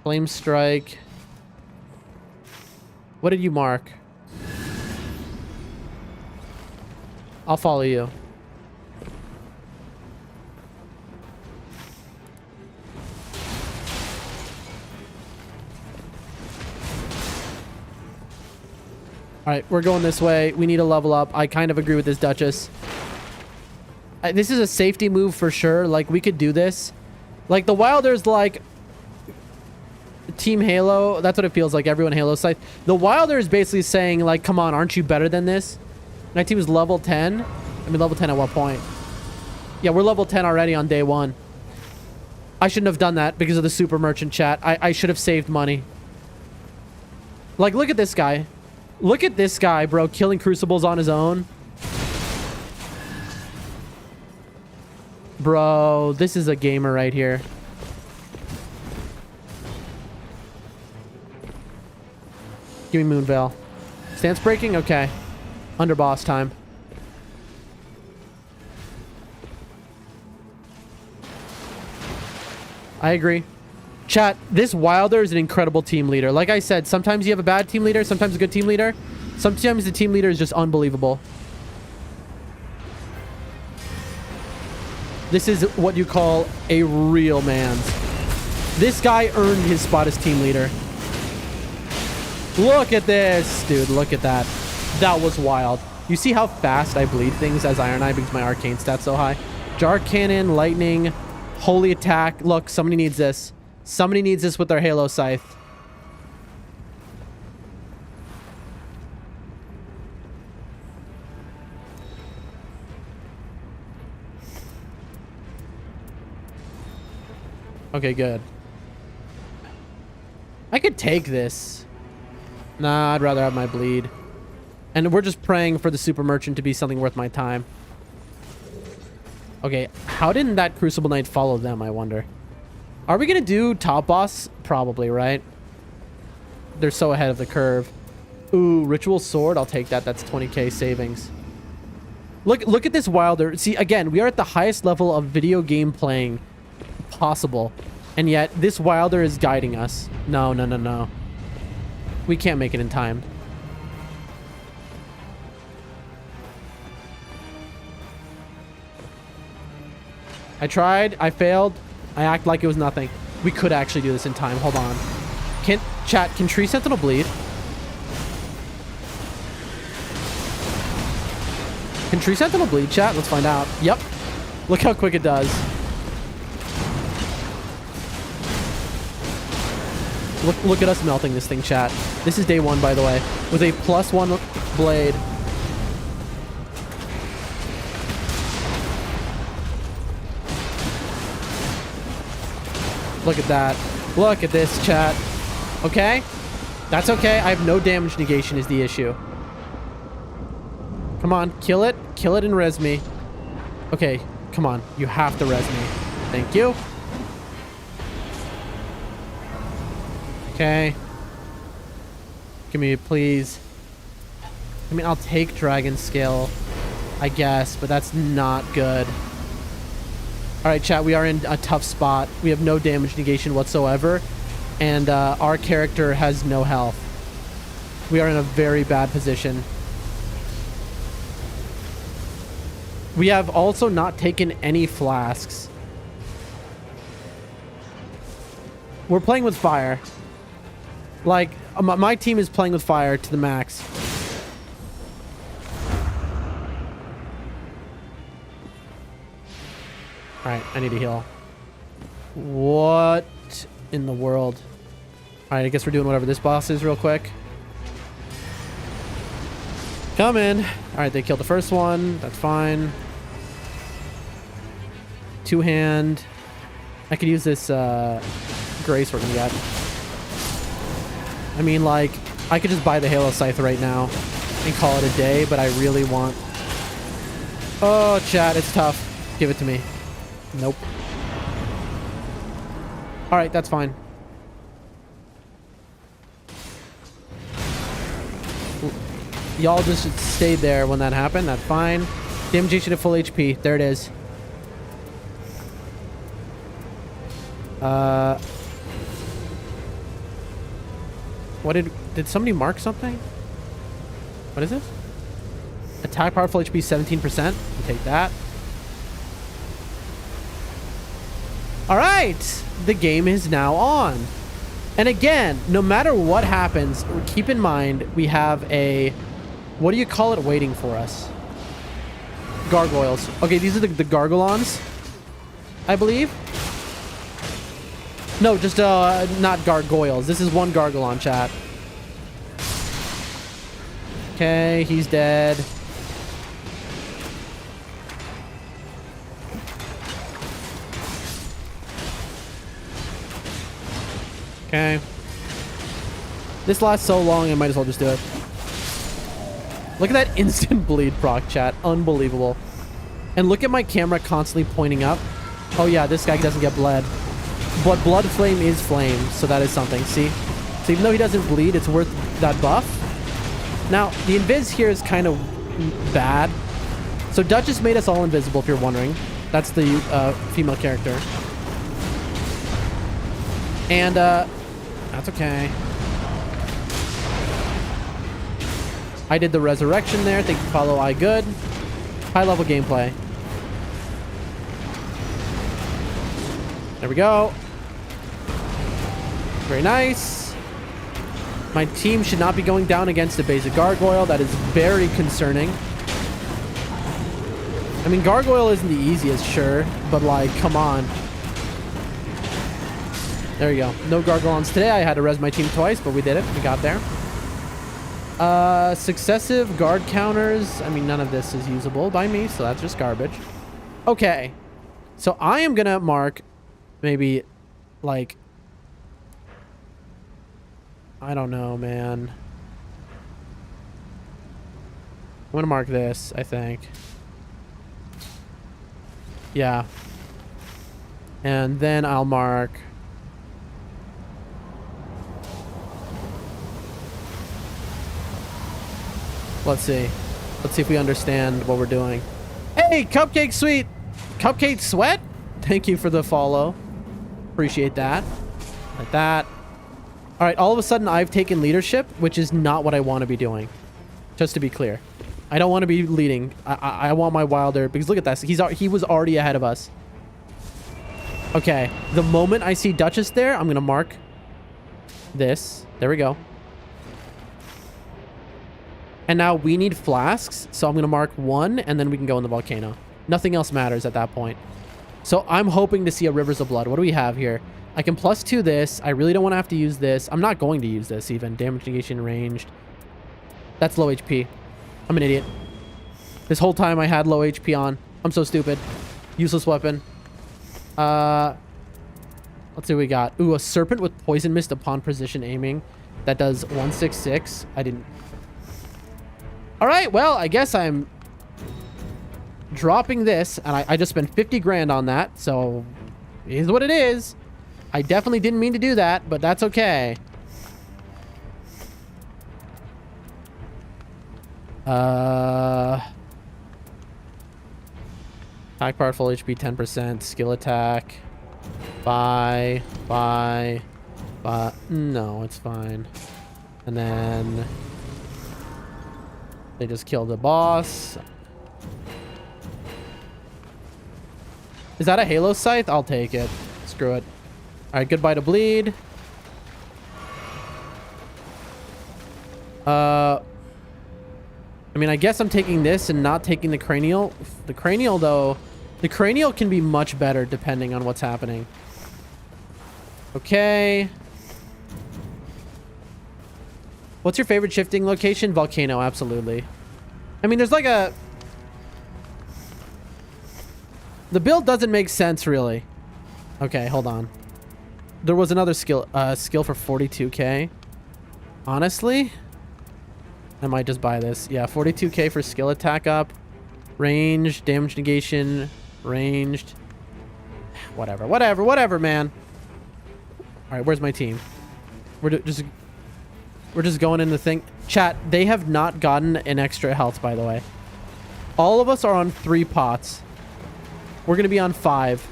Flame Strike. What did you mark? I'll follow you. All right, we're going this way. We need to level up. I kind of agree with this Duchess. This is a safety move for sure. Like, we could do this. Like, the Wilders, like... Team Halo, that's what it feels like. Everyone Halo Scythe. The Wilder is basically saying, like, come on, aren't you better than this? My team is level 10. I mean, level 10 at what point? Yeah, we're level 10 already on day 1. I shouldn't have done that because of the super merchant chat. I should have saved money. Like, look at this guy. Look at this guy, bro, killing Crucibles on his own. Bro, this is a gamer right here. Give me Moonveil. Stance breaking? Okay. Underboss time. I agree. Chat, this Wilder is an incredible team leader. Like I said, sometimes you have a bad team leader, sometimes a good team leader. Sometimes the team leader is just unbelievable. This is what you call a real man's. This guy earned his spot as team leader. Look at this, dude. Look at that. That was wild. You see how fast I bleed things as Iron Eye because my arcane stat's so high? Jar Cannon, Lightning, Holy Attack. Look, somebody needs this. Somebody needs this with their Halo Scythe. Okay, good. I could take this. Nah, I'd rather have my bleed. And we're just praying for the super merchant to be something worth my time. Okay, how didn't that Crucible Knight follow them, I wonder? Are we going to do top boss? Probably, right? They're so ahead of the curve. Ooh, Ritual Sword. I'll take that. That's 20k savings. Look at this Wilder. See, again, we are at the highest level of video game playing possible. And yet, this Wilder is guiding us. No, no, no, no. We can't make it in time. I tried. I failed. I act like it was nothing. We could actually do this in time. Hold on. Can Tree Sentinel bleed? Can Tree Sentinel bleed, chat? Let's find out. Yep. Look how quick it does. Look at us melting this thing, chat. This is day 1, by the way, with a +1 blade. Look at that. Look at this, chat. Okay? That's okay. I have no damage negation is the issue. Come on, kill it. Kill it and res me. Okay, come on. You have to res me. Thank you. Okay. Give me, please. I mean, I'll take Dragon Scale, I guess, but that's not good. Alright, chat, we are in a tough spot. We have no damage negation whatsoever, and our character has no health. We are in a very bad position. We have also not taken any flasks. We're playing with fire. Like, my team is playing with fire to the max. Alright, I need to heal. What in the world? Alright, I guess we're doing whatever this boss is real quick. Come in. Alright, they killed the first one. That's fine. Two-hand. I could use this grace we're gonna get. I mean, like, I could just buy the Halo Scythe right now and call it a day, but I really want... Oh, chat, it's tough. Give it to me. Nope. Alright, that's fine. Y'all just stayed there when that happened. That's fine. Damage at full HP. There it is. What did somebody mark something? What is this? Attack power full HP 17%. We'll take that. All right, the game is now on. And again, no matter what happens, keep in mind we have a, what do you call it, waiting for us? Gargoyles. Okay, these are the Gargolons, I believe. No, just not gargoyles. This is one Gargolon, chat. Okay, he's dead. Okay. This lasts so long, I might as well just do it. Look at that instant bleed proc, chat. Unbelievable. And look at my camera constantly pointing up. Oh yeah, this guy doesn't get bled. But Blood Flame is flame, so that is something. See? So even though he doesn't bleed, it's worth that buff. Now, the invis here is kind of bad. So Duchess made us all invisible, if you're wondering. That's the female character. And, that's okay. I did the resurrection there. Thank you, follow I good. High level gameplay. There we go. Very nice. My team should not be going down against a basic gargoyle. That is very concerning. I mean, gargoyle isn't the easiest, sure, but like, come on. There you go. No gargoylons today. I had to res my team twice, but we did it. We got there. Successive guard counters. I mean, none of this is usable by me, so that's just garbage. Okay. So I am gonna mark maybe like, I don't know, man. I'm gonna mark this, I think. Yeah. And then I'll mark... Let's see. Let's see if we understand what we're doing. Hey, Cupcake Sweet! Cupcake Sweat? Thank you for the follow. Appreciate that. Like that. All right, all of a sudden I've taken leadership, which is not what I want to be doing. Just to be clear. I don't want to be leading. I want my Wilder, because look at this. He was already ahead of us. Okay, the moment I see Duchess there, I'm gonna mark this. There we go. And now we need flasks, so I'm gonna mark 1, and then we can go in the volcano. Nothing else matters at that point. So I'm hoping to see a Rivers of Blood. What do we have here? I can +2 this. I really don't want to have to use this. I'm not going to use this even. Damage negation ranged. That's low HP. I'm an idiot. This whole time I had low HP on. I'm so stupid. Useless weapon. Let's see what we got. Ooh, a serpent with poison mist upon precision aiming. That does 166. I didn't. All right, well, I guess I'm dropping this, and I just spent 50 grand on that, so it is what it is. I definitely didn't mean to do that, but that's okay. Attack power, full HP, 10%. Skill attack. Bye. No, it's fine. And then they just killed the boss. Is that a Halo scythe? I'll take it. Screw it. All right, goodbye to bleed. I mean, I guess I'm taking this and not taking the cranial. The cranial, though, the cranial can be much better depending on what's happening. Okay. What's your favorite shifting location? Volcano, absolutely. I mean, there's like a... The build doesn't make sense, really. Okay, hold on. There was another skill for 42k. Honestly, I might just buy this. Yeah, 42k for skill attack up. Range, damage negation, ranged. Whatever, man. All right, where's my team? We're just going in the thing. Chat, they have not gotten an extra health, by the way. All of us are on 3 pots. We're going to be on 5.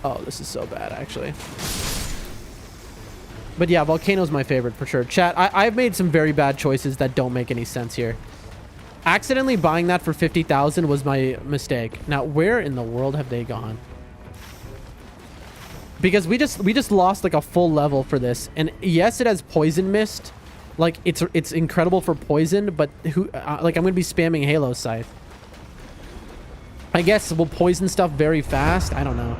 Oh, this is so bad, actually. But yeah, Volcano's my favorite for sure. Chat, I've made some very bad choices that don't make any sense here. Accidentally buying that for 50,000 was my mistake. Now, where in the world have they gone? Because we just lost like a full level for this. And yes, it has poison mist. Like it's incredible for poison, but like I'm going to be spamming Halo Scythe. I guess we'll poison stuff very fast. I don't know.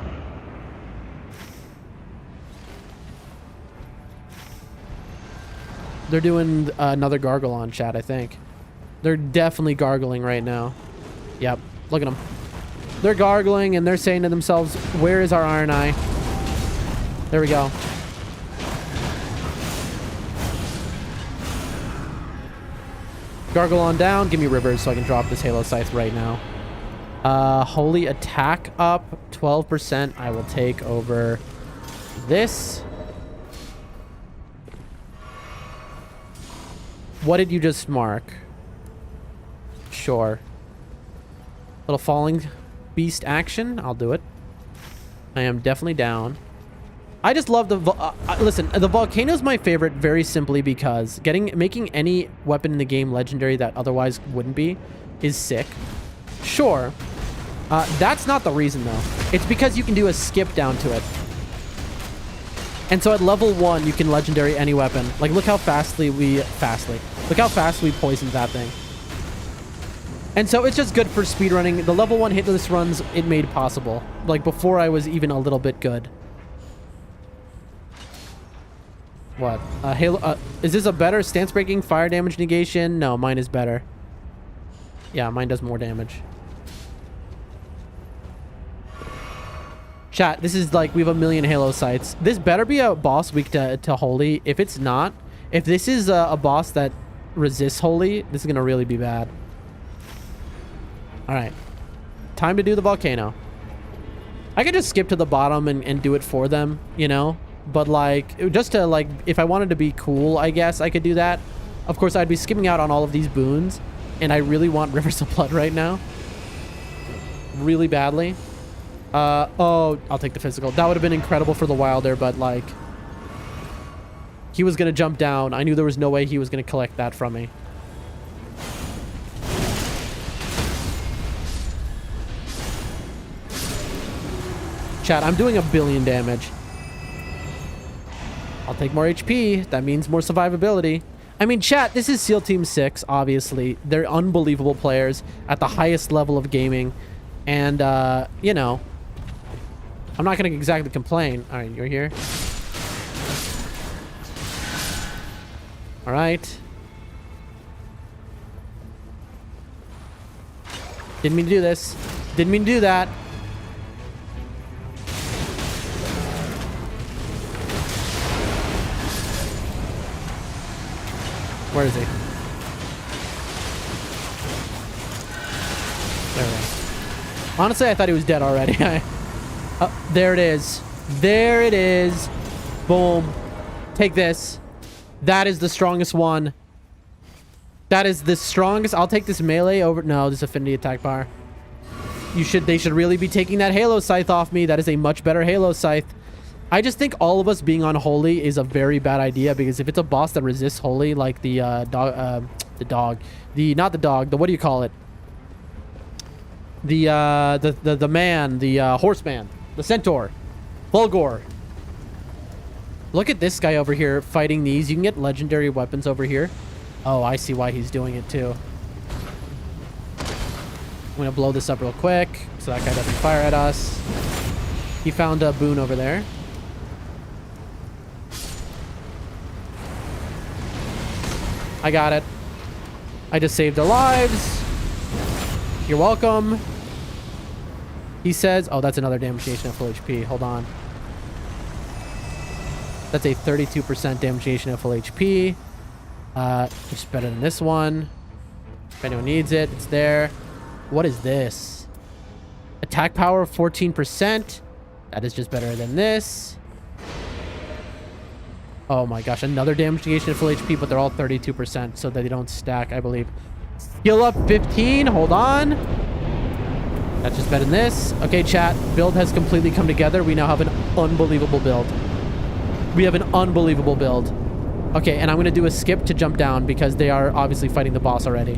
They're doing another gargle on chat, I think. They're definitely gargling right now. Yep. Look at them. They're gargling and they're saying to themselves, where is our Iron Eye? There we go. Gargle on down. Give me Rivers so I can drop this Halo Scythe right now. Holy attack up 12%. I will take over this. What did you just mark? Sure. Little falling beast action. I'll do it. I am definitely down. I just love the... listen, the Volcano is my favorite very simply because making any weapon in the game legendary that otherwise wouldn't be is sick. Sure. That's not the reason, though. It's because you can do a skip down to it. And so at level 1, you can legendary any weapon. Like, look how fastly we... Look how fast we poisoned that thing. And so it's just good for speedrunning. The level 1 hitless runs, it made possible. Like, before I was even a little bit good. What? Halo... is this a better stance breaking fire damage negation? No, mine is better. Yeah, mine does more damage. Chat, this is like, we have a million Halo sites. This better be a boss weak to Holy. If it's not, if this is a boss that resists Holy, this is going to really be bad. All right. Time to do the Volcano. I could just skip to the bottom and do it for them, you know? But like, just to like, if I wanted to be cool, I guess I could do that. Of course, I'd be skipping out on all of these boons. And I really want Rivers of Blood right now. Really badly. Oh, I'll take the physical. That would have been incredible for the Wilder, but like... He was going to jump down. I knew there was no way he was going to collect that from me. Chat, I'm doing 1 billion damage. I'll take more HP. That means more survivability. I mean, chat, this is SEAL Team 6, obviously. They're unbelievable players at the highest level of gaming. And, you know, I'm not going to exactly complain. All right, you're here. All right. Didn't mean to do this. Didn't mean to do that. Where is he? There we go. Honestly, I thought he was dead already. There it is. There it is. Boom. Take this. That is the strongest one. That is the strongest. I'll take this melee over. No, this affinity attack bar. They should really be taking that Halo Scythe off me. That is a much better Halo Scythe. I just think all of us being on Holy is a very bad idea, because if it's a boss that resists Holy, like the what do you call it? The man, the horseman, the centaur, Fulgor. Look at this guy over here fighting these. You can get legendary weapons over here. Oh, I see why he's doing it too. I'm gonna blow this up real quick so that guy doesn't fire at us. He found a boon over there. I got it. I just saved their lives. You're welcome. He says, oh, that's another damageation at full HP. Hold on. That's a 32% damageation at full HP. Which is better than this one. If anyone needs it, it's there. What is this? Attack power 14%. That is just better than this. Oh my gosh, another damageation at full HP, but they're all 32%, so that they don't stack, I believe. Skill up 15. Hold on. That's just better than this. Okay, chat. Build has completely come together. We now have an unbelievable build. We have an unbelievable build. Okay, and I'm going to do a skip to jump down because they are obviously fighting the boss already.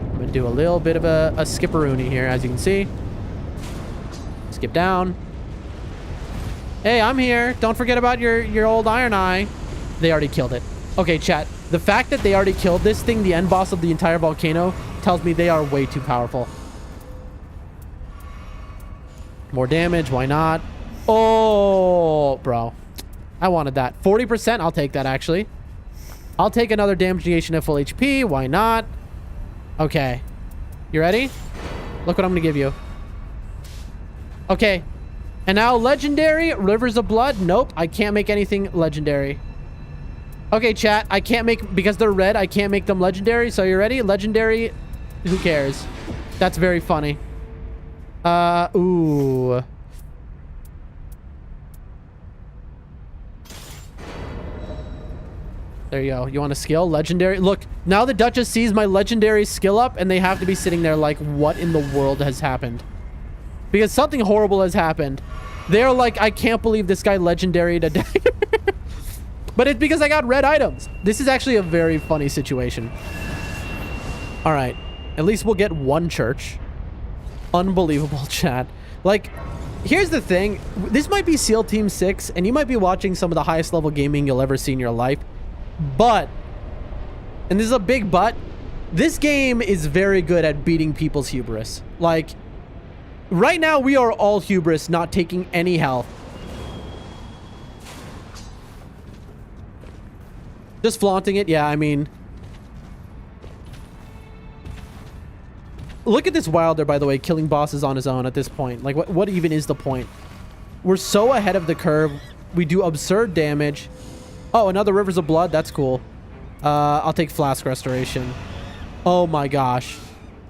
I'm going to do a little bit of a skipperoonie here, as you can see. Skip down. Hey, I'm here. Don't forget about your old Iron Eye. They already killed it. Okay, chat. The fact that they already killed this thing, the end boss of the entire volcano, tells me they are way too powerful. More damage. Why not? Oh, bro. I wanted that. 40%. I'll take that, actually. I'll take another damageation at full HP. Why not? Okay. You ready? Look what I'm going to give you. Okay. And now legendary. Rivers of Blood. Nope. I can't make anything legendary. Okay, chat. I can't make... Because they're red, I can't make them legendary. So you ready? Legendary. Who cares? That's very funny. Ooh. There you go. You want a skill? Legendary. Look, now the Duchess sees my legendary skill up, and they have to be sitting there like, what in the world has happened? Because something horrible has happened. They're like, I can't believe this guy legendary to die. But it's because I got red items. This is actually a very funny situation. All right. At least we'll get one church. Unbelievable, chat. Like, here's the thing. This might be SEAL Team 6, and you might be watching some of the highest level gaming you'll ever see in your life. But, and this is a big but, this game is very good at beating people's hubris. Like, right now we are all hubris, not taking any health. Just flaunting it. Yeah, I mean... Look at this Wilder, by the way, killing bosses on his own at this point. Like, what even is the point? We're so ahead of the curve. We do absurd damage. Oh, another Rivers of Blood. That's cool. I'll take Flask Restoration. Oh my gosh.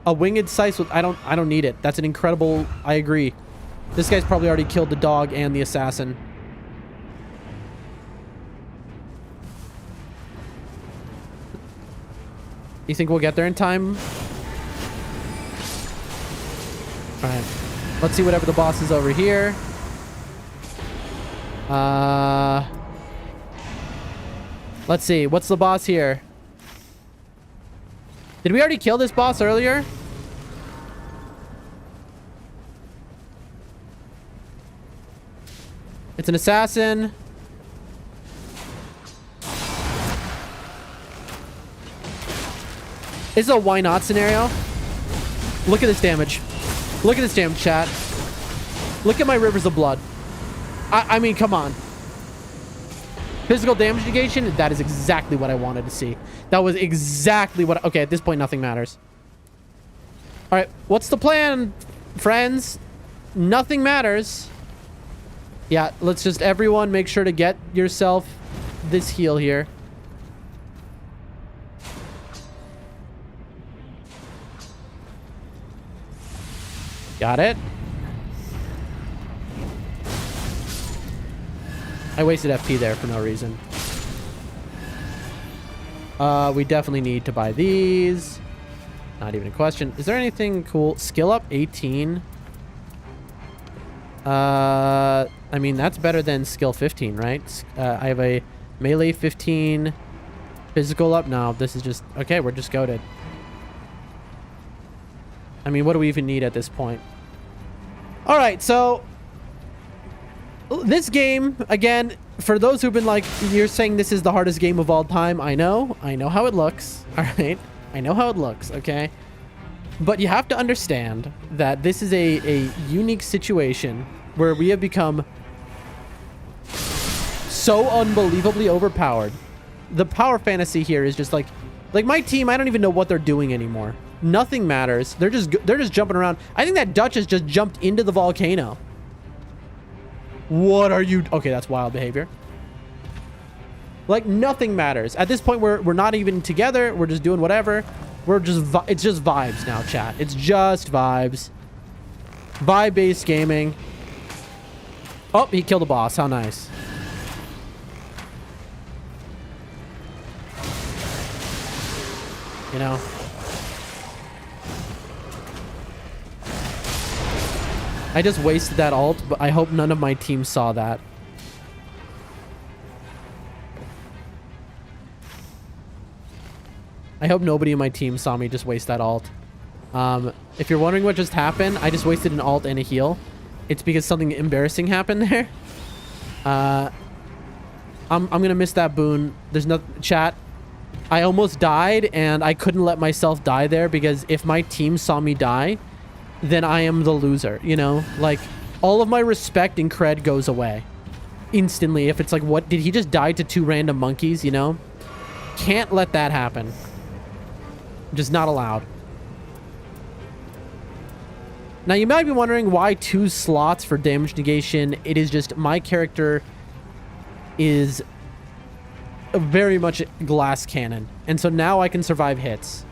A Winged Scythe with... I don't need it. That's an incredible... I agree. This guy's probably already killed the dog and the assassin. You think we'll get there in time? Alright. Let's see whatever the boss is over here. Let's see. What's the boss here? Did we already kill this boss earlier? It's an assassin. This is a why not scenario. Look at this damage. Look at this damage, chat. Look at my rivers of blood. I mean, come on. Physical damage negation, that is exactly what I wanted to see. That was exactly what... Okay, at this point, nothing matters. All right, what's the plan, friends? Nothing matters. Yeah, let's just everyone make sure to get yourself this heal here. Got it. I wasted FP there for no reason. We definitely need to buy these. Not even a question. Is there anything cool? Skill up 18. I mean, that's better than skill 15, right? I have a melee 15. Physical up. No, this is just... Okay, we're just goated. I mean, what do we even need at this point? All right, so... This game, again, for those who've been like, you're saying this is the hardest game of all time. I know how it looks. All right. I know how it looks. Okay. But you have to understand that this is a unique situation where we have become so unbelievably overpowered. The power fantasy here is just like my team, I don't even know what they're doing anymore. Nothing matters. They're just jumping around. I think that Duchess just jumped into the volcano. What are you... Okay, that's wild behavior. Like, nothing matters. At this point, we're not even together. We're just doing whatever. We're just... It's just vibes now, chat. It's just vibes. Vibe-based gaming. Oh, he killed a boss. How nice. You know... I just wasted that ult, but I hope none of my team saw that. I hope nobody in my team saw me just waste that ult. If you're wondering what just happened, I just wasted an ult and a heal. It's because something embarrassing happened there. I'm gonna miss that boon. There's no... Chat, I almost died, and I couldn't let myself die there because if my team saw me die... then I am the loser, you know? Like, all of my respect and cred goes away instantly if it's like, what, did he just die to 2 random monkeys, you know? Can't let that happen. Just not allowed. Now, you might be wondering why 2 slots for damage negation. It is just my character is very much glass cannon. And so now I can survive hits.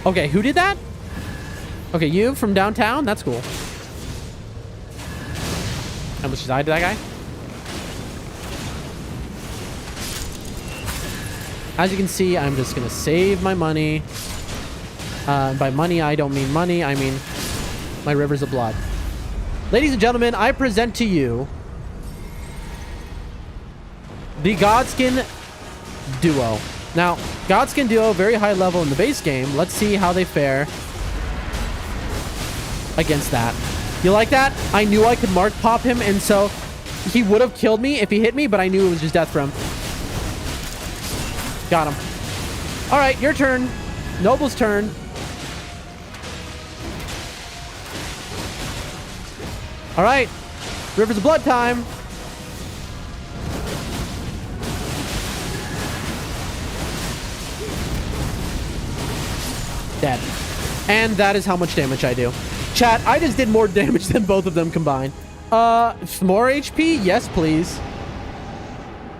Okay, who did that? Okay, you from downtown? That's cool. How much did I do that guy? As you can see, I'm just gonna save my money. By money, I don't mean money. I mean my rivers of blood. Ladies and gentlemen, I present to you the Godskin Duo. Now, Godskin Duo, very high level in the base game. Let's see how they fare against that. You like that? I knew I could mark pop him, and so he would have killed me if he hit me, but I knew it was just death from him. Got him. All right, your turn. Noble's turn. All right. Rivers of Blood time. Dead. And that is how much damage I do. Chat, I just did more damage than both of them combined. More HP? Yes, please.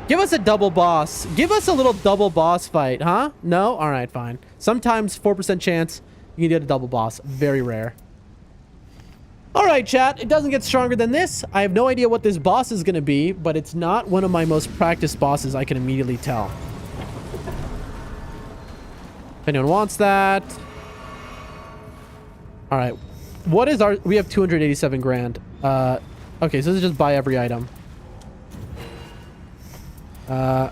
Give us a double boss. Give us a little double boss fight, huh? No? All right, fine. Sometimes 4% chance you can get a double boss. Very rare. All right, chat. It doesn't get stronger than this. I have no idea what this boss is going to be, but it's not one of my most practiced bosses, I can immediately tell. If anyone wants that... All right. What is our... We have 287 grand. Okay, so this is just buy every item. Yeah,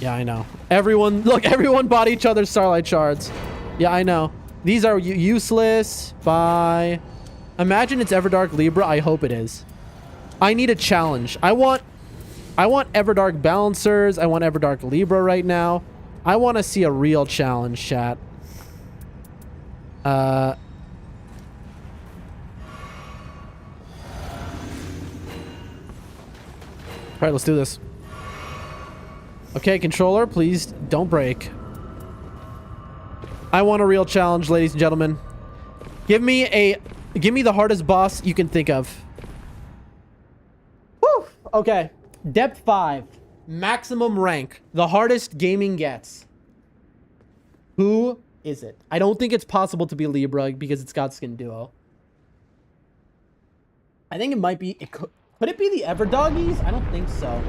I know. Everyone, look, everyone bought each other's Starlight Shards. Yeah, I know. These are useless. Bye. Imagine it's Everdark Libra. I hope it is. I need a challenge. I want Everdark Balancers. I want Everdark Libra right now. I want to see a real challenge, chat. All right, let's do this. Okay, controller, please don't break. I want a real challenge, ladies and gentlemen. Give me the hardest boss you can think of. Whew. Okay. Depth 5. Maximum rank. The hardest gaming gets. Who is it? I don't think it's possible to be Libra because it's got Skin Duo. I think it might be... Could it be the Everdoggies? I don't think so.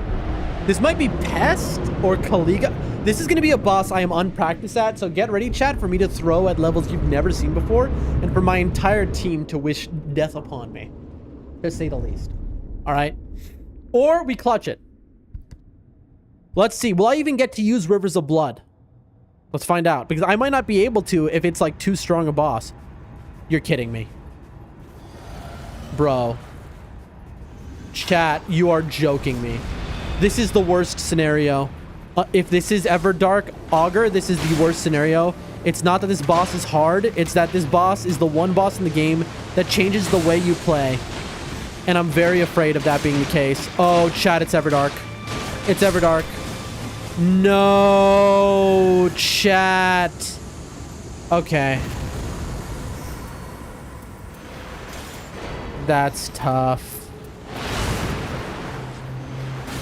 This might be Pest or Kaliga. This is going to be a boss I am unpracticed at, so get ready, chat, for me to throw at levels you've never seen before, and for my entire team to wish death upon me, to say the least. All right? Or we clutch it. Let's see. Will I even get to use Rivers of Blood? Let's find out, because I might not be able to if it's like too strong a boss. You're kidding me. Bro. Chat, you are joking me. This is the worst scenario. If this is Everdark Augur, this is the worst scenario. It's not that this boss is hard. It's that this boss is the one boss in the game that changes the way you play. And I'm very afraid of that being the case. Oh, chat, it's Everdark. It's Everdark. No, chat. Okay. That's tough.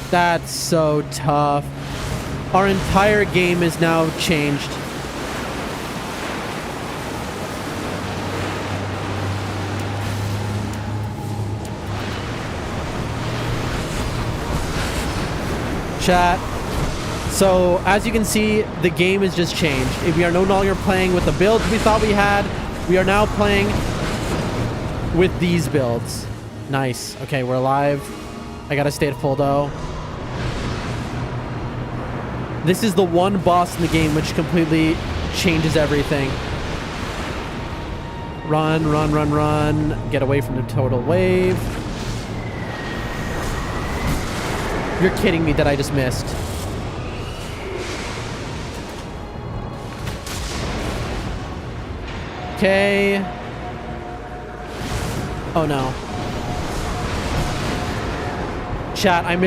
That's so tough. Our entire game is now changed. Chat. So, as you can see, the game has just changed. We are no longer playing with the builds we thought we had. We are now playing with these builds. Nice. Okay, we're alive. I gotta stay at full though. This is the one boss in the game which completely changes everything. Run, run, run, run. Get away from the total wave. You're kidding me that I just missed. Okay. Oh no. Chat, I've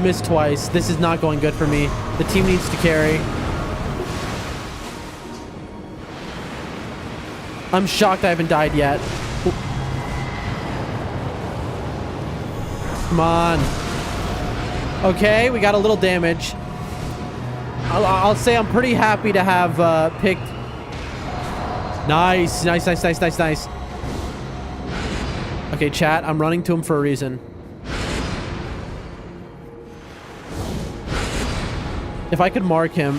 missed twice. This is not going good for me. The team needs to carry. I'm shocked I haven't died yet. Come on. Okay, we got a little damage. I'll say I'm pretty happy to have picked... Nice, nice, nice, nice, nice, nice. Okay, chat, I'm running to him for a reason. If I could mark him.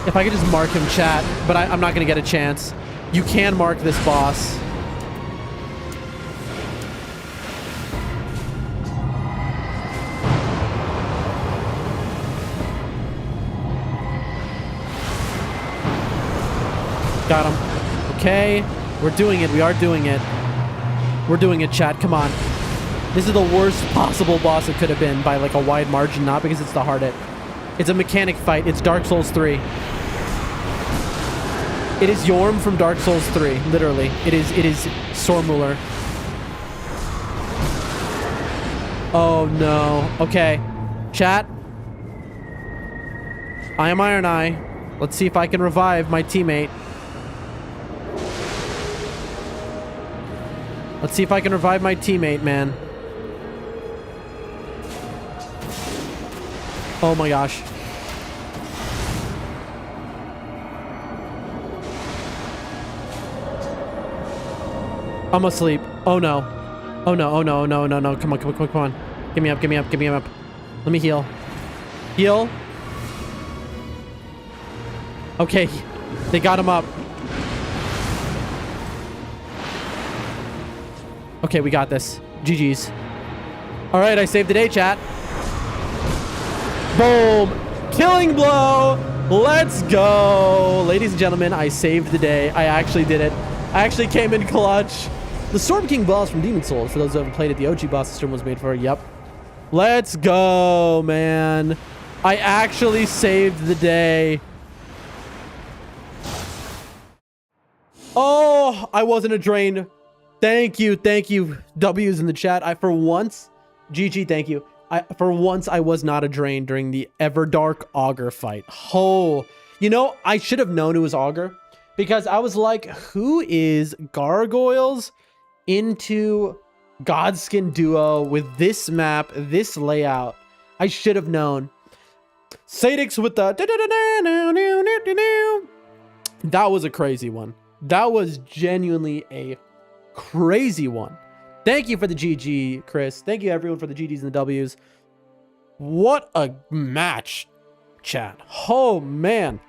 If I could just mark him, chat. But I'm not going to get a chance. You can mark this boss. Got him. Okay. We're doing it. We are doing it. We're doing it, chat. Come on. This is the worst possible boss it could have been by like a wide margin. Not because it's the hardest. It's a mechanic fight. It's Dark Souls 3. It is Yorm from Dark Souls 3. Literally. It is Sormuller. Oh no. Okay. Chat. I am Iron Eye. Let's see if I can revive my teammate. Let's see if I can revive my teammate, man. Oh my gosh. I'm asleep. Oh no. Oh no, oh no, no, no, no. Come on, come on, come on, come on. Get me up, get me up, get me up. Let me heal. Heal. Okay. They got him up. Okay, we got this. GG's. Alright, I saved the day, chat. Boom. Killing blow. Let's go. Ladies and gentlemen, I saved the day. I actually did it. I actually came in clutch. The Storm King boss from Demon Souls, for those who haven't played it, the OG boss system was made for it. Yep. Let's go, man. I actually saved the day. Oh, I wasn't a drain. Thank you. Thank you. W's in the chat. For once, GG, thank you. For once, I was not a drain during the Everdark Augur fight. Oh, you know, I should have known it was Augur because I was like, who is Gargoyles into Godskin Duo with this map, this layout? I should have known. Sadix with the... That was a crazy one. That was genuinely a crazy one. Thank you for the GG, Chris. Thank you, everyone, for the GGs and the Ws. What a match, chat. Oh, man.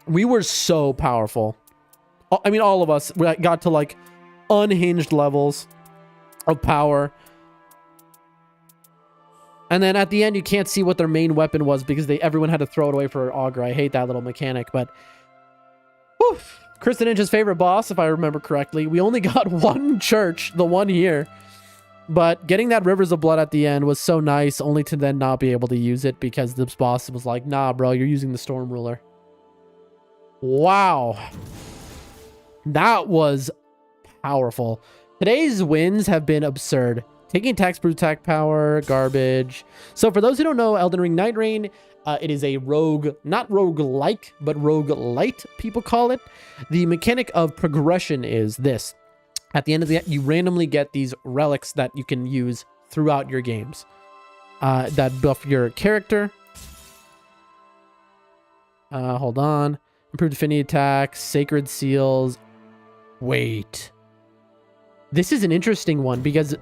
We were so powerful. I mean, all of us. We got to, like, unhinged levels of power. And then at the end, you can't see what their main weapon was because everyone had to throw it away for Augur. I hate that little mechanic, but... Whew. Chris the Ninja's favorite boss, if I remember correctly. We only got one church, the one here. But getting that Rivers of Blood at the end was so nice, only to then not be able to use it because this boss was like, nah, bro, you're using the Storm Ruler. Wow. That was powerful. Today's wins have been absurd. Taking attacks, brute attack power, garbage. So for those who don't know, Elden Ring Nightreign, it is a rogue, not rogue-like, but rogue-lite, people call it. The mechanic of progression is this. At the end of the you randomly get these relics that you can use throughout your games. That buff your character. Hold on. Improved affinity attacks, sacred seals. Wait. This is an interesting one because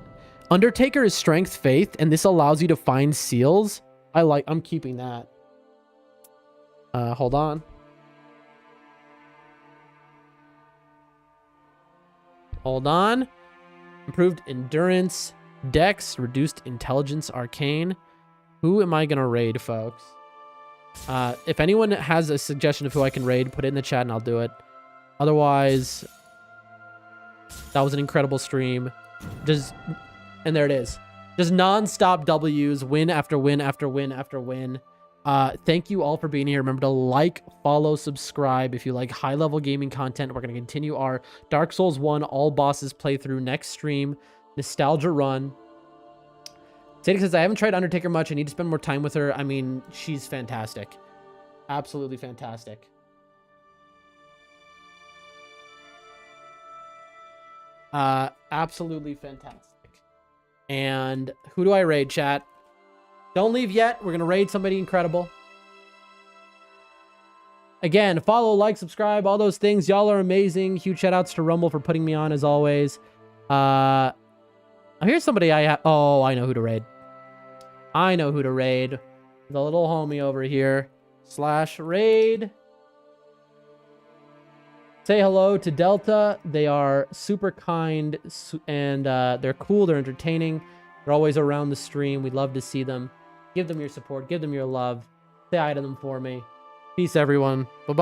Undertaker is strength faith, and this allows you to find seals. I'm keeping that. Hold on. Hold on. Improved endurance, dex, reduced intelligence, arcane. Who am I gonna raid, folks? If anyone has a suggestion of who I can raid, put it in the chat and I'll do it. Otherwise, that was an incredible stream. And there it is. Just non-stop W's, win after win after win after win. Thank you all for being here. Remember to like, follow, subscribe if you like high-level gaming content. We're going to continue our Dark Souls 1 all bosses playthrough next stream. Nostalgia run. Sadie says, I haven't tried Undertaker much. I need to spend more time with her. I mean, she's fantastic. Absolutely fantastic. Absolutely fantastic. And who do I raid, chat? Don't leave yet. We're going to raid somebody incredible. Again, follow, like, subscribe, all those things. Y'all are amazing. Huge shout outs to Rumble for putting me on as always. Here's somebody oh, I know who to raid. I know who to raid. The little homie over here. /raid. Say hello to Delta. They are super kind and they're cool. They're entertaining. They're always around the stream. We'd love to see them. Give them your support. Give them your love. Say hi to them for me. Peace, everyone. Bye-bye.